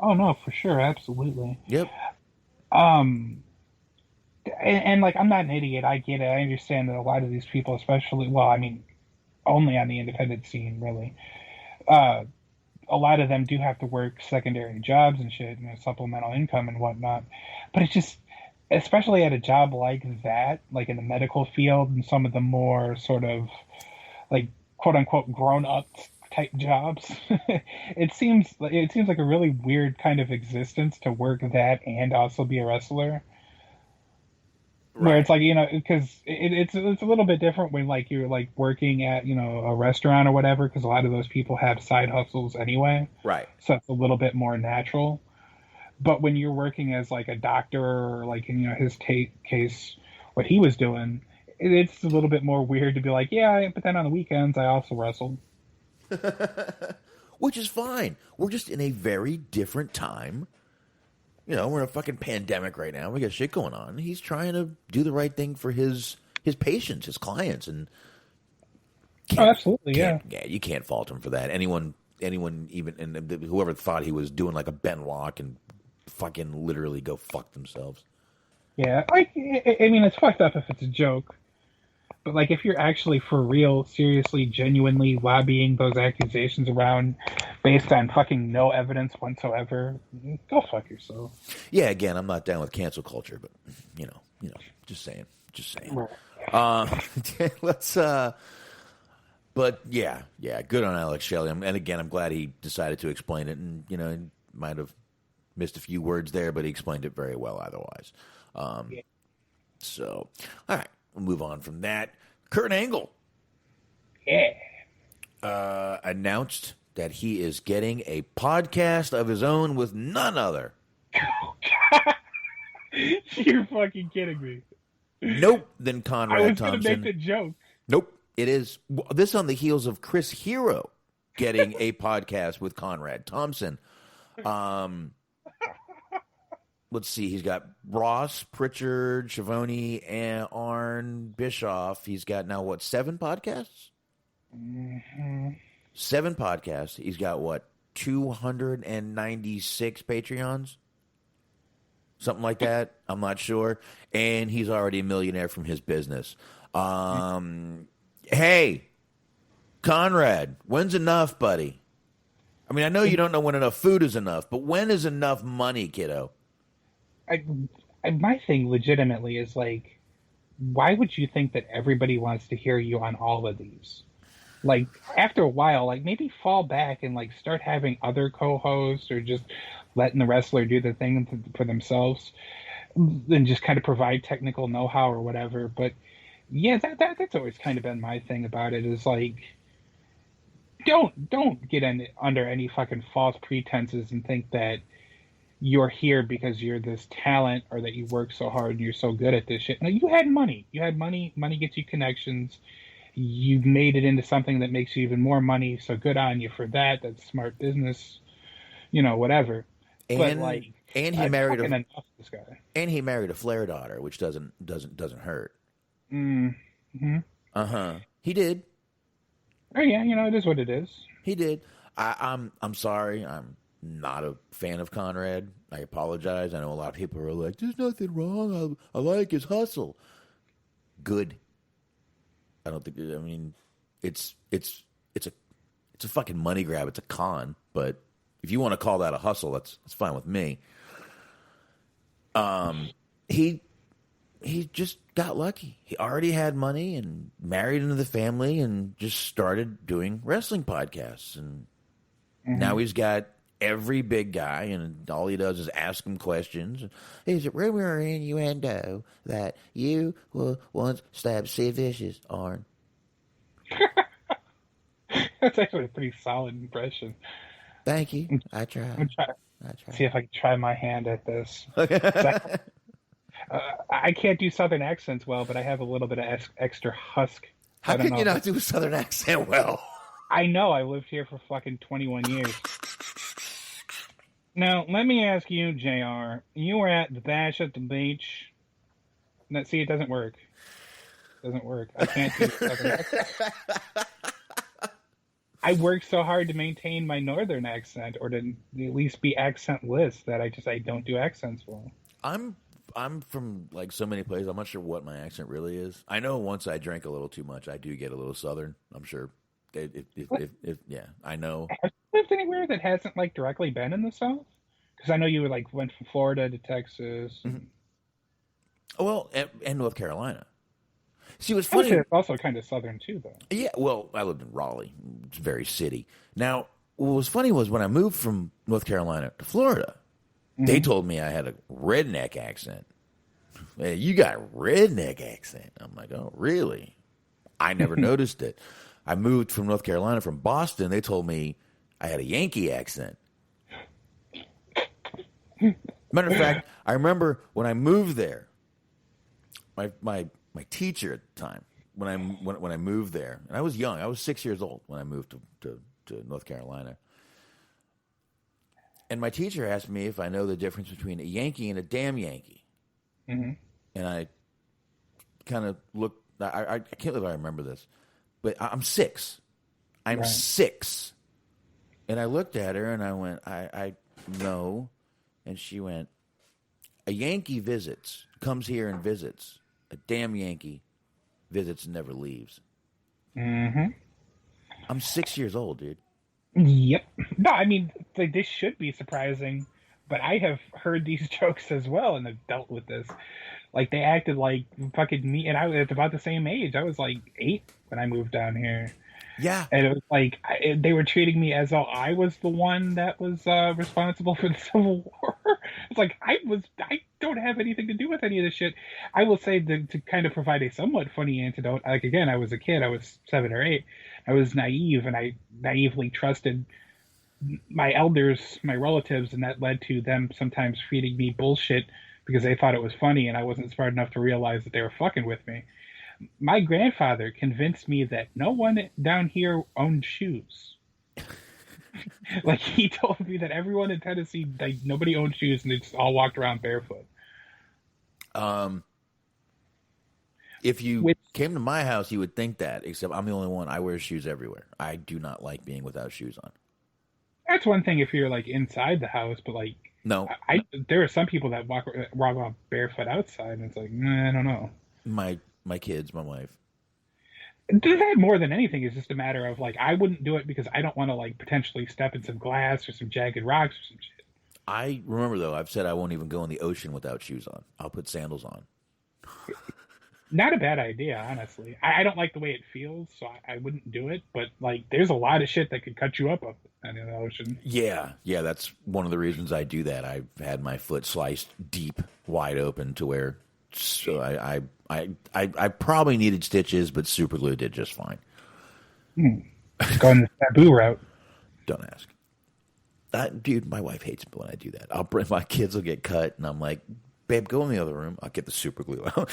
Oh, no, for sure. Absolutely. Yep. And like, I'm not an idiot. I get it. I understand that a lot of these people, especially, only on the independent scene, really, a lot of them do have to work secondary jobs and shit, supplemental income and whatnot. But it's just, especially at a job like that, like in the medical field and some of the more sort of like quote unquote grown up type jobs, it seems like a really weird kind of existence to work that and also be a wrestler. Right. Where it's like, because it's a little bit different when like you're like working at, a restaurant or whatever, because a lot of those people have side hustles anyway. Right. So it's a little bit more natural. But when you're working as like a doctor or like in his case, what he was doing, it's a little bit more weird to be like, yeah, but then on the weekends I also wrestled. Which is fine. We're just in a very different time. We're in a fucking pandemic right now. We got shit going on. He's trying to do the right thing for his patients, his clients, and absolutely, yeah. Yeah, you can't fault him for that. Anyone even, and whoever thought he was doing like a Benoit can fucking literally go fuck themselves. Yeah, like, it's fucked up if it's a joke. But, like, if you're actually for real, seriously, genuinely lobbying those accusations around based on fucking no evidence whatsoever, go fuck yourself. Yeah, again, I'm not down with cancel culture, but, just saying. Right. Let's, but, yeah, good on Alex Shelley. And, again, I'm glad he decided to explain it. And, he might have missed a few words there, but he explained it very well otherwise. Yeah. So, all right. We'll move on from that. Kurt Angle announced that he is getting a podcast of his own with none other. You're fucking kidding me. Nope. Than Conrad Thompson. I was going to make the joke. Nope. It is this on the heels of Chris Hero getting a podcast with Conrad Thompson. Let's see. He's got Ross, Pritchard, Schiavone, and Arn, Bischoff. He's got now, 7 podcasts? Mm-hmm. 7 podcasts. He's got, what, 296 Patreons? Something like that. I'm not sure. And he's already a millionaire from his business. Hey, Conrad, when's enough, buddy? I mean, I know you don't know when enough food is enough, but when is enough money, kiddo? My thing legitimately is like, why would you think that everybody wants to hear you on all of these? Like, after a while, like, maybe fall back and, like, start having other co-hosts or just letting the wrestler do the thing for themselves and just kind of provide technical know-how or whatever. But, yeah, that's always kind of been my thing about it is, like, don't get under any fucking false pretenses and think that you're here because you're this talent or that you work so hard and you're so good at this shit. No, you had money. Money gets you connections. You've made it into something that makes you even more money, so good on you for that. That's smart business, whatever. And but he married this guy. And he married a Flair daughter, which doesn't hurt. Mm-hmm. He did. Oh yeah, it is what it is. He did. I'm sorry. I'm not a fan of Conrad. I apologize. I know a lot of people are like, "There's nothing wrong. I like his hustle." Good. I don't think. I mean, it's a fucking money grab. It's a con. But if you want to call that a hustle, that's fine with me. He just got lucky. He already had money and married into the family and just started doing wrestling podcasts. And now he's got every big guy, and all he does is ask him questions. Is it rumor or innuendo that you once stabbed Sid Vicious' arm? That's actually a pretty solid impression. Thank you. I tried. See if I can try my hand at this. I can't do Southern accents well, but I have a little bit of extra husk. How can you not do a Southern accent well? I know. I lived here for fucking 21 years. Now, let me ask you, JR. You were at the Bash at the Beach. Now, see, it doesn't work. I can't do Southern accent. I work so hard to maintain my Northern accent, or to at least be accentless, that I don't do accents well. I'm from like so many places. I'm not sure what my accent really is. I know once I drank a little too much, I do get a little Southern. I'm sure. If I know. Have you lived anywhere that hasn't like directly been in the South? Because I know you went from Florida to Texas. Mm-hmm. Well, and North Carolina. See, what's funny? It's also kind of Southern too, though. Yeah, well, I lived in Raleigh. It's very city. Now, what was funny was when I moved from North Carolina to Florida, they told me I had a redneck accent. Hey, you got a redneck accent. I'm like, oh, really? I never noticed it. I moved from North Carolina, from Boston. They told me I had a Yankee accent. Matter of fact, I remember when I moved there, my teacher at the time, when I moved there, and I was young. I was 6 years old when I moved to North Carolina. And my teacher asked me if I know the difference between a Yankee and a damn Yankee. Mm-hmm. And I kind of looked. I can't believe I remember this, but I'm 6. I'm 6. And I looked at her and I went, I know. And she went, a Yankee comes here and visits. A damn Yankee visits and never leaves. Mm-hmm. I'm 6 years old, dude. Yep. No, I mean, this should be surprising, but I have heard these jokes as well and have dealt with this. Like, they acted like fucking me, and I was about the same age. I was like 8 when I moved down here. Yeah. And it was like, they were treating me as though I was the one that was responsible for the Civil War. It's like, I don't have anything to do with any of this shit. I will say to kind of provide a somewhat funny antidote, like, again, I was a kid. I was 7 or 8. I was naive, and I naively trusted my elders, my relatives, and that led to them sometimes feeding me bullshit because they thought it was funny, and I wasn't smart enough to realize that they were fucking with me. My grandfather convinced me that no one down here owned shoes. Like, he told me that everyone in Tennessee, like, nobody owned shoes, and they just all walked around barefoot. If you Which- came to my house, you would think that, except I'm the only one. I wear shoes everywhere. I do not like being without shoes on. That's one thing if you're like inside the house, but like No, there are some people that walk around barefoot outside, and it's like, I don't know. my kids, my wife. That more than anything is just a matter of like I wouldn't do it because I don't want to like potentially step in some glass or some jagged rocks or some shit. I remember though. I've said I won't even go in the ocean without shoes on. I'll put sandals on. Not a bad idea, honestly. I don't like the way it feels, so I wouldn't do it. But like, there's a lot of shit that could cut you up in the ocean. Yeah, that's one of the reasons I do that. I've had my foot sliced deep, wide open to where so I probably needed stitches, but super glue did just fine. Going the taboo route. Don't ask. Dude, my wife hates me when I do that. I'll bring my kids will get cut, and I'm like, babe, go in the other room. I'll get the super glue out.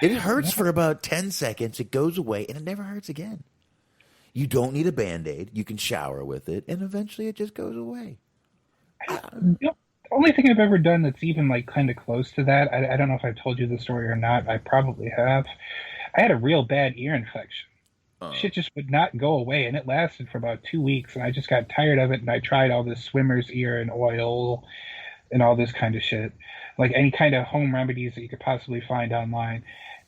It hurts for about 10 seconds. It goes away, and it never hurts again. You don't need a Band-Aid. You can shower with it, and eventually it just goes away. The only thing I've ever done that's even like kind of close to that, I don't know if I've told you the story or not. I probably have. I had a real bad ear infection. Shit just would not go away, and it lasted for about 2 weeks, and I just got tired of it, and I tried all this swimmer's ear and oil and all this kind of shit, like any kind of home remedies that you could possibly find online.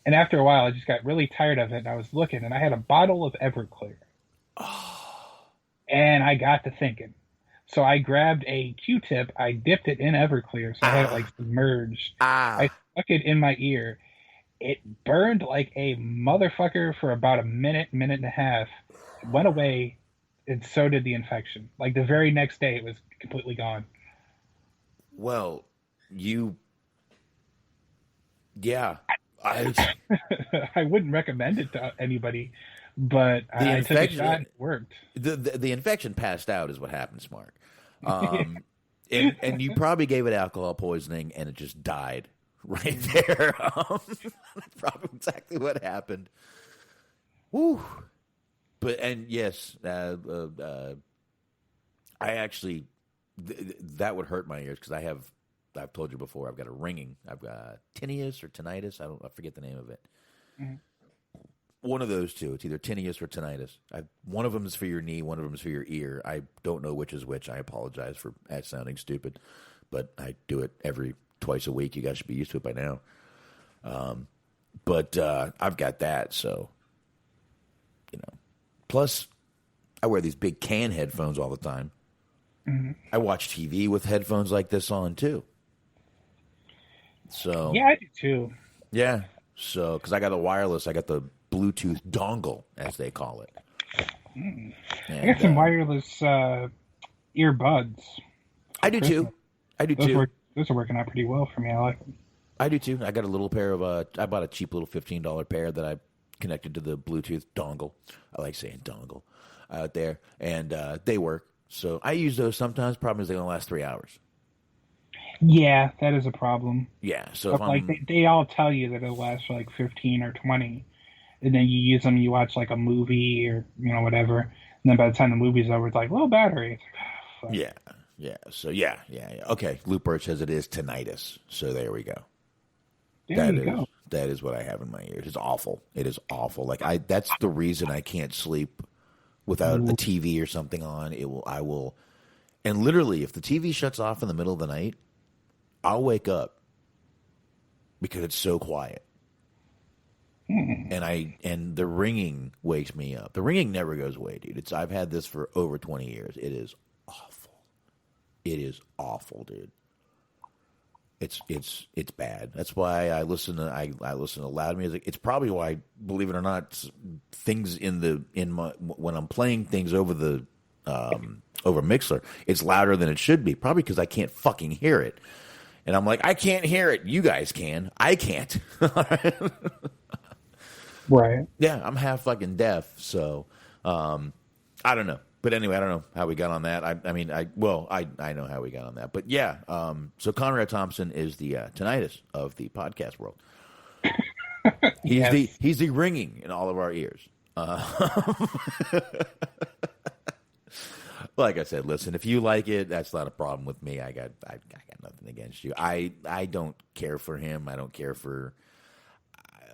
And after a while, I just got really tired of it, and I was looking, and I had a bottle of Everclear. And I got to thinking. So I grabbed a Q-tip, I dipped it in Everclear, so I had it like submerged. I stuck it in my ear. It burned like a motherfucker for about a minute and a half. It went away, and so did the infection. Like the very next day, it was completely gone. Well, yeah. I wouldn't recommend it to anybody, but I took a shot and it worked. The infection passed out is what happens, Mark. And you probably gave it alcohol poisoning, and it just died right there. Probably exactly what happened. Woo. And yes, I actually that would hurt my ears because I've told you before, I've got a ringing. I've got tinnitus or tinnitus. I forget the name of it. Mm-hmm. One of those two. It's either tinnitus or tinnitus. One of them is for your knee. One of them is for your ear. I don't know which is which. I apologize for sounding stupid, but I do it twice a week. You guys should be used to it by now. But I've got that, so Plus, I wear these big can headphones all the time. Mm-hmm. I watch TV with headphones like this on too. So yeah, I do too. Yeah, so because I got the wireless, I got the Bluetooth dongle, as they call it. And, I got some wireless earbuds. I do too. Those are working out pretty well for me. I like them. I do too. I got a little pair of I bought a cheap little $15 pair that I connected to the Bluetooth dongle. I like saying dongle out there, and they work. So I use those sometimes. Problem is they only last 3 hours. Yeah, that is a problem. Yeah, so if like they all tell you that it'll last for like 15 or 20, and then you use them, you watch like a movie or whatever, and then by the time the movie's over, it's like low battery. It's like, yeah. So yeah. Okay, Luke Birch says it is tinnitus. So there we go. There you go. That is what I have in my ears. It's awful. It is awful. Like that's the reason I can't sleep without a TV or something on. I will, and literally, if the TV shuts off in the middle of the night, I'll wake up because it's so quiet. And the ringing wakes me up. The ringing never goes away, dude. I've had this for over 20 years. It is awful. It is awful, dude. It's bad. That's why I listen to loud music. It's probably why, believe it or not, things when I'm playing things over the over Mixler, it's louder than it should be. Probably because I can't fucking hear it. And I'm like, I can't hear it. You guys can. I can't. Right. Yeah, I'm half fucking deaf, so I don't know. But anyway, I don't know how we got on that. I know how we got on that. But yeah, so Conrad Thompson is the tinnitus of the podcast world. He's the ringing in all of our ears. Like I said, listen, if you like it, that's not a problem with me. I got nothing against you. I don't care for him. I don't care for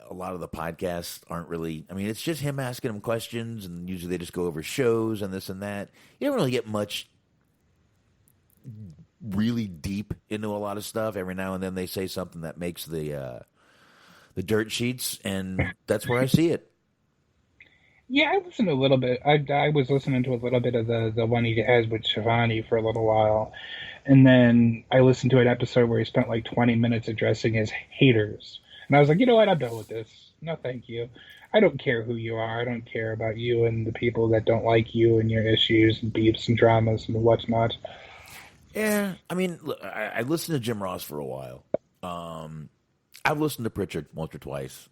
a lot of the podcasts aren't really. I mean, it's just him asking them questions, and usually they just go over shows and this and that. You don't really get much really deep into a lot of stuff. Every now and then they say something that makes the dirt sheets, and that's where I see it. Yeah, I listened to a little bit. I was listening to a little bit of the one he has with Shivani for a little while. And then I listened to an episode where he spent like 20 minutes addressing his haters. And I was like, you know what? I'm done with this. No, thank you. I don't care who you are. I don't care about you and the people that don't like you and your issues and beefs and dramas and whatnot. Yeah, I mean, look, I listened to Jim Ross for a while. I've listened to Pritchard once or twice.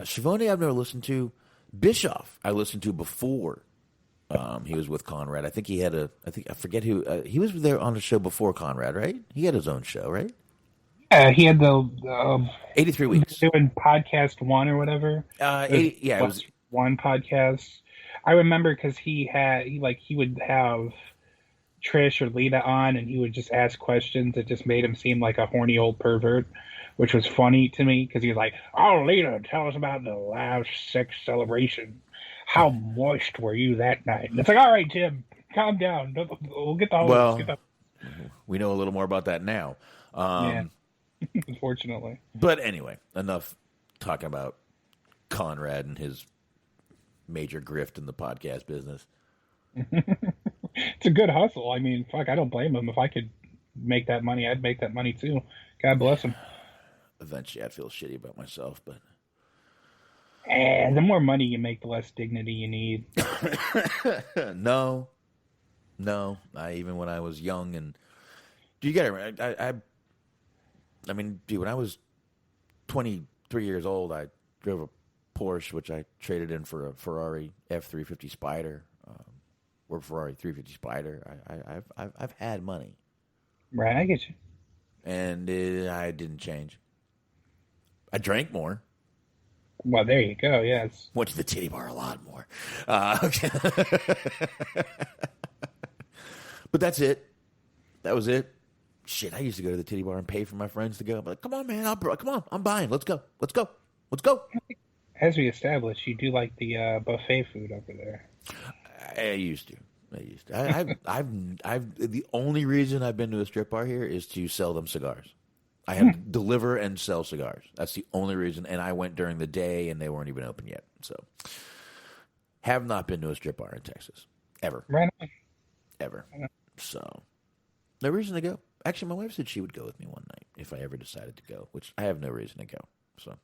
Schiavone I've never listened to. Bischoff I listened to before he was with Conrad. I think he had I forget who, he was there on the show before Conrad, right? He had his own show, right? Yeah, he had the 83 Weeks. Doing podcast one or whatever. It was one podcast. I remember because he would have Trish or Lita on, and he would just ask questions that just made him seem like a horny old pervert, which was funny to me because he was like, "Oh, Lita, tell us about the last sex celebration. How moist were you that night?" And it's like, all right, Jim, calm down. We'll get the hose. Well, we know a little more about that now. Yeah, unfortunately. But anyway, enough talking about Conrad and his major grift in the podcast business. It's a good hustle. I mean, fuck, I don't blame him. If I could make that money, I'd make that money too. God bless him. Eventually, I'd feel shitty about myself, but the more money you make, the less dignity you need. No. Even when I was young, and you get it. I mean, dude, when I was 23 years old, I drove a Porsche, which I traded in for a Ferrari F350 Spider, or Ferrari 350 Spider. I've had money, right? I get you. And I didn't change. I drank more. Well, there you go. Yes. Went to the titty bar a lot more. But that's it. That was it. Shit, I used to go to the titty bar and pay for my friends to go. I'm like, come on, man. Come on. I'm buying. Let's go. As we established, you do like the buffet food over there. I used to. I've the only reason I've been to a strip bar here is to sell them cigars. I have to deliver and sell cigars. That's the only reason. And I went during the day, and they weren't even open yet. So, have not been to a strip bar in Texas ever. Right on. Ever. So, no reason to go. Actually, my wife said she would go with me one night if I ever decided to go, which I have no reason to go. So,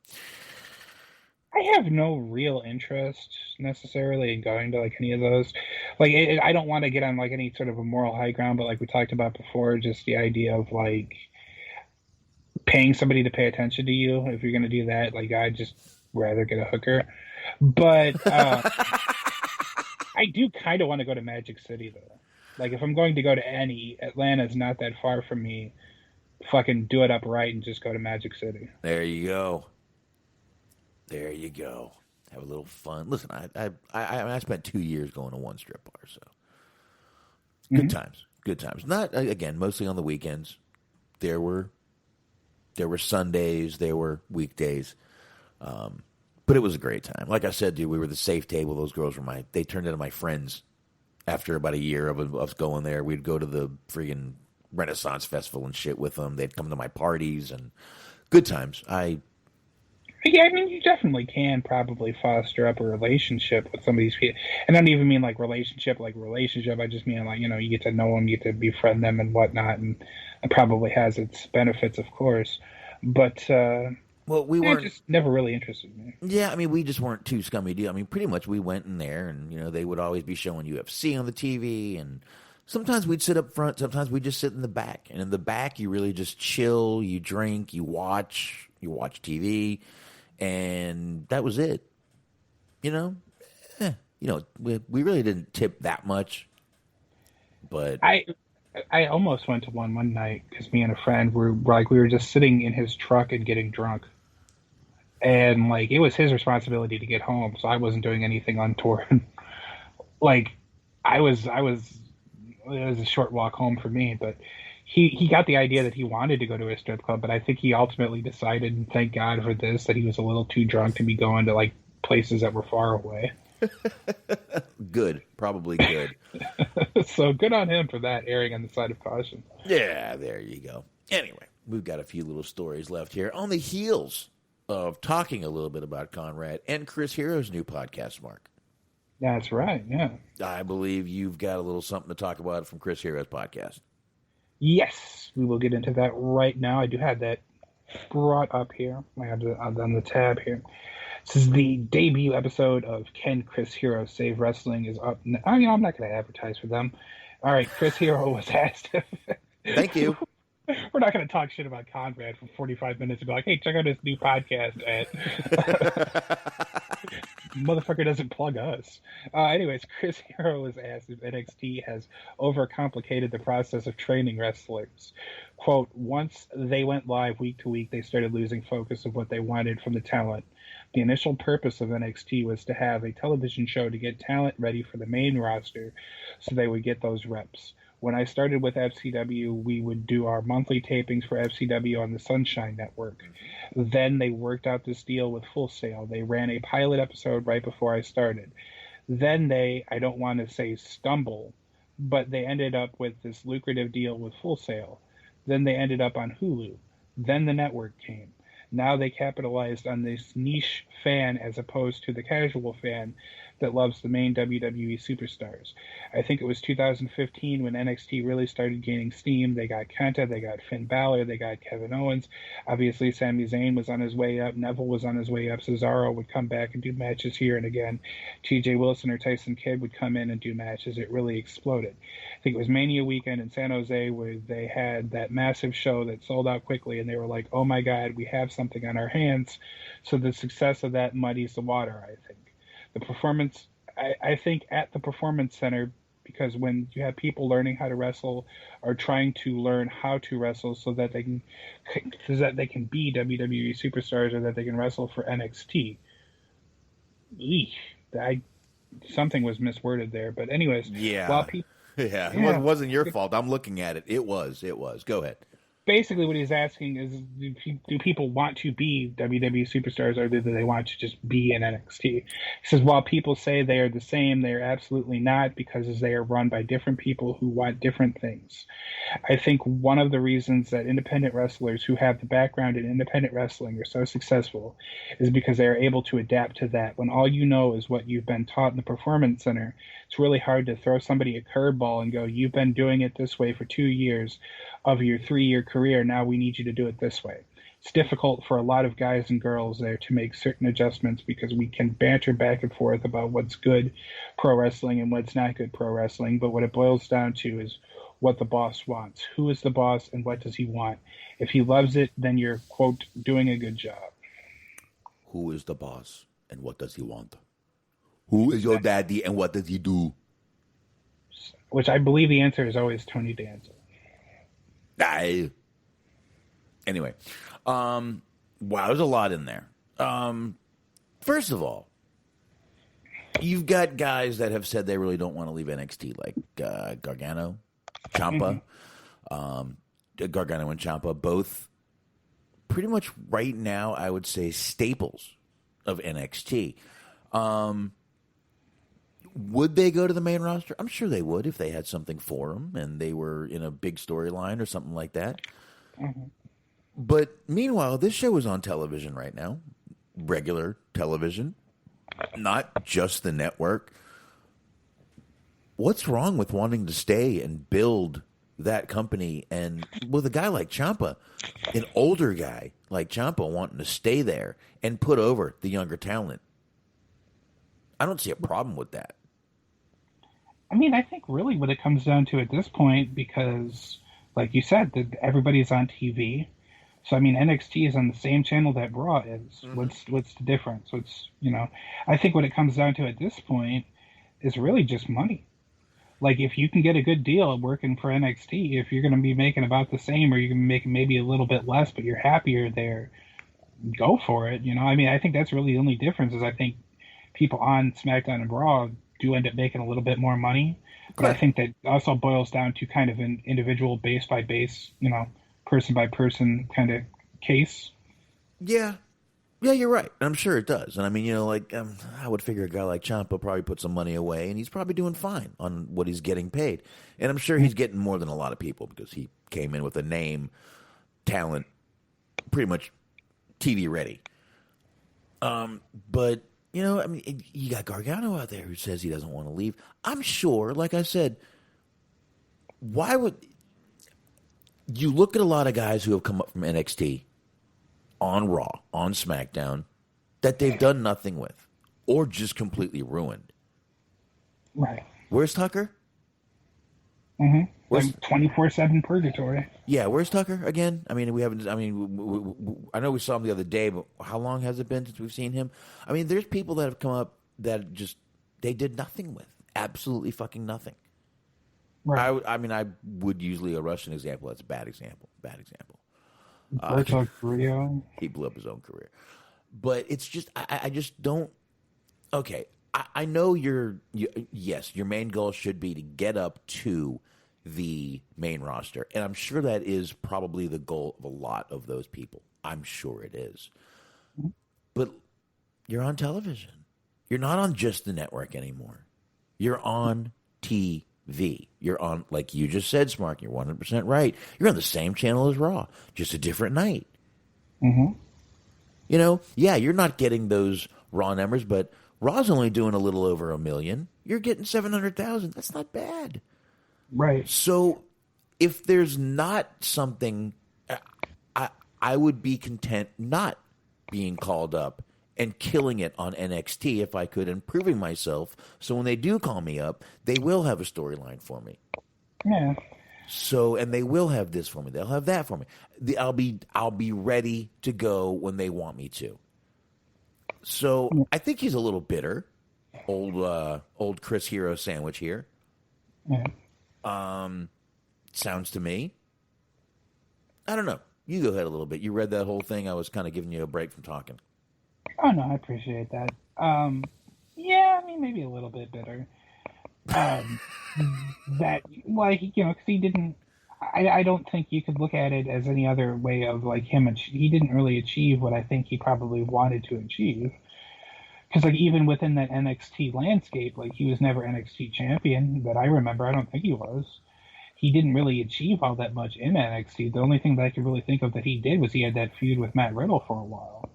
I have no real interest necessarily in going to like any of those. Like, I don't want to get on like any sort of a moral high ground, but like we talked about before, just the idea of like paying somebody to pay attention to you. If you're going to do that, like I'd just rather get a hooker. But I do kind of want to go to Magic City though. Like if I'm going to go to any, Atlanta's not that far from me. Fucking do it up right and just go to Magic City. There you go. Have a little fun. Listen, I spent 2 years going to one strip bar, so good times. Good times. Not again, mostly on the weekends. There were Sundays, there were weekdays, but it was a great time. Like I said, dude, we were the safe table. Those girls were they turned into my friends. After about a year of us going there, we'd go to the friggin' Renaissance Festival and shit with them. They'd come to my parties and good times. Yeah, I mean, you definitely can probably foster up a relationship with some of these people. And I don't even mean like relationship. I just mean like, you get to know them, you get to befriend them and whatnot. And it probably has its benefits, of course. But, well, we weren't just never really interested in me. Yeah, I mean, we just weren't too scummy deal. I mean, pretty much we went in there and, they would always be showing UFC on the TV. And sometimes we'd sit up front. Sometimes we'd just sit in the back. And in the back, you really just chill, you drink, you watch TV. And that was it. We really didn't tip that much. But I almost went to one night because me and a friend we were just sitting in his truck and getting drunk. And like it was his responsibility to get home, so I wasn't doing anything untoward. Like it was a short walk home for me, but he got the idea that he wanted to go to a strip club, but I think he ultimately decided, and thank God for this, that he was a little too drunk to be going to like places that were far away. Good, probably good. So good on him for that, erring on the side of caution. Yeah, there you go. Anyway, we've got a few little stories left here on the heels of talking a little bit about Conrad and Chris Hero's new podcast, Mark. That's right, yeah. I believe you've got a little something to talk about from Chris Hero's podcast. Yes, we will get into that right now. I do have that brought up here. I have it on the tab here. This is the debut episode of Can Chris Hero Save Wrestling is up. I'm not going to advertise for them. All right, Chris Hero was asked. Thank you. We're not going to talk shit about Conrad for 45 minutes and be like, hey, check out this new podcast. Motherfucker doesn't plug us. Anyways, Chris Hero was asked if NXT has overcomplicated the process of training wrestlers. Quote, once they went live week to week, they started losing focus of what they wanted from the talent. The initial purpose of NXT was to have a television show to get talent ready for the main roster so they would get those reps. When I started with FCW, we would do our monthly tapings for FCW on the Sunshine Network. Then they worked out this deal with Full Sail. They ran a pilot episode right before I started. Then they, I don't want to say stumble, but they ended up with this lucrative deal with Full Sail. Then they ended up on Hulu. Then the network came. Now they capitalized on this niche fan as opposed to the casual fan that loves the main WWE superstars. I think it was 2015 when NXT really started gaining steam. They got Kenta, they got Finn Balor, they got Kevin Owens. Obviously, Sami Zayn was on his way up. Neville was on his way up. Cesaro would come back and do matches here and again. TJ Wilson or Tyson Kidd would come in and do matches. It really exploded. I think it was Mania weekend in San Jose where they had that massive show that sold out quickly, and they were like, oh my God, we have something on our hands. So the success of that muddies the water, I think. The performance, I think at the Performance Center, because when you have people learning how to wrestle or trying to learn how to wrestle so that they can be WWE superstars or that they can wrestle for NXT. Something was misworded there, but anyways. Yeah. It wasn't your fault. I'm looking at it. It was. Go ahead. Basically, what he's asking is, do people want to be WWE superstars, or do they want to just be in NXT? He says, while people say they are the same, they are absolutely not, because they are run by different people who want different things. I think one of the reasons that independent wrestlers who have the background in independent wrestling are so successful is because they are able to adapt to that. When all you know is what you've been taught in the Performance Center, it's really hard to throw somebody a curveball and go, you've been doing it this way for 2 years of your 3-year career, now we need you to do it this way. It's difficult for a lot of guys and girls there to make certain adjustments because we can banter back and forth about what's good pro wrestling and what's not good pro wrestling, but what it boils down to is what the boss wants. Who is the boss and what does he want? If he loves it, then you're, quote, doing a good job. Who is the boss and what does he want? Who is your daddy and what does he do? Which I believe the answer is always Tony Danza. Anyway, wow, there's a lot in there. First of all, you've got guys that have said they really don't want to leave NXT, like Gargano, Ciampa. Gargano and Ciampa, both pretty much right now, I would say, staples of NXT. Would they go to the main roster? I'm sure they would if they had something for them and they were in a big storyline or something like that. Mm-hmm. But meanwhile, this show is on television right now, regular television, not just the network. What's wrong with wanting to stay and build that company? And with a guy like Ciampa, an older guy like Ciampa, wanting to stay there and put over the younger talent, I don't see a problem with that. I mean, I think really what it comes down to at this point, because, like you said, everybody's on TV. So, I mean, NXT is on the same channel that Raw is. Mm-hmm. What's the difference? I think what it comes down to at this point is really just money. Like, if you can get a good deal working for NXT, if you're going to be making about the same or you're going to make maybe a little bit less, but you're happier there, go for it. I mean, I think that's really the only difference is I think people on SmackDown and Raw do end up making a little bit more money. But I think that also boils down to kind of an individual base by base, person by person kind of case. Yeah. Yeah, you're right. I'm sure it does. And I mean, I would figure a guy like Ciampa probably put some money away, and he's probably doing fine on what he's getting paid. And I'm sure he's getting more than a lot of people because he came in with a name, talent, pretty much TV ready. But, I mean, you got Gargano out there who says he doesn't want to leave. I'm sure, like I said, why would you look at a lot of guys who have come up from NXT on Raw, on SmackDown, that they've done nothing with or just completely ruined. Right. Where's Tucker? Mm-hmm. Where's 24/7 purgatory? Yeah, where's Tucker again? I mean, we haven't. I mean, I know we saw him the other day, but how long has it been since we've seen him? I mean, there's people that have come up that just they did nothing with, absolutely fucking nothing. Right. I mean, I would usually a Russian example. That's a bad example. Bad example. He blew up his own career. But it's just, I just don't. Okay, I know yes, your main goal should be to get up to the main roster. And I'm sure that is probably the goal of a lot of those people. I'm sure it is. But you're on television. You're not on just the network anymore. You're on TV. You're on, like you just said, Smark, you're 100% right. You're on the same channel as Raw, just a different night. Mm-hmm. Yeah, you're not getting those Raw numbers, but Raw's only doing a little over 1 million. You're getting 700,000. That's not bad. Right. So if there's not something, I would be content not being called up and killing it on NXT if I could, and proving myself. So when they do call me up, they will have a storyline for me. Yeah. So, and they will have this for me. They'll have that for me. I'll be ready to go when they want me to. So I think he's a little bitter. Old Chris Hero sandwich here. Yeah. Sounds to me. I don't know. You go ahead a little bit. You read that whole thing. I was kind of giving you a break from talking. Oh, no, I appreciate that. Yeah, I mean, maybe a little bit bitter. That, like, because he didn't, I don't think you could look at it as any other way of, like, him, he didn't really achieve what I think he probably wanted to achieve. Because, like, even within that NXT landscape, like, he was never NXT champion that I remember. I don't think he was. He didn't really achieve all that much in NXT. The only thing that I could really think of that he did was he had that feud with Matt Riddle for a while.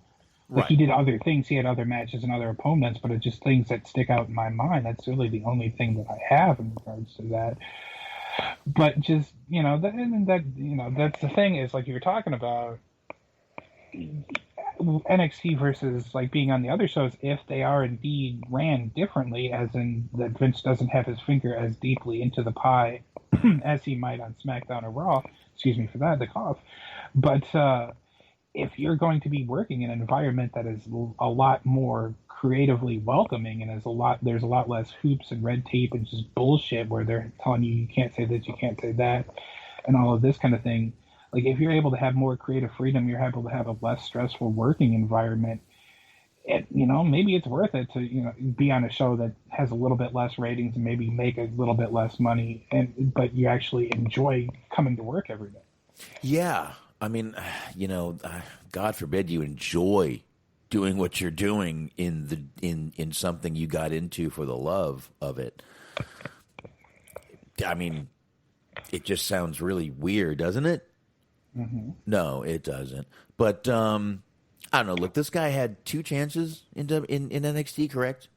Like, right. He did other things. He had other matches and other opponents, but it's just things that stick out in my mind. That's really the only thing that I have in regards to that. But just, that's the thing is, like you were talking about, NXT versus, like, being on the other shows, if they are indeed ran differently, as in that Vince doesn't have his finger as deeply into the pie as he might on SmackDown or Raw. Excuse me for that, the cough. But if you're going to be working in an environment that is a lot more creatively welcoming and there's a lot less hoops and red tape and just bullshit where they're telling you can't say this, you can't say that, and all of this kind of thing. Like, if you're able to have more creative freedom, you're able to have a less stressful working environment. Maybe it's worth it to, be on a show that has a little bit less ratings and maybe make a little bit less money, but you actually enjoy coming to work every day. Yeah. I mean, God forbid you enjoy doing what you're doing in something you got into for the love of it. I mean, it just sounds really weird, doesn't it? Mm-hmm. No, it doesn't. But I don't know. Look, this guy had 2 chances in NXT, correct?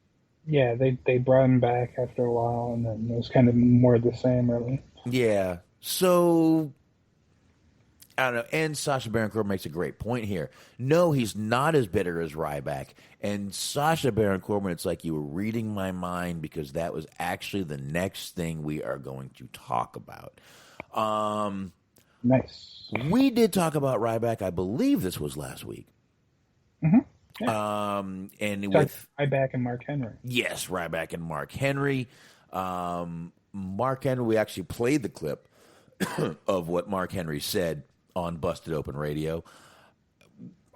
Yeah, they brought him back after a while, and then it was kind of more the same, really. Yeah. So I don't know. And Sasha Baron Corbin makes a great point here. No, he's not as bitter as Ryback. And Sasha Baron Corbin, it's like you were reading my mind, because that was actually the next thing we are going to talk about. Nice. We did talk about Ryback. I believe this was last week. Mm-hmm. Yeah. And with Ryback and Mark Henry. Yes, Ryback and Mark Henry. Mark Henry, we actually played the clip of what Mark Henry said on Busted Open Radio.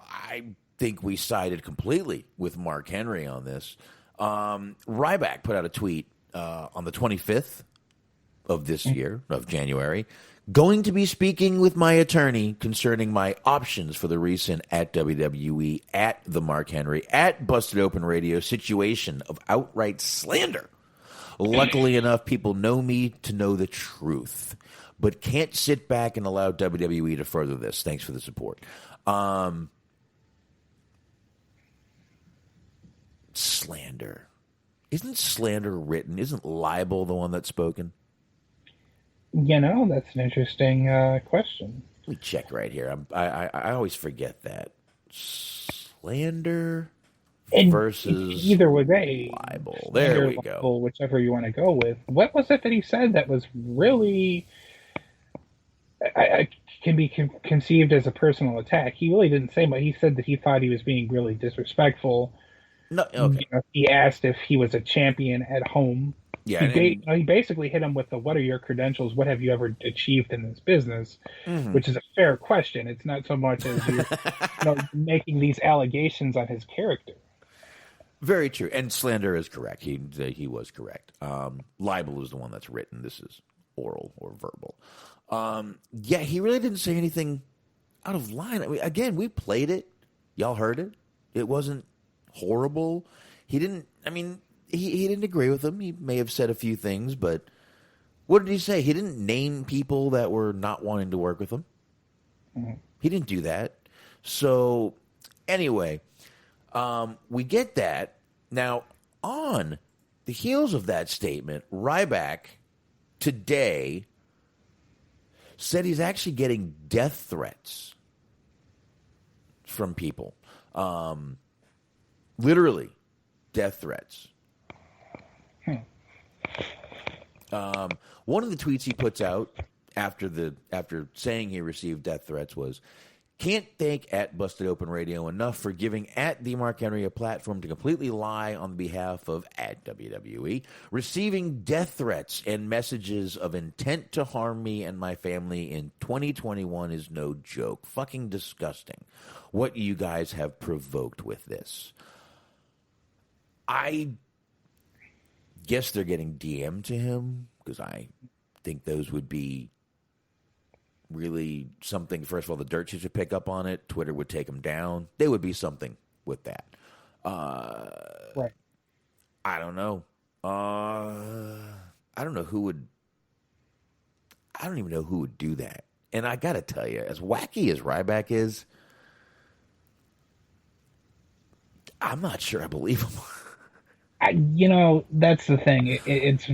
I think we sided completely with Mark Henry on this. Ryback put out a tweet on the 25th of this year, of January, going to be speaking with my attorney concerning my options for the recent at WWE, at the Mark Henry, at Busted Open Radio situation of outright slander. Luckily enough, people know me to know the truth, but can't sit back and allow WWE to further this. Thanks for the support. Slander. Isn't slander written? Isn't libel the one that's spoken? That's an interesting question. Let me check right here. I always forget that. Slander versus either way, libel. There we libel, go. Whichever you want to go with. What was it that he said that was really can be conceived as a personal attack? He really didn't say much. He said that he thought he was being really disrespectful. No, okay. He asked if he was a champion at home. Yeah, he basically hit him with the, what are your credentials? What have you ever achieved in this business? Mm-hmm. Which is a fair question. It's not so much as you're making these allegations on his character. Very true. And slander is correct. He was correct. Libel is the one that's written. This is oral or verbal. Yeah, he really didn't say anything out of line. I mean, again, we played it. Y'all heard it. It wasn't horrible. He didn't, he didn't agree with him. He may have said a few things, but what did he say? He didn't name people that were not wanting to work with him. Mm-hmm. He didn't do that. So, anyway, we get that. Now, on the heels of that statement, Ryback today said he's actually getting death threats from people. Literally, death threats. One of the tweets he puts out after saying he received death threats was, "Can't thank at Busted Open Radio enough for giving at the Mark Henry a platform to completely lie on behalf of at WWE. Receiving death threats and messages of intent to harm me and my family in 2021 is no joke. Fucking disgusting. What you guys have provoked with this." I guess they're getting DM'd to him, because I think those would be really something. First of all, the dirt sheets would pick up on it. Twitter would take them down. There would be something with that. Right. I don't know. I don't know who would. I don't even know who would do that. And I got to tell you, as wacky as Ryback is, I'm not sure I believe him. That's the thing. This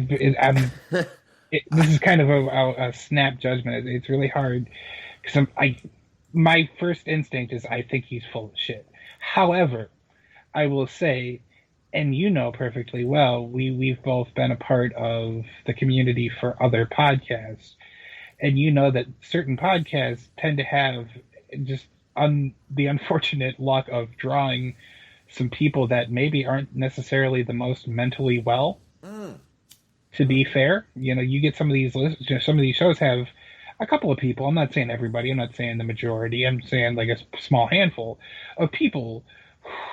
is kind of a snap judgment. It's really hard because my first instinct is I think he's full of shit. However, I will say, and perfectly well, we've both been a part of the community for other podcasts, and that certain podcasts tend to have just the unfortunate luck of drawing some people that maybe aren't necessarily the most mentally well. To be fair, you get some of these shows have a couple of people. I'm not saying everybody. I'm not saying the majority. I'm saying like a small handful of people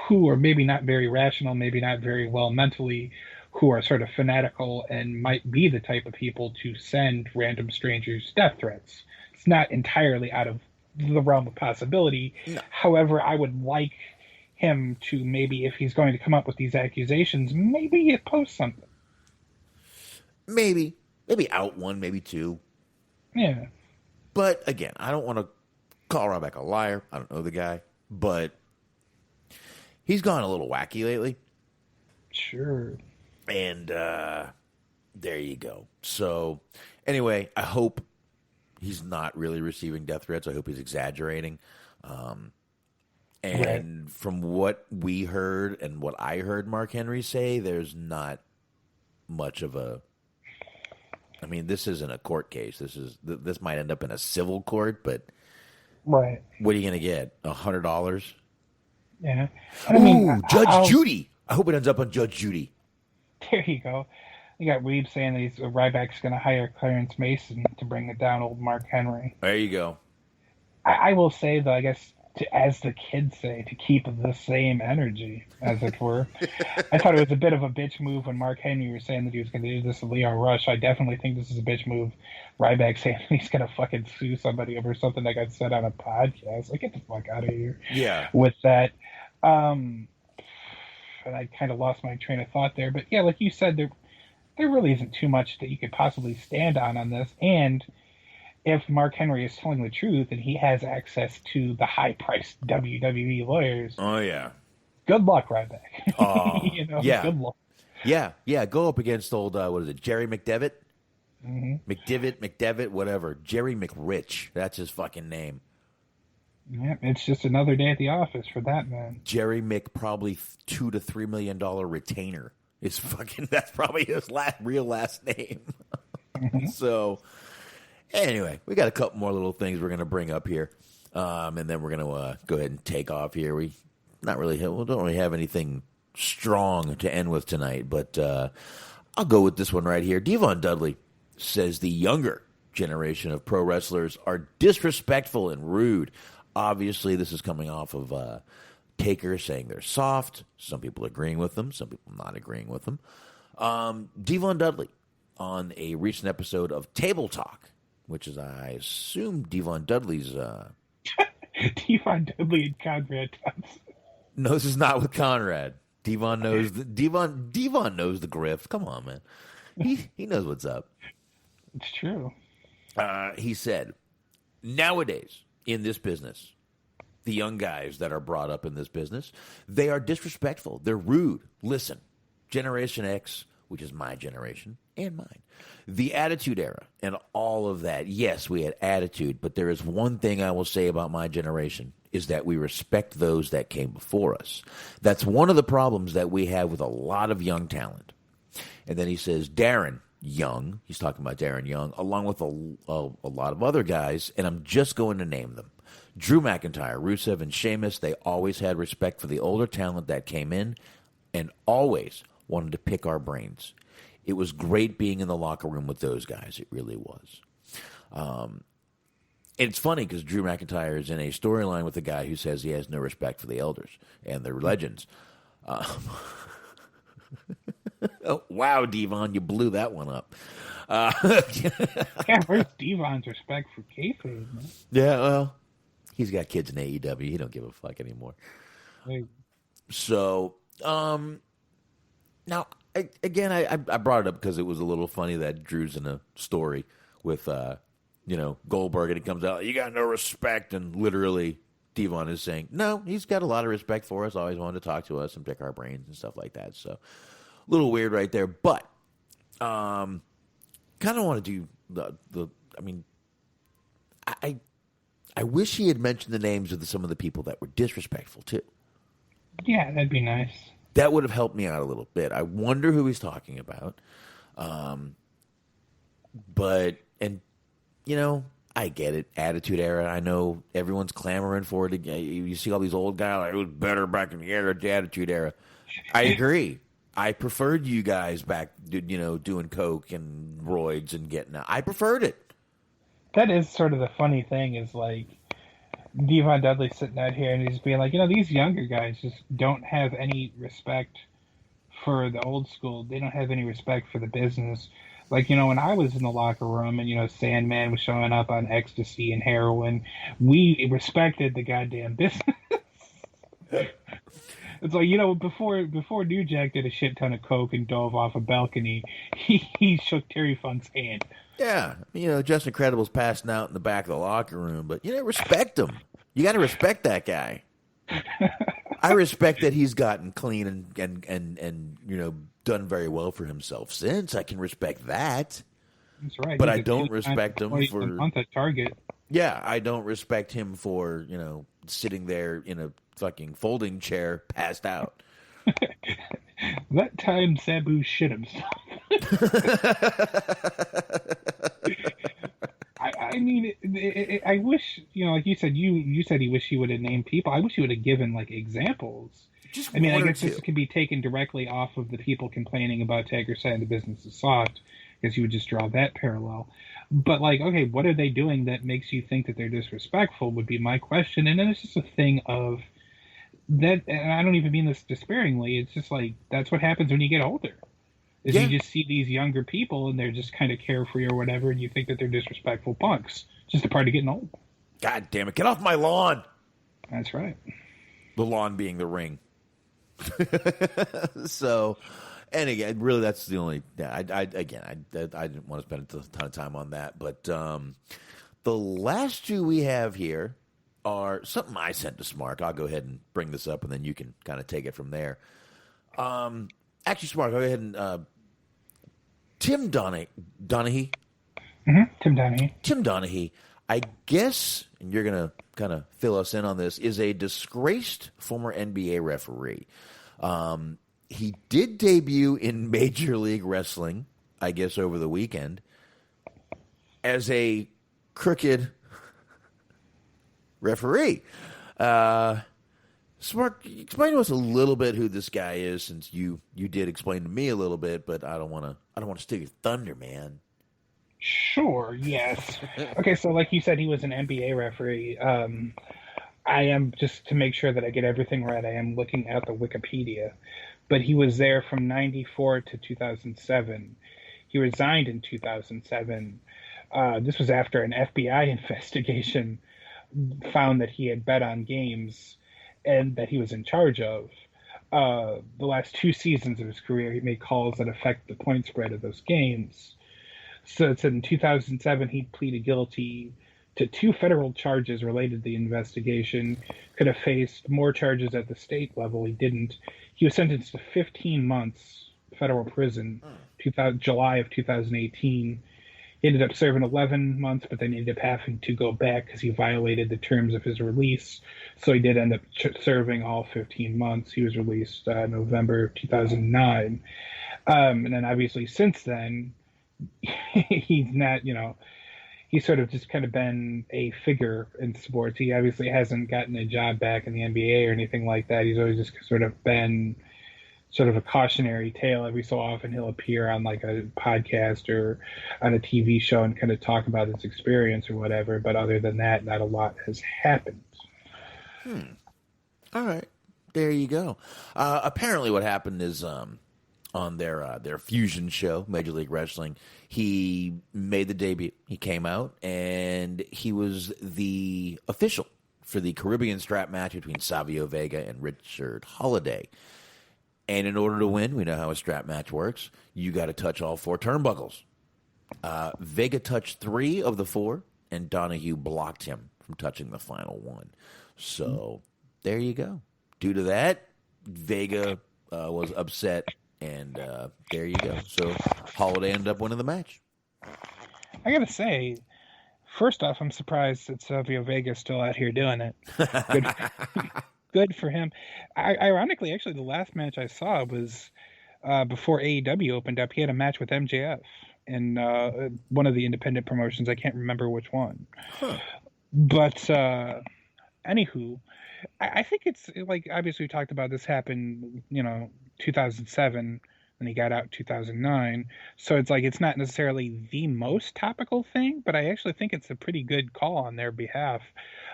who are maybe not very rational, maybe not very well mentally, who are sort of fanatical and might be the type of people to send random strangers death threats. It's not entirely out of the realm of possibility. No. However, I would like him to maybe, if he's going to come up with these accusations, maybe post something. Maybe out one, maybe two. Yeah. But again, I don't want to call Ryback a liar. I don't know the guy, but he's gone a little wacky lately. Sure. And there you go. So anyway, I hope he's not really receiving death threats. I hope he's exaggerating. And from what we heard and what I heard Mark Henry say, there's not much of a. I mean, this isn't a court case. This might end up in a civil court, but right. What are you going to get? $100? Yeah. Judge Judy. I hope it ends up on Judge Judy. There you go. You got Reed saying that Ryback's going to hire Clarence Mason to bring it down, old Mark Henry. There you go. I will say, though, I guess as the kids say, to keep the same energy, as it were. I thought it was a bit of a bitch move when Mark Henry was saying that he was going to do this to Leo Rush. I definitely think this is a bitch move. Ryback saying he's going to fucking sue somebody over something that got said on a podcast. Like, get the fuck out of here. Yeah. With that. And I kind of lost my train of thought there. But yeah, like you said, there really isn't too much that you could possibly stand on this. And if Mark Henry is telling the truth and he has access to the high-priced WWE lawyers, oh yeah, good luck, Ryback. Oh, yeah, good luck. Yeah. Go up against old what is it, Jerry McDevitt, Mm-hmm. McDevitt, whatever. Jerry McRich, that's his fucking name. Yeah, it's just another day at the office for that man. Jerry Mc, probably $2 to $3 million retainer. Is fucking. That's probably his real last name. So. Anyway, we got a couple more little things we're going to bring up here, and then we're going to go ahead and take off here. We don't really have anything strong to end with tonight, but I'll go with this one right here. Devon Dudley says the younger generation of pro wrestlers are disrespectful and rude. Obviously, this is coming off of Taker saying they're soft. Some people agreeing with them, some people not agreeing with them. Devon Dudley on a recent episode of Table Talk, which is, I assume, Devon Dudley's... Devon Dudley and Conrad Thompson. No, this is not with Conrad. Devon knows the grift. Come on, man. He knows what's up. It's true. He said, nowadays, in this business, the young guys that are brought up in this business, they are disrespectful. They're rude. Listen, Generation X, which is my generation and mine, the Attitude Era and all of that. Yes, we had attitude, but there is one thing I will say about my generation is that we respect those that came before us. That's one of the problems that we have with a lot of young talent. And then he says, Darren Young, he's talking about Darren Young, along with a lot of other guys, and I'm just going to name them. Drew McIntyre, Rusev, and Sheamus, they always had respect for the older talent that came in and always wanted to pick our brains. It was great being in the locker room with those guys. It really was. And it's funny because Drew McIntyre is in a storyline with a guy who says he has no respect for the elders and their legends. Oh, wow, Devon, you blew that one up. Yeah, where's Devon's respect for kayfabe, man? Yeah, well, he's got kids in AEW. He don't give a fuck anymore. Like, So, now, I brought it up because it was a little funny that Drew's in a story with, Goldberg, and he comes out, you got no respect, and literally Devon is saying, no, he's got a lot of respect for us, always wanted to talk to us and pick our brains and stuff like that. So, a little weird right there, but kind of want to do I wish he had mentioned the names of some of the people that were disrespectful too. yeah, that'd be nice. That would have helped me out a little bit. I wonder who he's talking about. I get it. Attitude Era. I know everyone's clamoring for it. You see all these old guys like, it was better back in the Attitude Era. I agree. I preferred you guys back, doing coke and roids and getting out. I preferred it. That is sort of the funny thing is like Devon Dudley sitting out here and he's being like, these younger guys just don't have any respect for the old school. They don't have any respect for the business. Like, when I was in the locker room and, Sandman was showing up on ecstasy and heroin, we respected the goddamn business. It's like, before New Jack did a shit ton of coke and dove off a balcony, he shook Terry Funk's hand. Yeah. Justin Credible's passing out in the back of the locker room, but, respect him. You got to respect that guy. I respect that he's gotten clean and done very well for himself since. I can respect that. That's right. But I don't respect him for a month at Target. Yeah, I don't respect him for, sitting there in a fucking folding chair passed out. That time Sabu shit himself. I wish, like you said, you said you wish he would have named people. I wish he would have given, examples. I guess this can be taken directly off of the people complaining about Taker saying the business is soft, because you would just draw that parallel. But like, okay, what are they doing that makes you think that they're disrespectful? Would be my question. And then it's just a thing of that, and I don't even mean this disparagingly. It's just like that's what happens when you get older. Is Yeah. you just see these younger people and they're just kind of carefree or whatever, and you think that they're disrespectful punks. Just a part of getting old. God damn it! Get off my lawn. That's right. The lawn being the ring. So, and again, really, that's the only. Yeah, I didn't want to spend a ton of time on that, but the last two we have here are something I sent to Smart. I'll go ahead and bring this up, and then you can kind of take it from there. Actually, Smart, go ahead and Tim Donahue. Tim Donahue. Tim Donahue, I guess, and you're going to kind of fill us in on this, is a disgraced former NBA referee. He did debut in Major League Wrestling, I guess, over the weekend, as a crooked referee. Smart, explain to us a little bit who this guy is, since you did explain to me a little bit, but I don't want to steal your thunder, man. Sure, yes. Okay, so like you said, he was an NBA referee. I am, just to make sure that I get everything right, I am looking at the Wikipedia. But he was there from 94 to 2007. He resigned in 2007. This was after an FBI investigation found that he had bet on games and that he was in charge of. The last 2 seasons of his career, he made calls that affect the point spread of those games. So it said in 2007, he pleaded guilty to 2 federal charges related to the investigation. Could have faced more charges at the state level. He didn't. He was sentenced to 15 months federal prison, July of 2018. He ended up serving 11 months, but then ended up having to go back because he violated the terms of his release. So he did end up serving all 15 months. He was released November 2009. And then obviously since then, he's not, he's sort of just kind of been a figure in sports. He obviously hasn't gotten a job back in the NBA or anything like that. He's always just sort of been sort of a cautionary tale. Every so often he'll appear on like a podcast or on a TV show and kind of talk about his experience or whatever. But other than that, not a lot has happened. All right. There you go. Apparently what happened is on their fusion show, Major League Wrestling, he made the debut. He came out, and he was the official for the Caribbean strap match between Savio Vega and Richard Holiday. And in order to win, we know how a strap match works. You got to touch all 4 turnbuckles. Vega touched 3 of the 4, and Donahue blocked him from touching the final one. So there you go. Due to that, Vega was upset, and there you go. So Holiday ended up winning the match. I gotta say, first off, I'm surprised that Savio Vega's still out here doing it. Good for him. Ironically, actually, the last match I saw was before AEW opened up. He had a match with MJF in one of the independent promotions. I can't remember which one. But anywho, I think it's like, obviously we talked about this happened, 2007, and he got out 2009. So it's like, it's not necessarily the most topical thing, but I actually think it's a pretty good call on their behalf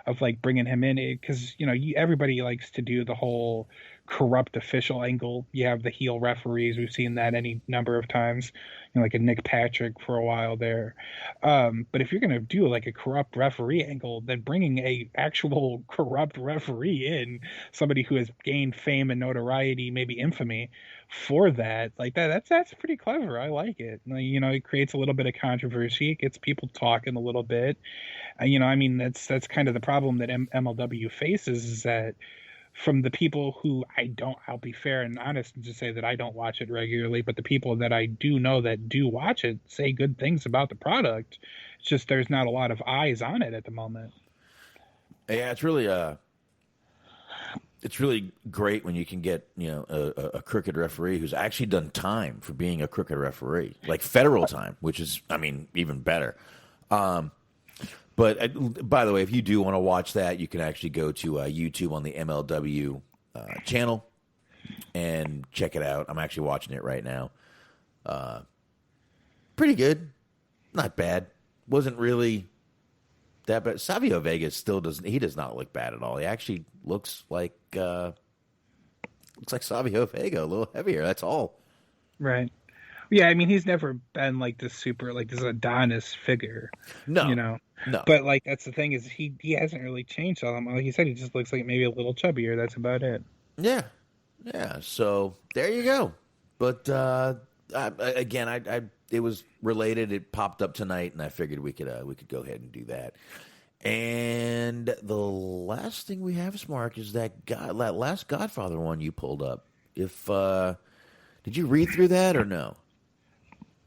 of like bringing him in, because everybody likes to do the whole corrupt official angle. You have the heel referees. We've seen that any number of times, like a Nick Patrick for a while there. But if you're going to do like a corrupt referee angle, then bringing a actual corrupt referee in, somebody who has gained fame and notoriety, maybe infamy for that, like that's pretty clever. I like it. It creates a little bit of controversy. It gets people talking a little bit. That's kind of the problem that MLW faces, is that from the people who I'll be fair and honest and just say that I don't watch it regularly, but the people that I do know that do watch it say good things about the product. It's just there's not a lot of eyes on it at the moment. Yeah, it's really great when you can get a crooked referee who's actually done time for being a crooked referee, like federal time, which is even better. But by the way, if you do want to watch that, you can actually go to YouTube on the MLW channel and check it out. I'm actually watching it right now. Pretty good, not bad. wasn't really that bad. Savio Vega still does not look bad at all. He actually looks like Savio Vega, a little heavier. That's all. Right. Yeah, I mean, he's never been like this Adonis figure. No. No. But like that's the thing is he hasn't really changed all that much. Like you said, he just looks like maybe a little chubbier. That's about it. Yeah. So there you go. But again, it was related. It popped up tonight, and I figured we could go ahead and do that. And the last thing we have, Mark, is that last Godfather one you pulled up. Did you read through that or no?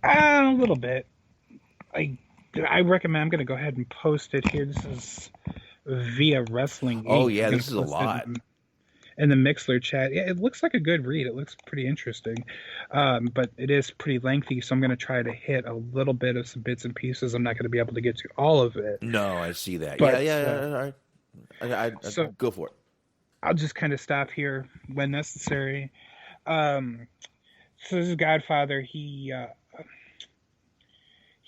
A little bit. I recommend. I'm going to go ahead and post it here. This is via Wrestling. Oh yeah, this is a lot. In the Mixler chat, yeah, it looks like a good read. It looks pretty interesting, but it is pretty lengthy. So I'm going to try to hit a little bit of some bits and pieces. I'm not going to be able to get to all of it. No, I see that. But, yeah. All right. So go for it. I'll just kind of stop here when necessary. So this is Godfather. He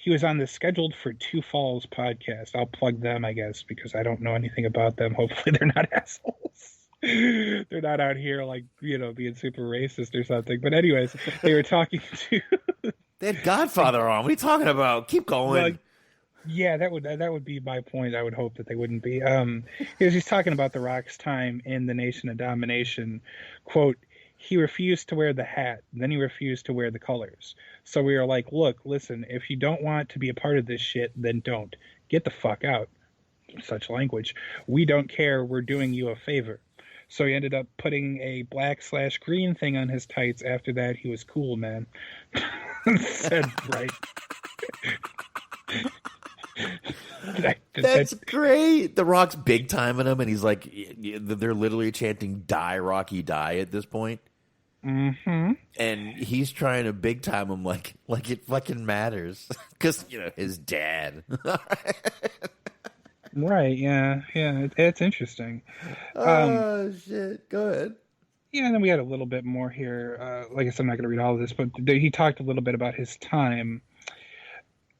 was on the Scheduled for Two Falls podcast. I'll plug them, I guess, because I don't know anything about them. Hopefully they're not assholes. They're not out here like, being super racist or something. But anyways, they were talking to they had Godfather on. What are you talking about? Keep going. Yeah, that would be my point. I would hope that they wouldn't be. He's talking about The Rock's time in the Nation of Domination. Quote, he refused to wear the hat, then he refused to wear the colors. So we were like, look, listen, if you don't want to be a part of this shit, then don't. Get the fuck out. Such language. We don't care. We're doing you a favor. So he ended up putting a black/green thing on his tights. After that, he was cool, man. Said right. That's great. The Rock's big timing him, and he's like, they're literally chanting "Die, Rocky, die" at this point. Mm-hmm. And he's trying to big time him like it fucking matters, because his dad. Right, yeah, it's interesting. Oh, shit, go ahead. Yeah, and then we had a little bit more here. Like I said, I'm not going to read all of this, but he talked a little bit about his time.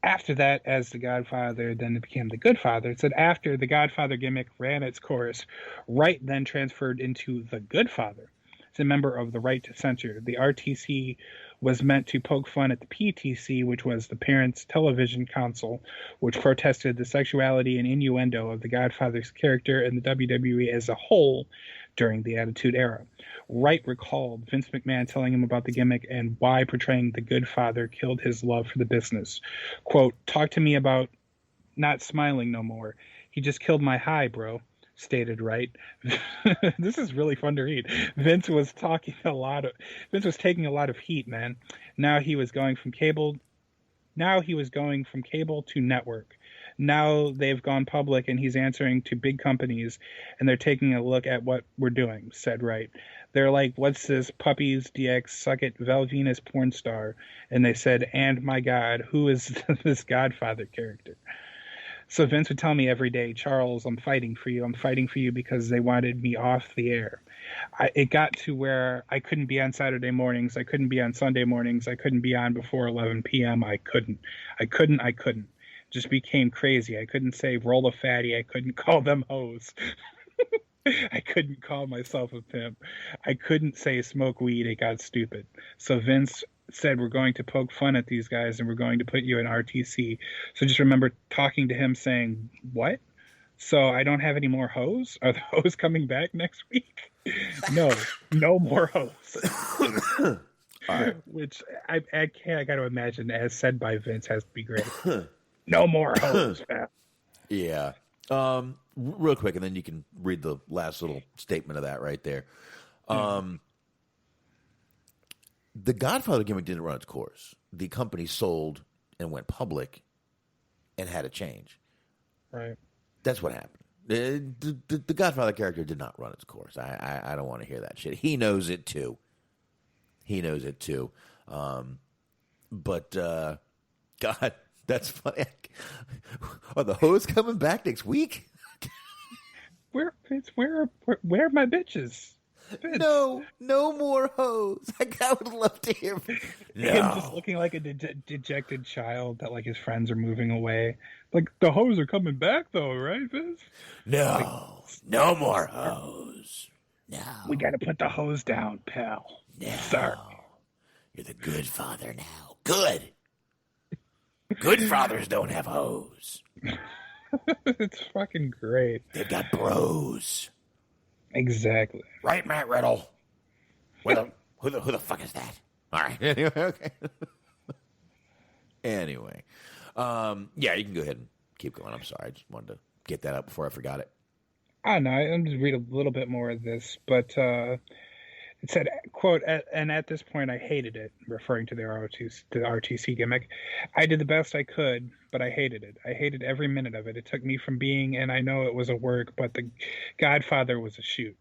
After that, as the Godfather, then it became the Good Father. It said after the Godfather gimmick ran its course, Wright then transferred into the Good Father. It's a member of the Right to Censor. The RTC was meant to poke fun at the PTC, which was the Parents Television Council, which protested the sexuality and innuendo of the Godfather's character and the WWE as a whole during the Attitude Era. Wright recalled Vince McMahon telling him about the gimmick and why portraying the Good Father killed his love for the business. Quote, talk to me about not smiling no more. He just killed my high, bro, stated Wright. This is really fun to read. Vince was taking a lot of heat, man. Now he was going from cable to network. Now they've gone public and he's answering to big companies and they're taking a look at what we're doing, said Wright. They're like, what's this Puppies DX Suck It Val Venus porn star? And they said, and my God, who is this Godfather character? So Vince would tell me every day, Charles, I'm fighting for you. I'm fighting for you because they wanted me off the air. It got to where I couldn't be on Saturday mornings. I couldn't be on Sunday mornings. I couldn't be on before 11 p.m. I couldn't. Just became crazy. I couldn't say roll a fatty. I couldn't call them hoes. I couldn't call myself a pimp. I couldn't say smoke weed. It got stupid. So Vince said, we're going to poke fun at these guys and we're going to put you in RTC. So just remember talking to him saying, what? So I don't have any more hoes? Are the hoes coming back next week? No more hoes. Right. Which I got to imagine, as said by Vince, has to be great. No more hoes, man. Yeah. Real quick, and then you can read the last little statement of that right there. The Godfather gimmick didn't run its course. The company sold and went public and had a change. Right. That's what happened. The Godfather character did not run its course. I don't want to hear that shit. He knows it too. But God, that's funny. Are the hoes coming back next week? Where are my bitches? No more hoes. Like, I would love to hear Him no. just looking like a dejected child that like his friends are moving away. Like, the hoes are coming back though, right, Vince? No. No more hoes. No. We gotta put the hose down, pal. No. Sorry. You're the good father now. Good. Good fathers don't have hoes. It's fucking great. They've got bros. Exactly. Right, Matt Riddle? Who the fuck is that? All right. Anyway, okay. Anyway. Yeah, you can go ahead and keep going. I'm sorry. I just wanted to get that out before I forgot it. I don't know. I'm just read a little bit more of this, but it said, quote, and at this point I hated it, referring to the RTC gimmick. I did the best I could, but I hated it. I hated every minute of it. It took me from being, and I know it was a work, but the Godfather was a shoot.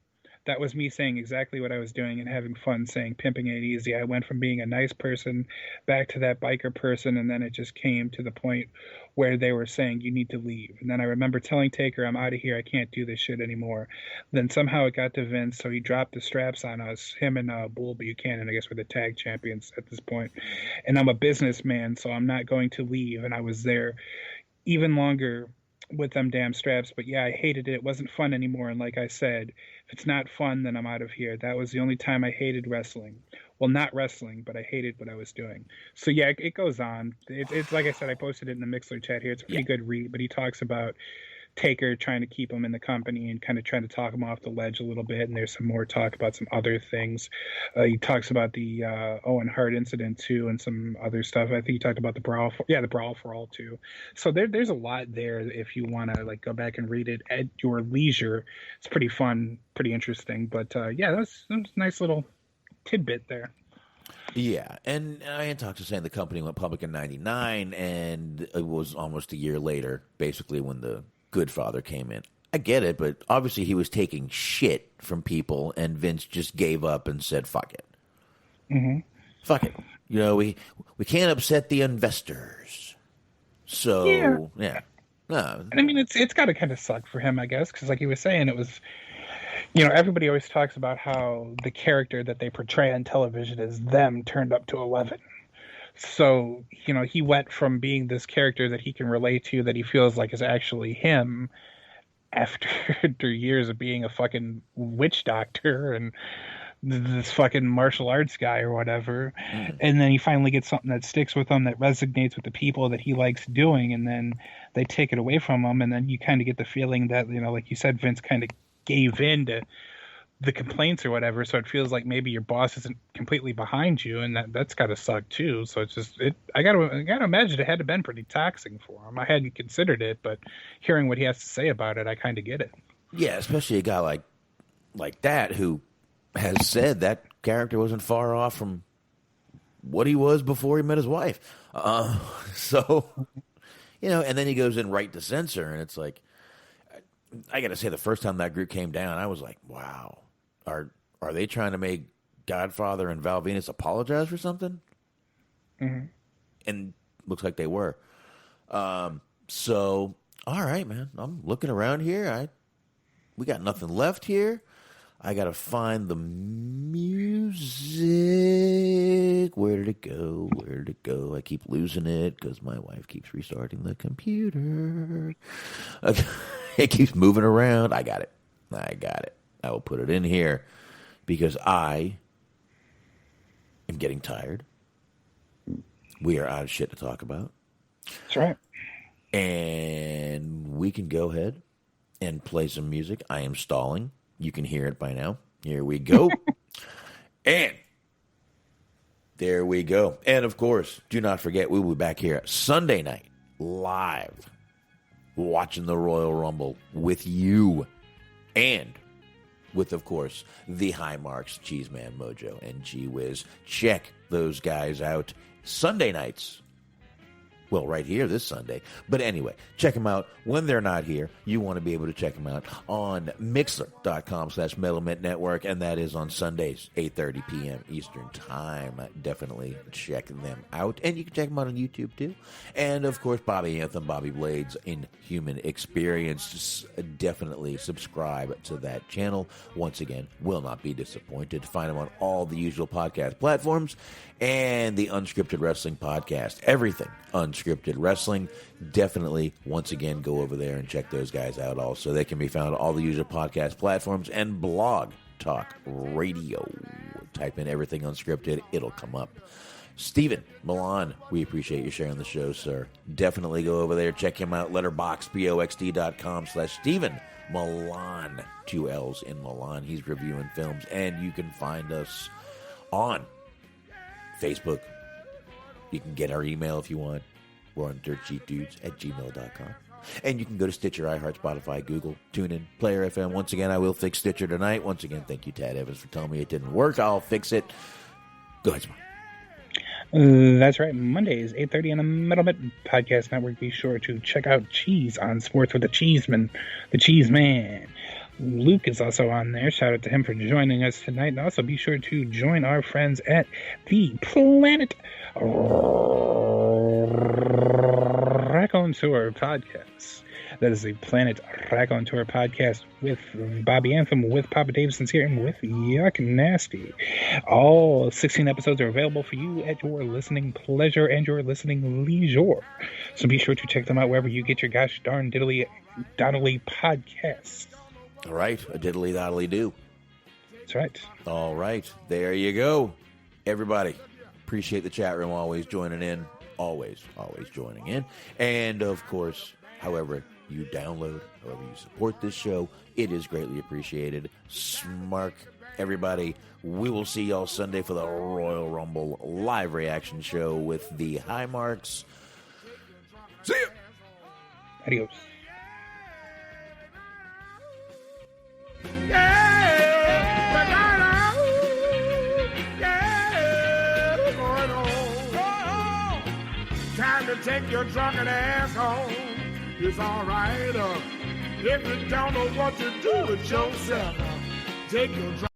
That was me saying exactly what I was doing and having fun saying pimping ain't easy. I went from being a nice person back to that biker person, and then it just came to the point where they were saying, you need to leave. And then I remember telling Taker, I'm out of here. I can't do this shit anymore. Then somehow it got to Vince, so he dropped the straps on us. Him and Bull Buchanan, I guess, were the tag champions at this point. And I'm a businessman, so I'm not going to leave. And I was there even longer with them damn straps. But yeah, I hated it. It wasn't fun anymore. And like I said, if it's not fun, then I'm out of here. That was the only time I hated wrestling. Well, not wrestling, but I hated what I was doing. So yeah, it goes on. It's like I said, I posted it in the Mixler chat here. It's a pretty good read, but he talks about Taker trying to keep him in the company and kind of trying to talk him off the ledge a little bit. And there's some more talk about some other things. He talks about the Owen Hart incident too, and some other stuff. I think he talked about the brawl for all too. So there's a lot there if you want to like go back and read it at your leisure. It's pretty fun, pretty interesting. But yeah, that's a nice little tidbit there. Yeah, and I had talked to saying the company went public in '99, and it was almost a year later, basically, when the Good Father came in. I get it, but obviously he was taking shit from people, and Vince just gave up and said, fuck it. Mm-hmm. Fuck it. You know, we can't upset the investors. So, yeah. No. I mean, it's got to kind of suck for him, I guess, because like he was saying, it was, you know, everybody always talks about how the character that they portray on television is them turned up to 11. So, you know, he went from being this character that he can relate to, that he feels like is actually him, after years of being a fucking witch doctor and this fucking martial arts guy or whatever. And then he finally gets something that sticks with him, that resonates with the people that he likes doing, and then they take it away from him, and then you kind of get the feeling that, you know, like you said, Vince kind of gave in to the complaints or whatever, so it feels like maybe your boss isn't completely behind you, and that's got to suck too. So it's just I gotta imagine it had to been pretty taxing for him. I hadn't considered it, but hearing what he has to say about it, I kind of get it. Yeah, especially a guy like that who has said that character wasn't far off from what he was before he met his wife. So, you know, and then he goes in right to censor, and it's like, I got to say, the first time that group came down, I was like, wow. Are they trying to make Godfather and Val Venus apologize for something? Mm-hmm. And looks like they were. So, all right, man. I'm looking around here. We got nothing left here. I got to find the music. Where did it go? Where did it go? I keep losing it because my wife keeps restarting the computer. It keeps moving around. I got it. I will put it in here because I am getting tired. We are out of shit to talk about. That's right. And we can go ahead and play some music. I am stalling. You can hear it by now. Here we go. And there we go. And, of course, do not forget, we will be back here Sunday night live watching the Royal Rumble with you and with, of course, the High Marks, Cheeseman Mojo, and G Wiz. Check those guys out Sunday nights Well, right here this Sunday. But anyway, check them out when they're not here. You want to be able to check them out on Mixler.com/Metal Network, and that is on Sundays, 8:30 p.m. Eastern Time. Definitely check them out. And you can check them out on YouTube, too. And, of course, Bobby Anthem, Bobby Blades, Inhuman Experience. Just definitely subscribe to that channel. Once again, will not be disappointed. Find them on all the usual podcast platforms and the Unscripted Wrestling Podcast. Everything Unscripted Wrestling. Definitely, once again, go over there and check those guys out also. They can be found on all the usual podcast platforms and Blog Talk Radio. Type in Everything Unscripted. It'll come up. Stephen Milan, we appreciate you sharing the show, sir. Definitely go over there. Check him out. Letterboxd.com/Stephen Milan. 2 L's in Milan. He's reviewing films. And you can find us on Facebook. You can get our email if you want. We're on dirtsheetdudes@gmail.com. And you can go to Stitcher, iHeart, Spotify, Google, TuneIn, Player FM. Once again, I will fix Stitcher tonight. Once again, thank you, Tad Evans, for telling me it didn't work. I'll fix it. Go ahead, Smart. That's right. Mondays, 8:30 on the Metal Podcast Network. Be sure to check out Cheese on Sports with the Cheeseman, the Cheese Man. Luke is also on there. Shout out to him for joining us tonight. And also be sure to join our friends at the Planet Raconteur Podcast. That is the Planet Raconteur Podcast with Bobby Anthem, with Papa Davidson's here, and with Yuck Nasty. All 16 episodes are available for you at your listening pleasure and your listening leisure. So be sure to check them out wherever you get your gosh darn diddly podcasts. All right, a diddly doddly do. That's right. All right, there you go. Everybody, appreciate the chat room always joining in. Always joining in. And, of course, however you download, however you support this show, it is greatly appreciated. Smark, everybody. We will see y'all Sunday for the Royal Rumble live reaction show with the High Marks. See ya! Adios. Time to take your drunken ass home. It's all right. If you don't know what to do with yourself, take your drunken